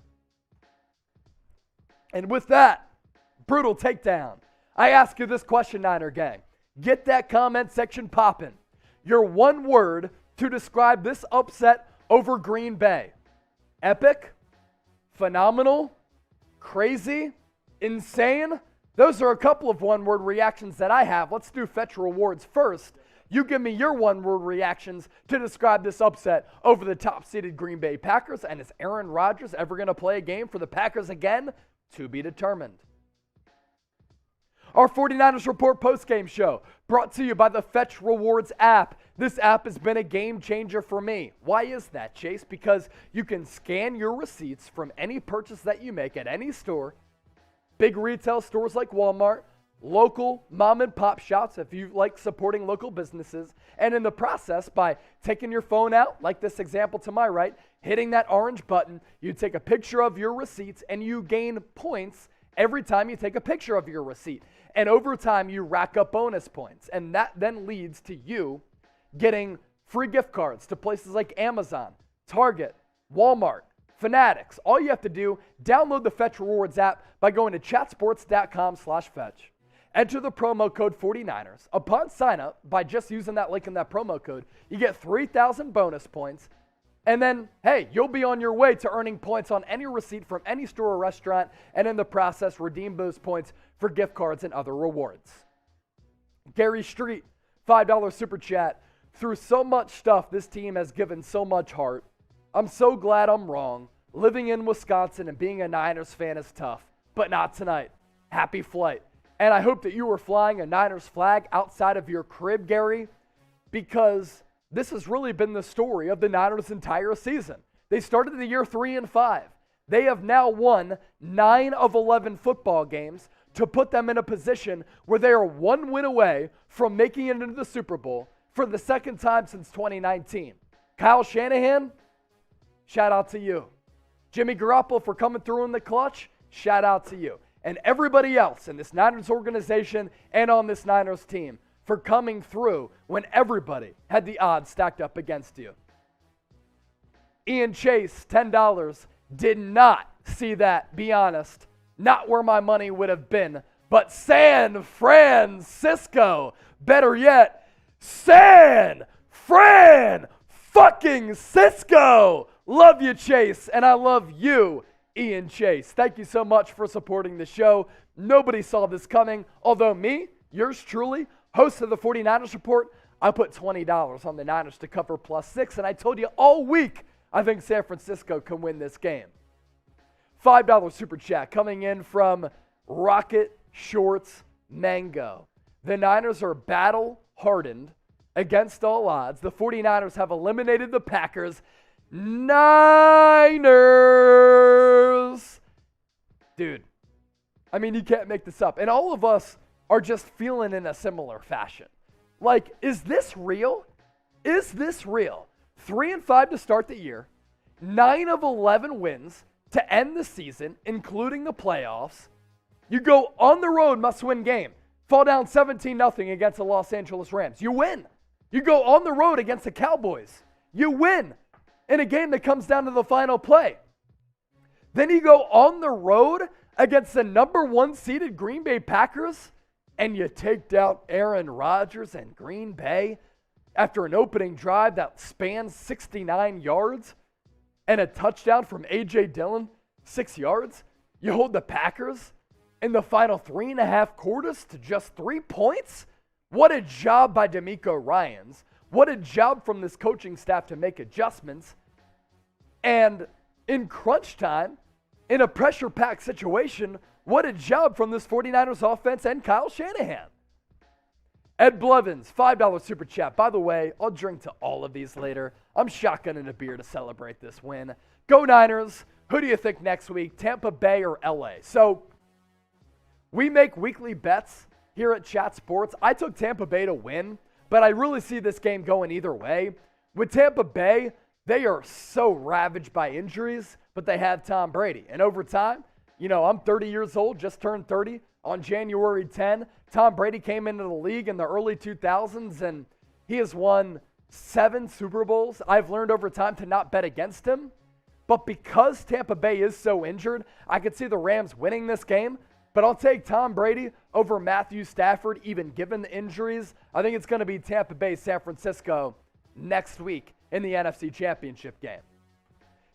And with that, brutal takedown. I ask you this question, Niner gang. Get that comment section popping. Your one word to describe this upset over Green Bay. Epic, phenomenal, crazy, insane. Those are a couple of one-word reactions that I have. Let's do Fetch Rewards first. You give me your one-word reactions to describe this upset over the top-seeded Green Bay Packers. And is Aaron Rodgers ever going to play a game for the Packers again? To be determined. Our 49ers Report postgame show brought to you by the Fetch Rewards app. This app has been a game changer for me. Why is that, Chase? Because you can scan your receipts from any purchase that you make at any store, big retail stores like Walmart, local mom and pop shops if you like supporting local businesses, and in the process, by taking your phone out, like this example to my right, hitting that orange button, you take a picture of your receipts and you gain points every time you take a picture of your receipt. And over time, you rack up bonus points. And that then leads to you getting free gift cards to places like Amazon, Target, Walmart, Fanatics. All you have to do, download the Fetch Rewards app by going to chatsports.com/fetch. Enter the promo code 49ers. Upon sign up, by just using that link in that promo code, you get 3,000 bonus points. And then, hey, you'll be on your way to earning points on any receipt from any store or restaurant, and in the process, redeem those points for gift cards and other rewards. Gary Street, $5 super chat. Through so much stuff, this team has given so much heart. I'm so glad I'm wrong. Living in Wisconsin and being a Niners fan is tough, but not tonight. Happy flight. And I hope that you were flying a Niners flag outside of your crib, Gary, because this has really been the story of the Niners' entire season. They started the year 3-5. They have now won 9 of 11 football games to put them in a position where they are 1 win away from making it into the Super Bowl for the second time since 2019. Kyle Shanahan, shout out to you. Jimmy Garoppolo for coming through in the clutch, shout out to you. And everybody else in this Niners organization and on this Niners team for coming through when everybody had the odds stacked up against you. Ian Chase, $10, did not see that, be honest. Not where my money would have been, but San Francisco. Better yet, San Fran fucking Cisco. Love you, Chase, and I love you, Ian Chase. Thank you so much for supporting the show. Nobody saw this coming, although me, yours truly, host of the 49ers Report, I put $20 on the Niners to cover +6, and I told you all week I think San Francisco can win this game. $5 super chat coming in from Rocket Shorts Mango. The Niners are battle-hardened against all odds. The 49ers have eliminated the Packers. Niners! I mean, you can't make this up. And all of us are just feeling in a similar fashion. Like, is this real? Is this real? 3-5 to start the year, 9 of 11 wins to end the season, including the playoffs. You go on the road, must-win game, fall down 17-0 against the Los Angeles Rams. You win. You go on the road against the Cowboys. You win in a game that comes down to the final play. Then you go on the road against the number 1 seeded Green Bay Packers, and you take down Aaron Rodgers and Green Bay after an opening drive that spans 69 yards and a touchdown from A.J. Dillon, 6 yards. You hold the Packers in the final 3.5 quarters to just 3 points? What a job by D'Amico Ryans. What a job from this coaching staff to make adjustments. And in crunch time, in a pressure-packed situation, what a job from this 49ers offense and Kyle Shanahan. Ed Blevins, $5 super chat. By the way, I'll drink to all of these later. I'm shotgunning a beer to celebrate this win. Go Niners. Who do you think next week, Tampa Bay or LA? So we make weekly bets here at Chat Sports. I took Tampa Bay to win, but I really see this game going either way. With Tampa Bay, they are so ravaged by injuries, but they have Tom Brady. And over time, you know, I'm 30 years old, just turned 30 on January 10. Tom Brady came into the league in the early 2000s, and he has won 7 Super Bowls. I've learned over time to not bet against him. But because Tampa Bay is so injured, I could see the Rams winning this game. But I'll take Tom Brady over Matthew Stafford, even given the injuries. I think it's going to be Tampa Bay, San Francisco next week in the NFC Championship game.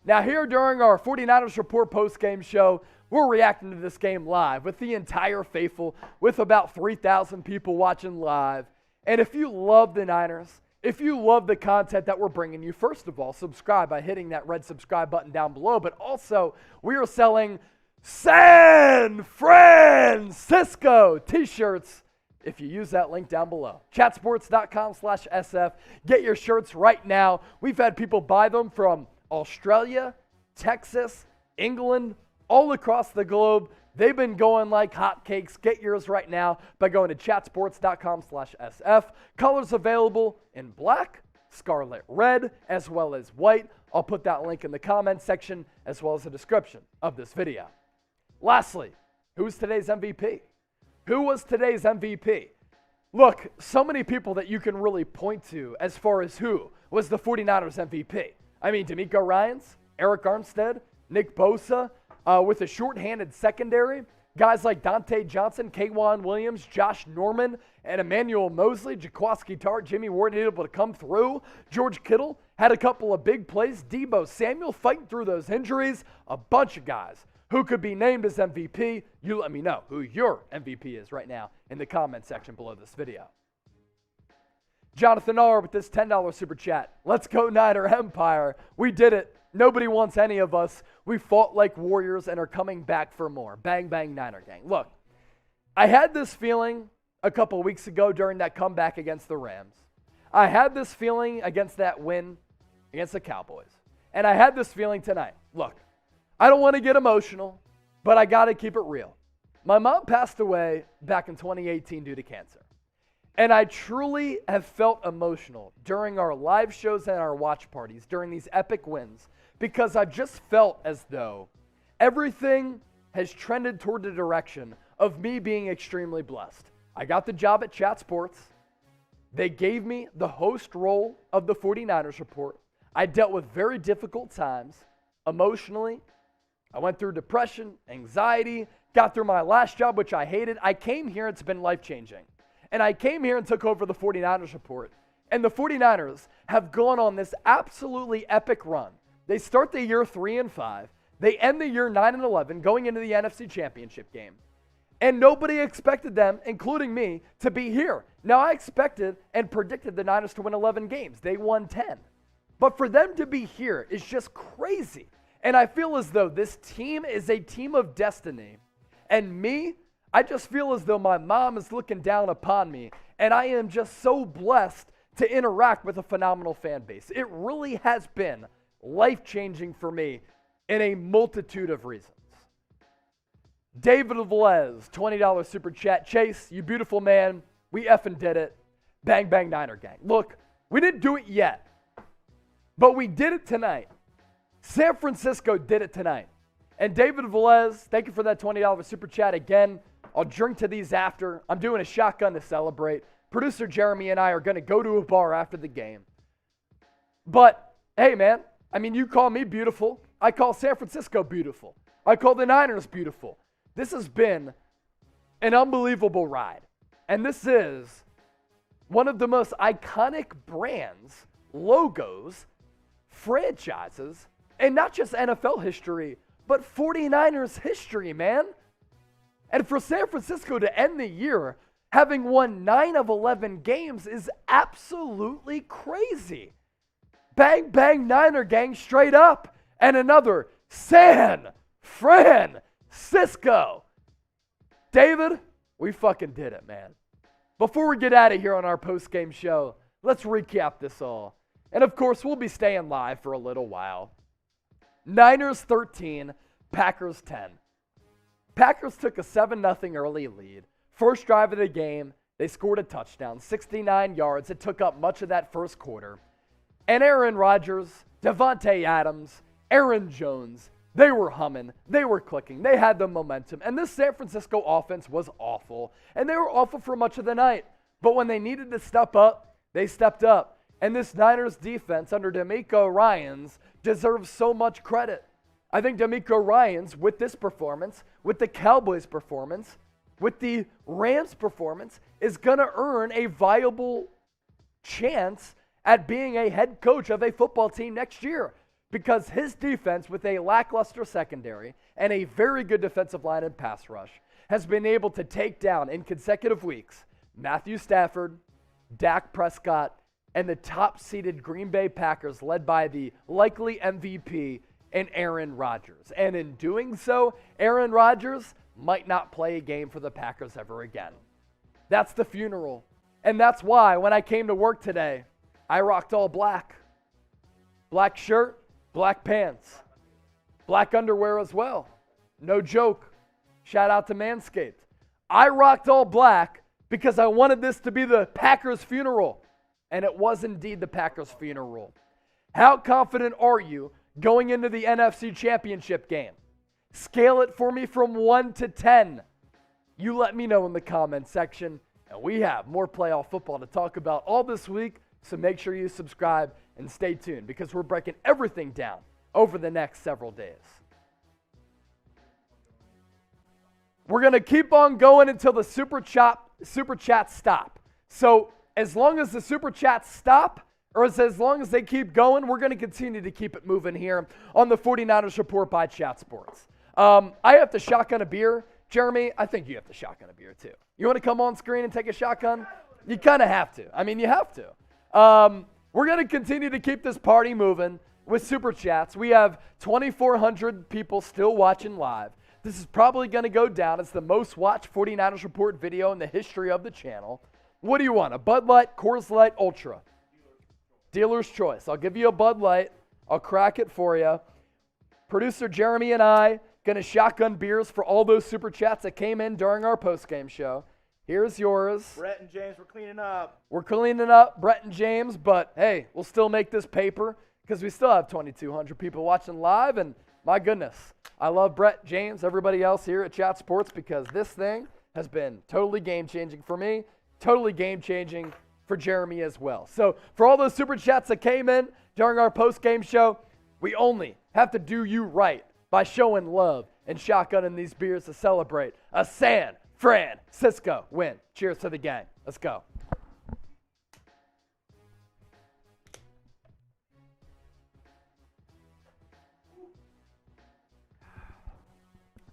Now here during our 49ers Report postgame show, we're reacting to this game live with the entire faithful, with about 3,000 people watching live. And if you love the Niners, if you love the content that we're bringing you, first of all, subscribe by hitting that red subscribe button down below. But also, we are selling San Francisco t-shirts if you use that link down below. Chatsports.com/SF. Get your shirts right now. We've had people buy them from Australia, Texas, England, all across the globe. They've been going like hotcakes. Get yours right now by going to chatsports.com/SF. Colors available in black, scarlet red, as well as white. I'll put that link in the comments section as well as the description of this video. Lastly, who's today's MVP? Who was today's MVP? Look, so many people that you can really point to as far as who was the 49ers MVP. I mean, D'Amico Ryans, Eric Armstead, Nick Bosa, with a shorthanded secondary. Guys like Dante Johnson, K'Wan Williams, Josh Norman, and Emmanuel Mosley, Jaquiski Tartt, Jimmy Ward able to come through. George Kittle had a couple of big plays. Deebo Samuel fighting through those injuries. A bunch of guys who could be named as MVP. You let me know who your MVP is right now in the comment section below this video. Jonathan R. with this $10 super chat. Let's go Niner Empire. We did it. Nobody wants any of us. We fought like warriors and are coming back for more. Bang, bang, Niner gang. Look, I had this feeling a couple weeks ago during that comeback against the Rams. I had this feeling against that win against the Cowboys. And I had this feeling tonight. Look, I don't want to get emotional, but I got to keep it real. My mom passed away back in 2018 due to cancer. And I truly have felt emotional during our live shows and our watch parties during these epic wins because I've just felt as though everything has trended toward the direction of me being extremely blessed. I got the job at Chat Sports. They gave me the host role of the 49ers Report. I dealt with very difficult times emotionally. I went through depression, anxiety, got through my last job, which I hated. I came here, it's been life-changing. And I came here and took over the 49ers Report. And the 49ers have gone on this absolutely epic run. They start the year 3-5. They end the year 9-11, going into the NFC Championship game. And nobody expected them, including me, to be here. Now, I expected and predicted the Niners to win 11 games. They won 10. But for them to be here is just crazy. And I feel as though this team is a team of destiny. And me, I just feel as though my mom is looking down upon me. And I am just so blessed to interact with a phenomenal fan base. It really has been life-changing for me in a multitude of reasons. David Velez, $20 super chat. Chase, you beautiful man. We effing did it. Bang, bang, Niner gang. Look, we didn't do it yet, but we did it tonight. San Francisco did it tonight. And David Velez, thank you for that $20 super chat again. I'll drink to these after. I'm doing a shotgun to celebrate. Producer Jeremy and I are going to go to a bar after the game. But, hey, man, I mean, you call me beautiful. I call San Francisco beautiful. I call the Niners beautiful. This has been an unbelievable ride. And this is one of the most iconic brands, logos, franchises, and not just NFL history, but 49ers history, man. And for San Francisco to end the year having won 9 of 11 games is absolutely crazy. Bang, bang, Niner gang straight up. And another San Francisco. David, we fucking did it, man. Before we get out of here on our post-game show, let's recap this all. And of course, we'll be staying live for a little while. Niners 13, Packers 10. Packers took a 7-0 early lead. First drive of the game, they scored a touchdown, 69 yards. It took up much of that first quarter. And Aaron Rodgers, Devontae Adams, Aaron Jones, they were humming, they were clicking, they had the momentum. And this San Francisco offense was awful. And they were awful for much of the night. But when they needed to step up, they stepped up. And this Niners defense under DeMeco Ryans deserves so much credit. I think DeMeco Ryans, with this performance, with the Cowboys performance, with the Rams performance, is going to earn a viable chance at being a head coach of a football team next year. Because his defense, with a lackluster secondary and a very good defensive line and pass rush, has been able to take down in consecutive weeks Matthew Stafford, Dak Prescott, and the top-seeded Green Bay Packers led by the likely MVP and Aaron Rodgers. And in doing so, Aaron Rodgers might not play a game for the Packers ever again. That's the funeral. And that's why when I came to work today, I rocked all black. Black shirt, black pants, black underwear as well. No joke. Shout out to Manscaped. I rocked all black because I wanted this to be the Packers' funeral. And it was indeed the Packers' funeral. How confident are you going into the NFC Championship game? Scale it for me from 1 to 10. You let me know in the comments section. And we have more playoff football to talk about all this week. So make sure you subscribe and stay tuned because we're breaking everything down over the next several days. We're going to keep on going until the super chats stop. So as long as the super chats stop, or as long as they keep going, we're going to continue to keep it moving here on the 49ers Report by Chat Sports. I have to shotgun a beer. Jeremy, I think you have to shotgun a beer too. You want to come on screen and take a shotgun? You kind of have to. I mean, you have to. We're going to continue to keep this party moving with super chats. We have 2,400 people still watching live. This is probably going to go down as the most watched 49ers Report video in the history of the channel. What do you want? A Bud Light, Coors Light, Ultra? Dealer's choice. I'll give you a Bud Light. I'll crack it for you. Producer Jeremy and I going to shotgun beers for all those super chats that came in during our postgame show. Here's yours. Brett and James, we're cleaning up. We're cleaning up, Brett and James, but hey, we'll still make this paper because we still have 2,200 people watching live, and my goodness, I love Brett, James, everybody else here at Chat Sports because this thing has been totally game-changing for me, totally game-changing for Jeremy as well. So for all those super chats that came in during our post-game show, we only have to do you right by showing love and shotgunning these beers to celebrate a San Francisco win. Cheers to the gang. Let's go.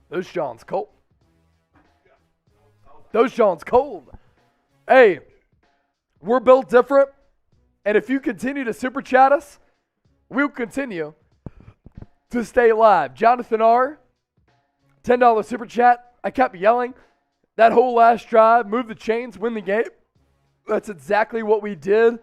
Those John's cold. Those John's cold. Hey, we're built different. And if you continue to super chat us, we'll continue to stay live. Jonathan R., $10 super chat. I kept yelling that whole last drive, move the chains, win the game. That's exactly what we did.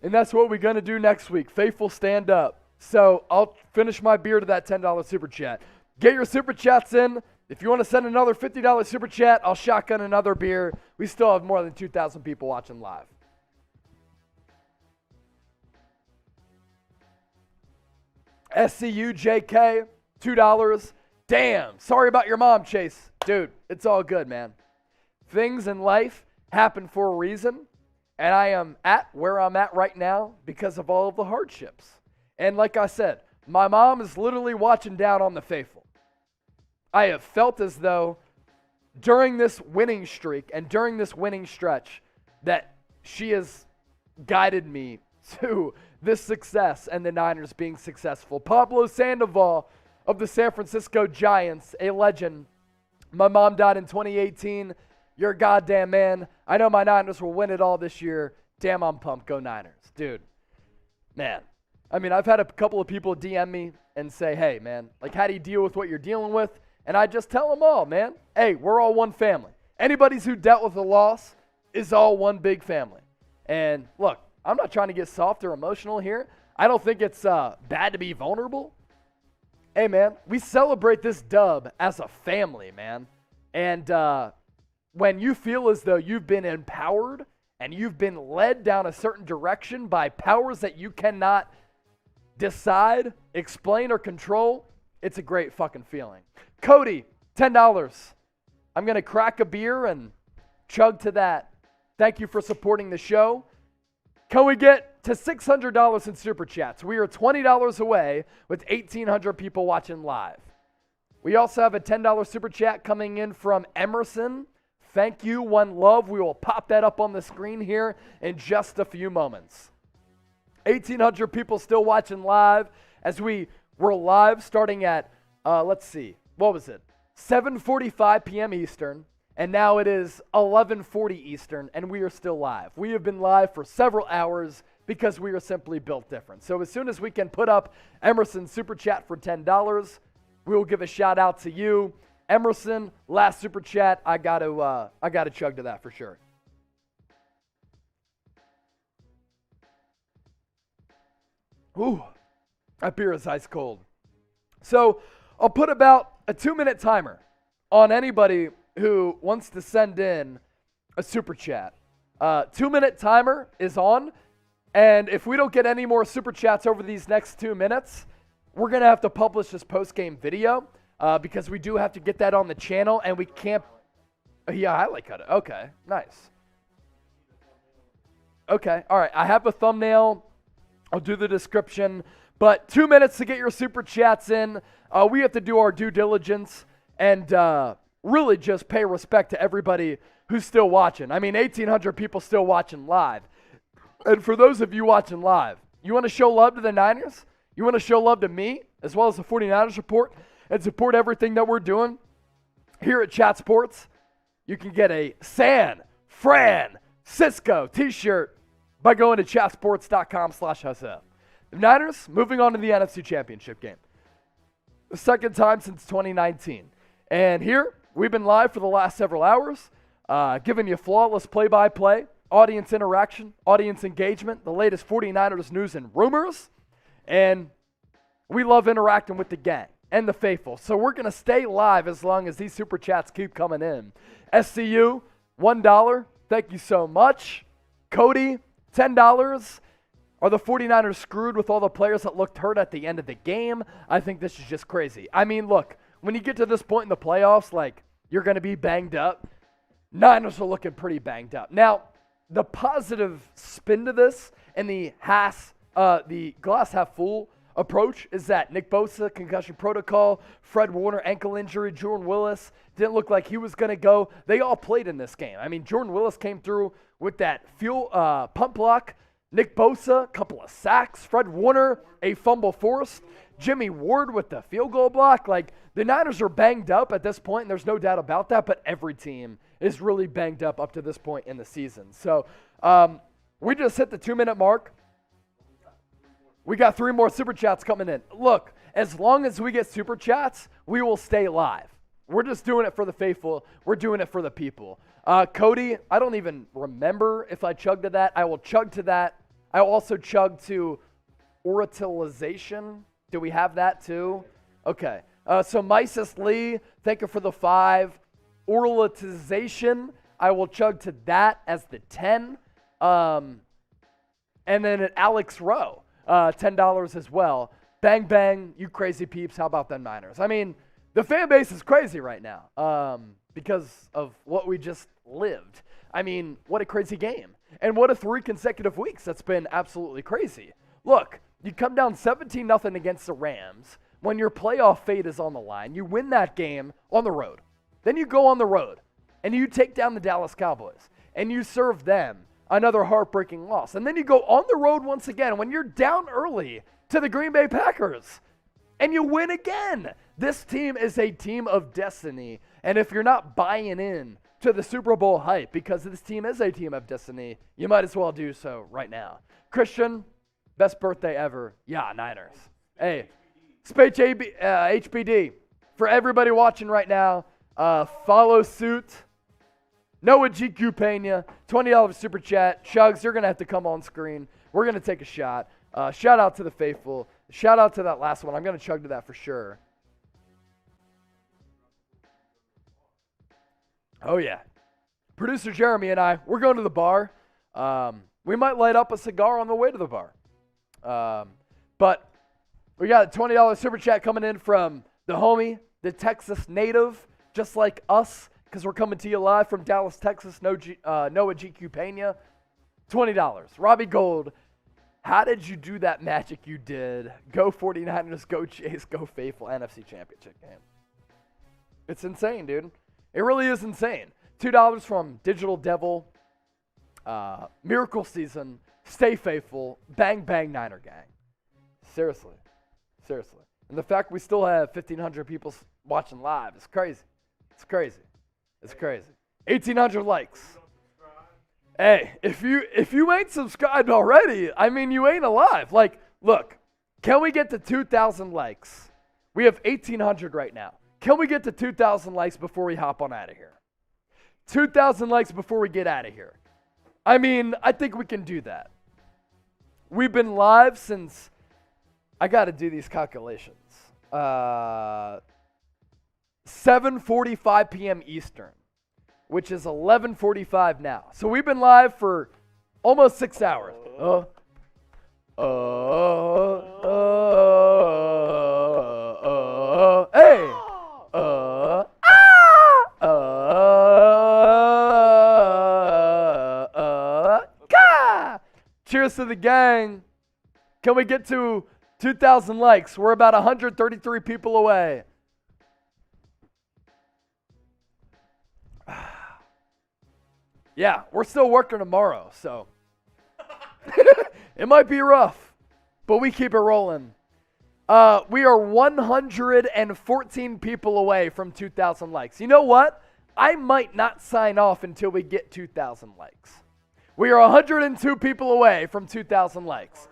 And that's what we're going to do next week. Faithful stand up. So I'll finish my beer to that $10 super chat. Get your super chats in. If you want to send another $50 super chat, I'll shotgun another beer. We still have more than 2,000 people watching live. SCU JK, $2. Damn, sorry about your mom, Chase. Dude, it's all good, man. Things in life happen for a reason, and I am at where I'm at right now because of all of the hardships. And like I said, my mom is literally watching down on the faithful. I have felt as though during this winning streak and during this winning stretch that she has guided me to this success and the Niners being successful. Pablo Sandoval of the San Francisco Giants, a legend. My mom died in 2018. You're a goddamn man. I know my Niners will win it all this year. Damn, I'm pumped. Go Niners. Dude, man. I mean, I've had a couple of people DM me and say, hey, man, like, how do you deal with what you're dealing with? And I just tell them all, man, hey, we're all one family. Anybody who dealt with a loss is all one big family. And look, I'm not trying to get soft or emotional here. I don't think it's bad to be vulnerable. Hey, man, we celebrate this dub as a family, man. And when you feel as though you've been empowered and you've been led down a certain direction by powers that you cannot decide, explain, or control, it's a great fucking feeling. Cody, $10. I'm going to crack a beer and chug to that. Thank you for supporting the show. Can we get to $600 in Super Chats? We are $20 away with 1,800 people watching live. We also have a $10 Super Chat coming in from Emerson. Thank you, one love. We will pop that up on the screen here in just a few moments. 1,800 people still watching live as we were live starting at, let's see, what was it? 7:45 p.m. Eastern. And now it is 11:40 Eastern, and we are still live. We have been live for several hours because we are simply built different. So as soon as we can put up Emerson's Super Chat for $10, we will give a shout out to you. Emerson, last Super Chat, I gotta chug to that for sure. Ooh, that beer is ice cold. So I'll put about a 2-minute timer on anybody who wants to send in a Super Chat. 2-minute timer is on, and if we don't get any more Super Chats over these next 2 minutes, we're going to have to publish this post-game video because we do have to get that on the channel, and we can't... Yeah, I like cut it. Okay, nice. Okay, all right. I have a thumbnail. I'll do the description. But 2 minutes to get your Super Chats in. We have to do our due diligence and really just pay respect to everybody who's still watching. I mean, 1,800 people still watching live. And for those of you watching live, you want to show love to the Niners? You want to show love to me as well as the 49ers Report and support everything that we're doing here at Chat Sports? You can get a San Francisco t-shirt by going to chatsports.com/hustle. The Niners moving on to the NFC Championship game. The second time since 2019. And here, we've been live for the last several hours, giving you flawless play-by-play, audience interaction, audience engagement, the latest 49ers news and rumors. And we love interacting with the gang and the faithful. So we're going to stay live as long as these Super Chats keep coming in. SCU, $1. Thank you so much. Cody, $10. Are the 49ers screwed with all the players that looked hurt at the end of the game? I think this is just crazy. I mean, look, when you get to this point in the playoffs, like, you're going to be banged up. Niners are looking pretty banged up. Now, the positive spin to this and the glass half full approach is that Nick Bosa, concussion protocol, Fred Warner, ankle injury, Jordan Willis, didn't look like he was going to go. They all played in this game. I mean, Jordan Willis came through with that pump block. Nick Bosa, a couple of sacks. Fred Warner, a fumble forced. Jimmy Ward with the field goal block. Like, the Niners are banged up at this point, and there's no doubt about that, but every team is really banged up to this point in the season. So we just hit the 2-minute mark. We got 3 more Super Chats coming in. Look, as long as we get Super Chats, we will stay live. We're just doing it for the faithful. We're doing it for the people. Cody, I don't even remember if I chugged to that. I will chug to that. I will also chug to oratorization. Do we have that too? Okay. So Mysis Lee, thank you for the 5. Orlatization, I will chug to that as the 10. And then at Alex Rowe, $10 as well. Bang, bang, you crazy peeps. How about them Niners? I mean, the fan base is crazy right now because of what we just lived. I mean, what a crazy game. And what a 3 consecutive weeks. That's been absolutely crazy. Look, you come down 17-0 against the Rams when your playoff fate is on the line. You win that game on the road. Then you go on the road and you take down the Dallas Cowboys and you serve them another heartbreaking loss. And then you go on the road once again when you're down early to the Green Bay Packers and you win again. This team is a team of destiny. And if you're not buying in to the Super Bowl hype because this team is a team of destiny, you might as well do so right now. Christian, best birthday ever. Yeah, Niners. Hey, Space HBD. For everybody watching right now, follow suit. Noah GQ Pena, $20 super chat. Shugs, you're going to have to come on screen. We're going to take a shot. Shout out to the faithful. Shout out to that last one. I'm going to chug to that for sure. Oh, yeah. Producer Jeremy and I, we're going to the bar. We might light up a cigar on the way to the bar. But we got a $20 super chat coming in from the homie, the Texas native, just like us, because we're coming to you live from Dallas, Texas. Noah GQ Pena, $20. Robbie Gold, how did you do that magic you did? Go 49ers, go Chase, go Faithful NFC Championship game. It's insane, dude. It really is insane. $2 from Digital Devil, Miracle Season, Stay Faithful, Bang Bang Niner Gang. Seriously. And the fact we still have 1,500 people watching live is crazy. It's crazy. 1,800 likes. Hey, if you ain't subscribed already, I mean, you ain't alive. Like, look, can we get to 2,000 likes? We have 1,800 right now. Can we get to 2,000 likes before we hop on out of here? 2,000 likes before we get out of here. I mean, I think we can do that. We've been live since, I got to do these calculations, 7:45 p.m. Eastern, which is 11:45 now. So we've been live for almost 6 hours. Hey! Cheers to the gang. Can we get to 2,000 likes? We're about 133 people away. Yeah, we're still working tomorrow, so it might be rough, but we keep it rolling. We are 114 people away from 2,000 likes. You know what? I might not sign off until we get 2,000 likes. We are 102 people away from 2,000 likes.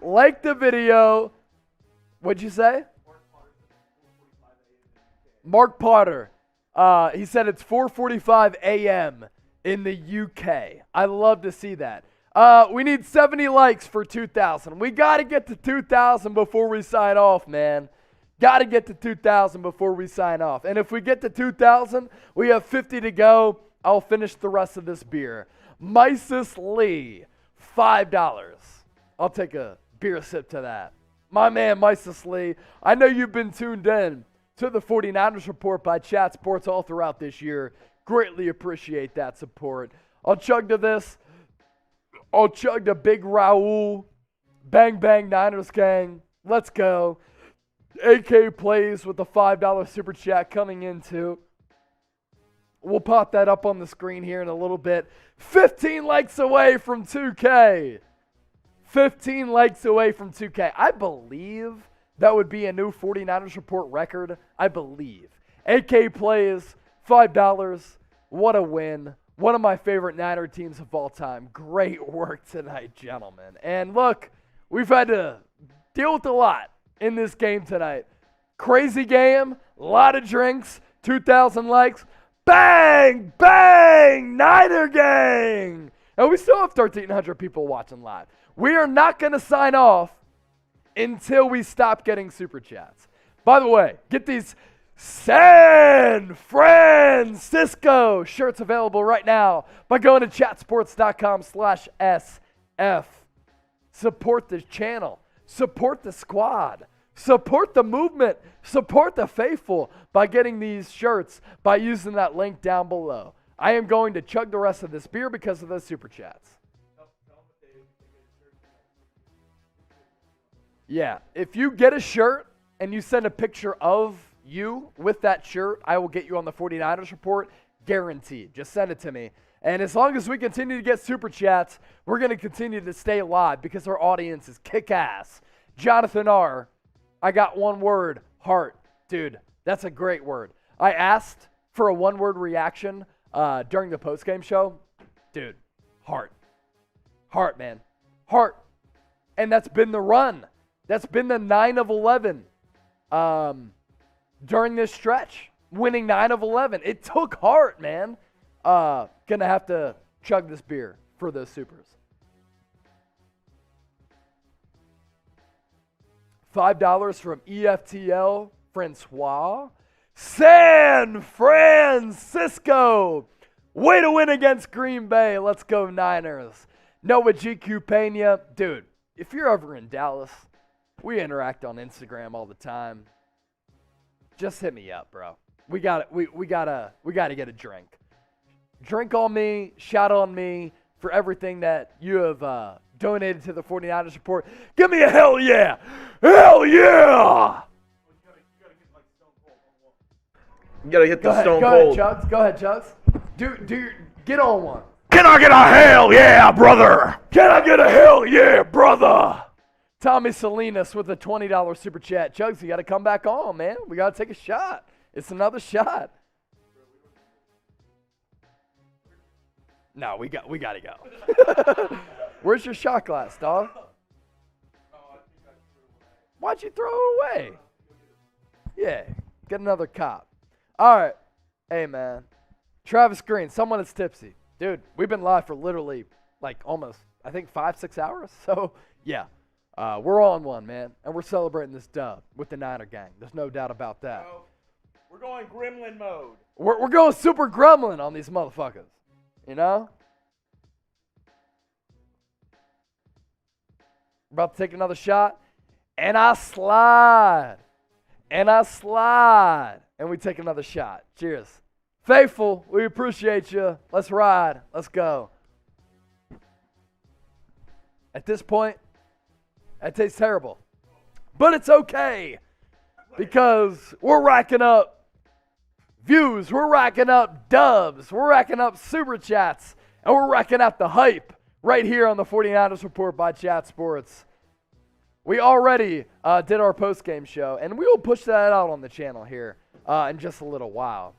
Like the video. What'd you say? Mark Potter. He said it's 4:45 a.m. in the UK. I love to see that. We need 70 likes for 2,000. We got to get to 2,000 before we sign off, man. Got to get to 2,000 before we sign off. And if we get to 2,000, we have 50 to go. I'll finish the rest of this beer. Mysis Lee, $5. I'll take a beer sip to that. My man, Mysis Lee, I know you've been tuned in to the 49ers Report by Chat Sports all throughout this year. Greatly appreciate that support. I'll chug to this. I'll chug to Big Raul. Bang, bang, Niners gang. Let's go. AK plays with the $5 super chat coming in too. We'll pop that up on the screen here in a little bit. 15 likes away from 2K. 15 likes away from 2K. I believe that would be a new 49ers Report record. I believe. AK plays, $5. What a win. One of my favorite Niner teams of all time. Great work tonight, gentlemen. And look, we've had to deal with a lot in this game tonight. Crazy game, a lot of drinks, 2,000 likes. Bang, bang, Niner gang. And we still have 1,300 people watching live. We are not going to sign off until we stop getting super chats. By the way, get these San Francisco shirts available right now by going to chatsports.com/SF. Support this channel. Support the squad. Support the movement. Support the faithful by getting these shirts by using that link down below. I am going to chug the rest of this beer because of those super chats. Yeah, if you get a shirt and you send a picture of you with that shirt, I will get you on the 49ers report, guaranteed. Just send it to me. And as long as we continue to get super chats, we're going to continue to stay live because our audience is kick-ass. Jonathan R., I got one word, heart. Dude, that's a great word. I asked for a one-word reaction during the postgame show. Dude, heart. Heart, man. Heart. And that's been the run. That's been the 9 of 11 during this stretch. Winning 9 of 11. It took heart, man. Gonna have to chug this beer for those supers. $5 from EFTL Francois. San Francisco. Way to win against Green Bay. Let's go Niners. Noah GQ Pena. Dude, if you're ever in Dallas, we interact on Instagram all the time. Just hit me up, bro. We gotta get a drink. Drink on me, shout on me for everything that you have donated to the 49ers report. Give me a hell yeah! Hell yeah! You gotta hit the stone Go cold. ahead, Chugs. Get on one. Can I get a hell yeah, brother? Can I get a hell yeah, brother? Tommy Salinas with a $20 super chat. Chugs, you got to come back on, man. We got to take a shot. It's another shot. No, we got to go. Where's your shot glass, dog? Why'd you throw it away? Yeah, get another cop. All right. Hey, man. Travis Green, someone is tipsy. Dude, we've been live for literally like almost, I think, 5-6 hours. So, yeah. We're on one, man, and we're celebrating this dub with the Niner gang. There's no doubt about that. We're going gremlin mode. We're going super gremlin on these motherfuckers, you know? We're about to take another shot, and I slide, and we take another shot. Cheers. Faithful, we appreciate you. Let's ride. Let's go. At this point, that tastes terrible. But it's okay because we're racking up views, we're racking up dubs, we're racking up super chats, and we're racking up the hype right here on the 49ers Report by Chat Sports. We already did our post-game show, and we will push that out on the channel here in just a little while.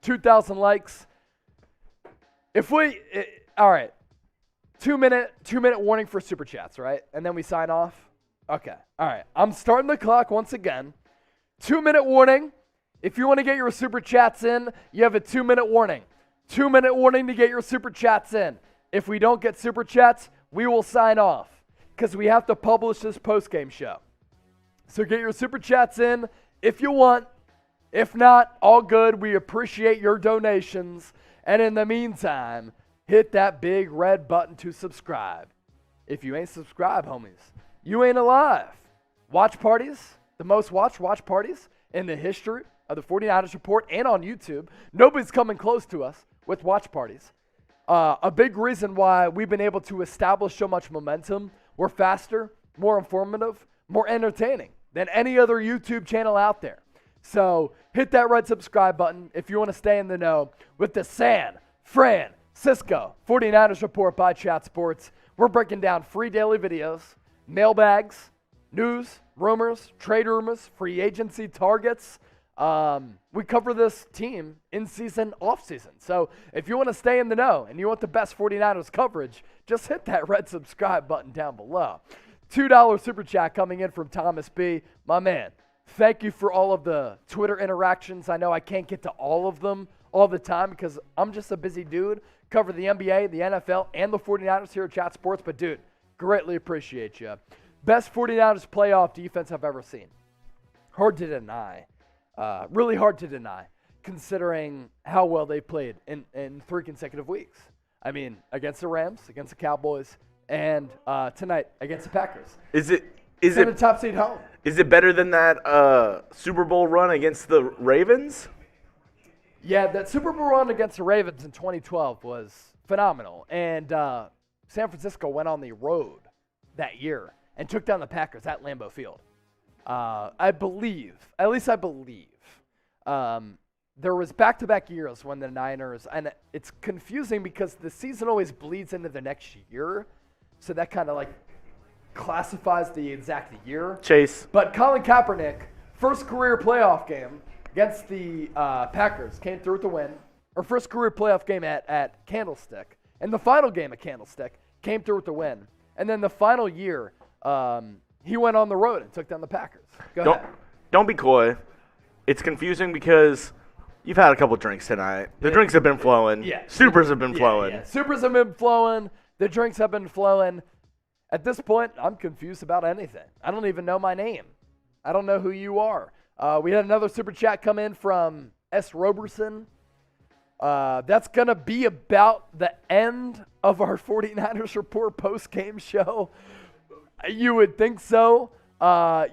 2,000 likes. All right. 2-minute warning for super chats, right? And then we sign off. Okay. All right. I'm starting the clock once again. 2-minute warning. If you want to get your super chats in, you have a 2-minute warning. 2-minute warning to get your super chats in. If we don't get super chats, we will sign off because we have to publish this post-game show. So get your super chats in if you want. If not, all good. We appreciate your donations. And in the meantime, hit that big red button to subscribe. If you ain't subscribed, homies, you ain't alive. Watch parties, the most watched watch parties in the history of the 49ers Report and on YouTube. Nobody's coming close to us with watch parties. A big reason why we've been able to establish so much momentum. We're faster, more informative, more entertaining than any other YouTube channel out there. So hit that red subscribe button if you want to stay in the know with the San Francisco 49ers Report by Chat Sports. We're breaking down free daily videos, mailbags, news, rumors, trade rumors, free agency targets. We cover this team in season, off season. So if you want to stay in the know and you want the best 49ers coverage, just hit that red subscribe button down below. $2 super chat coming in from Thomas B. My man, thank you for all of the Twitter interactions. I know I can't get to all of them all the time because I'm just a busy dude. Cover the NBA, the NFL, and the 49ers here at Chat Sports. But, dude, greatly appreciate you. Best 49ers playoff defense I've ever seen. hard to deny. Really hard to deny, considering how well they played in 3 consecutive weeks. I mean, against the Rams, against the Cowboys, and tonight against the Packers. Is it a top seed home? Is it better than that Super Bowl run against the Ravens? Yeah, that Super Bowl run against the Ravens in 2012 was phenomenal. And San Francisco went on the road that year and took down the Packers at Lambeau Field. I believe, there was back-to-back years when the Niners, and it's confusing because the season always bleeds into the next year, so that kind of like classifies the exact year. Chase. But Colin Kaepernick, first career playoff game against the Packers, came through with the win. Or first career playoff game at Candlestick. And the final game at Candlestick came through with the win. And then the final year, he went on the road and took down the Packers. Go ahead. Don't be coy. It's confusing because you've had a couple drinks tonight. The drinks have been flowing. Yeah. Supers have been flowing. Yeah. Supers have been flowing. The drinks have been flowing. At this point, I'm confused about anything. I don't even know my name. I don't know who you are. We had another super chat come in from S. Roberson. That's going to be about the end of our 49ers Report post-game show. You would think so.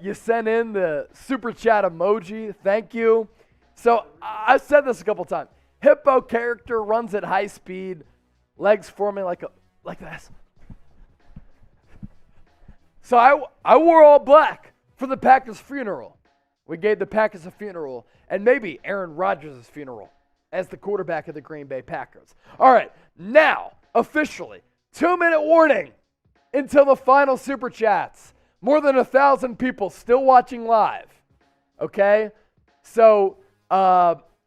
You sent in the super chat emoji. Thank you. So I've said this a couple times. Hippo character runs at high speed, legs forming like this. So I wore all black for the Packers' funeral. We gave the Packers a funeral, and maybe Aaron Rodgers' funeral as the quarterback of the Green Bay Packers. All right, now, officially, 2-minute warning until the final Super Chats. More than 1,000 people still watching live, okay? So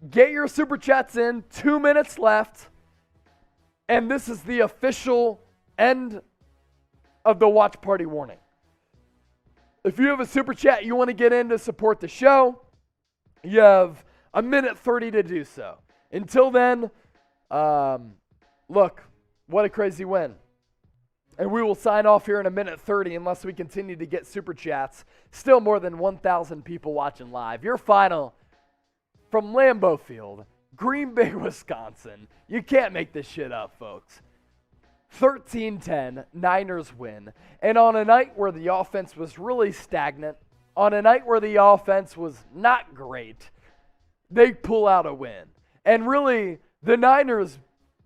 get your Super Chats in, 2 minutes left, and this is the official end of the watch party warning. If you have a Super Chat you want to get in to support the show, you have 1:30 to do so. Until then, look, what a crazy win. And we will sign off here in 1:30 unless we continue to get Super Chats. Still more than 1,000 people watching live. Your final from Lambeau Field, Green Bay, Wisconsin. You can't make this shit up, folks. 13-10, Niners win. And on a night where the offense was really stagnant, on a night where the offense was not great, they pull out a win. And really, the Niners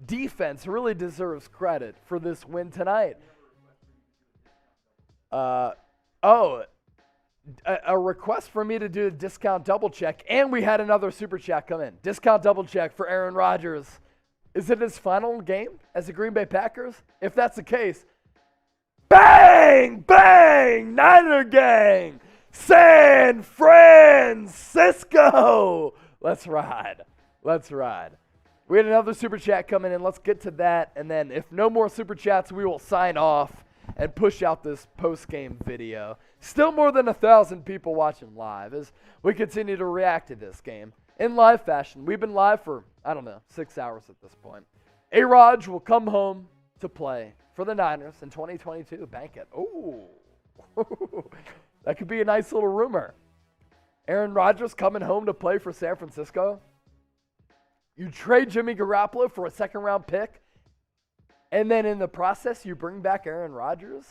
defense really deserves credit for this win tonight. A request for me to do a discount double check, and we had another super chat come in. Discount double check for Aaron Rodgers. Is it his final game as the Green Bay Packers? If that's the case, bang, bang, Niner gang, San Francisco. Let's ride. Let's ride. We had another super chat coming in. Let's get to that. And then if no more super chats, we will sign off and push out this post-game video. Still more than 1,000 people watching live as we continue to react to this game in live fashion. We've been live for, 6 hours at this point. A-Rod will come home to play for the Niners in 2022. Bank it. Ooh. That could be a nice little rumor. Aaron Rodgers coming home to play for San Francisco. You trade Jimmy Garoppolo for a second-round pick, and then in the process, you bring back Aaron Rodgers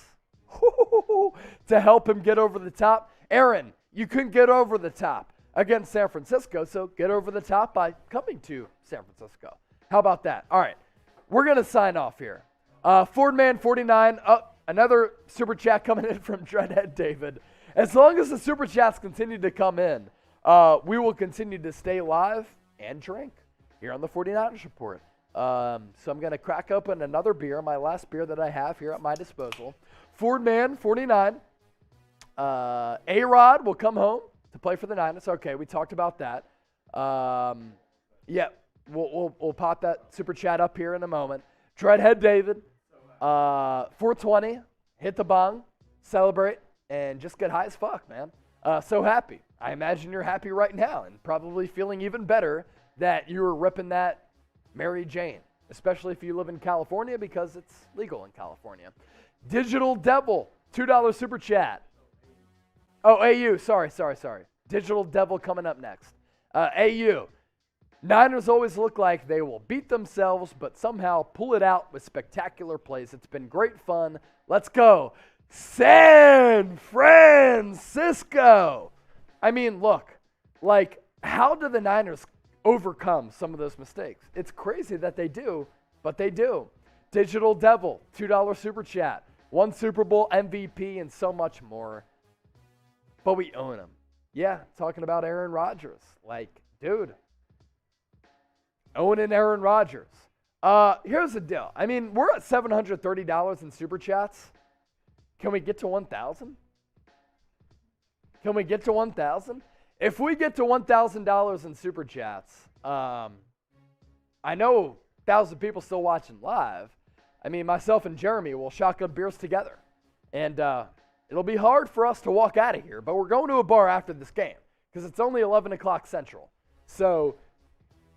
to help him get over the top. Aaron, you couldn't get over the top against San Francisco, so get over the top by coming to San Francisco. How about that? All right, we're going to sign off here. Fordman49, another super chat coming in from Dreadhead David. As long as the super chats continue to come in, we will continue to stay live and drink here on the 49ers Report. So I'm going to crack open another beer, my last beer that I have here at my disposal. Fordman49. A-Rod will come home to play for the Niners. Okay, we talked about that. We'll pop that super chat up here in a moment. Dreadhead David, 420, hit the bong, celebrate, and just get high as fuck, man. So happy. I imagine you're happy right now and probably feeling even better that you were ripping that Mary Jane, especially if you live in California because it's legal in California. Digital Devil, $2 super chat. Oh, AU, sorry. Digital Devil coming up next. AU. Niners always look like they will beat themselves, but somehow pull it out with spectacular plays. It's been great fun. Let's go. San Francisco. I mean, look, like, how do the Niners overcome some of those mistakes? It's crazy that they do, but they do. Digital Devil, $2 super chat, 1 Super Bowl MVP, and so much more. But we own him. Yeah, talking about Aaron Rodgers. Like, dude, owning Aaron Rodgers. Here's the deal. I mean, we're at $730 in super chats. Can we get to 1,000? Can we get to 1,000? If we get to $1,000 in super chats, I know 1,000 people still watching live. I mean, myself and Jeremy will shotgun beers together. And it'll be hard for us to walk out of here, but we're going to a bar after this game because it's only 11 o'clock Central. So,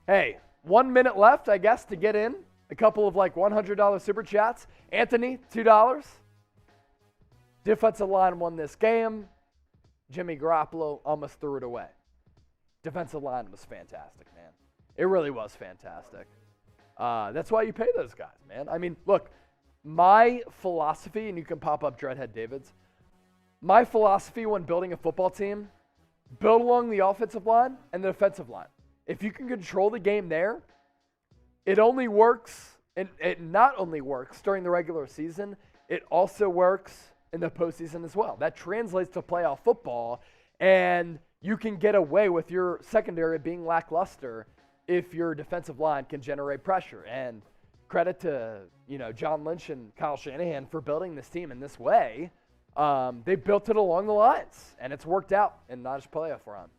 hey, 1 minute left, I guess, to get in. A couple of like $100 super chats. Anthony, $2. Defensive line won this game. Jimmy Garoppolo almost threw it away. Defensive line was fantastic, man. It really was fantastic. That's why you pay those guys, man. I mean, look, my philosophy, and you can pop up Dreadhead David's, my philosophy when building a football team, build along the offensive line and the defensive line. If you can control the game there, it only works, and it not only works during the regular season, it also works in the postseason as well. That translates to playoff football, and you can get away with your secondary being lackluster if your defensive line can generate pressure. And credit to, John Lynch and Kyle Shanahan for building this team in this way. They built it along the lines, and it's worked out in Niners playoff run.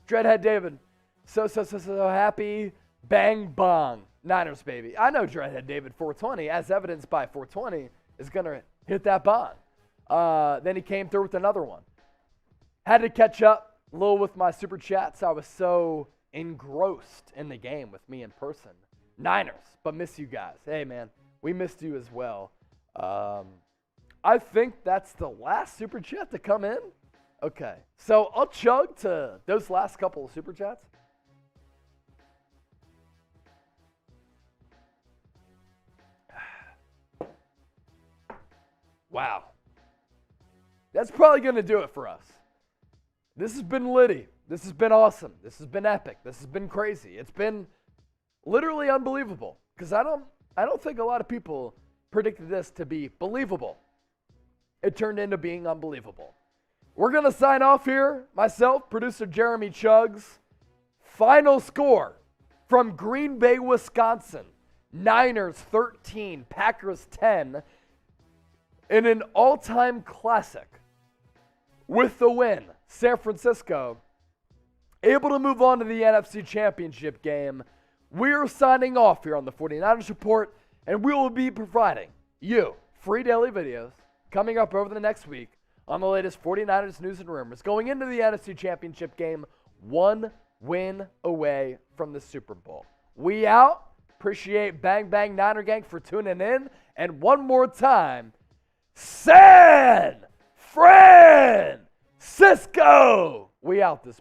Dreadhead David, so happy. Bang bong. Niners, baby. I know Dreadhead David 420, as evidenced by 420, is going to hit that bong. Then he came through with another one. Had to catch up a little with my super chats. I was so engrossed in the game with me in person. Niners, but miss you guys. Hey, man, we missed you as well. I think that's the last super chat to come in. Okay, so I'll chug to those last couple of super chats. Wow. That's probably going to do it for us. This has been litty. This has been awesome. This has been epic. This has been crazy. It's been literally unbelievable because I don't think a lot of people predicted this to be believable. It turned into being unbelievable. We're going to sign off here. Myself, producer Jeremy Chugs. Final score from Green Bay, Wisconsin. Niners 13, Packers 10. In an all-time classic, with the win, San Francisco able to move on to the NFC Championship game. We're signing off here on the 49ers Report, and we will be providing you free daily videos coming up over the next week on the latest 49ers news and rumors. Going into the NFC Championship game, 1 win away from the Super Bowl. We out. Appreciate Bang Bang Niner Gang for tuning in. And one more time, San Francisco! We out this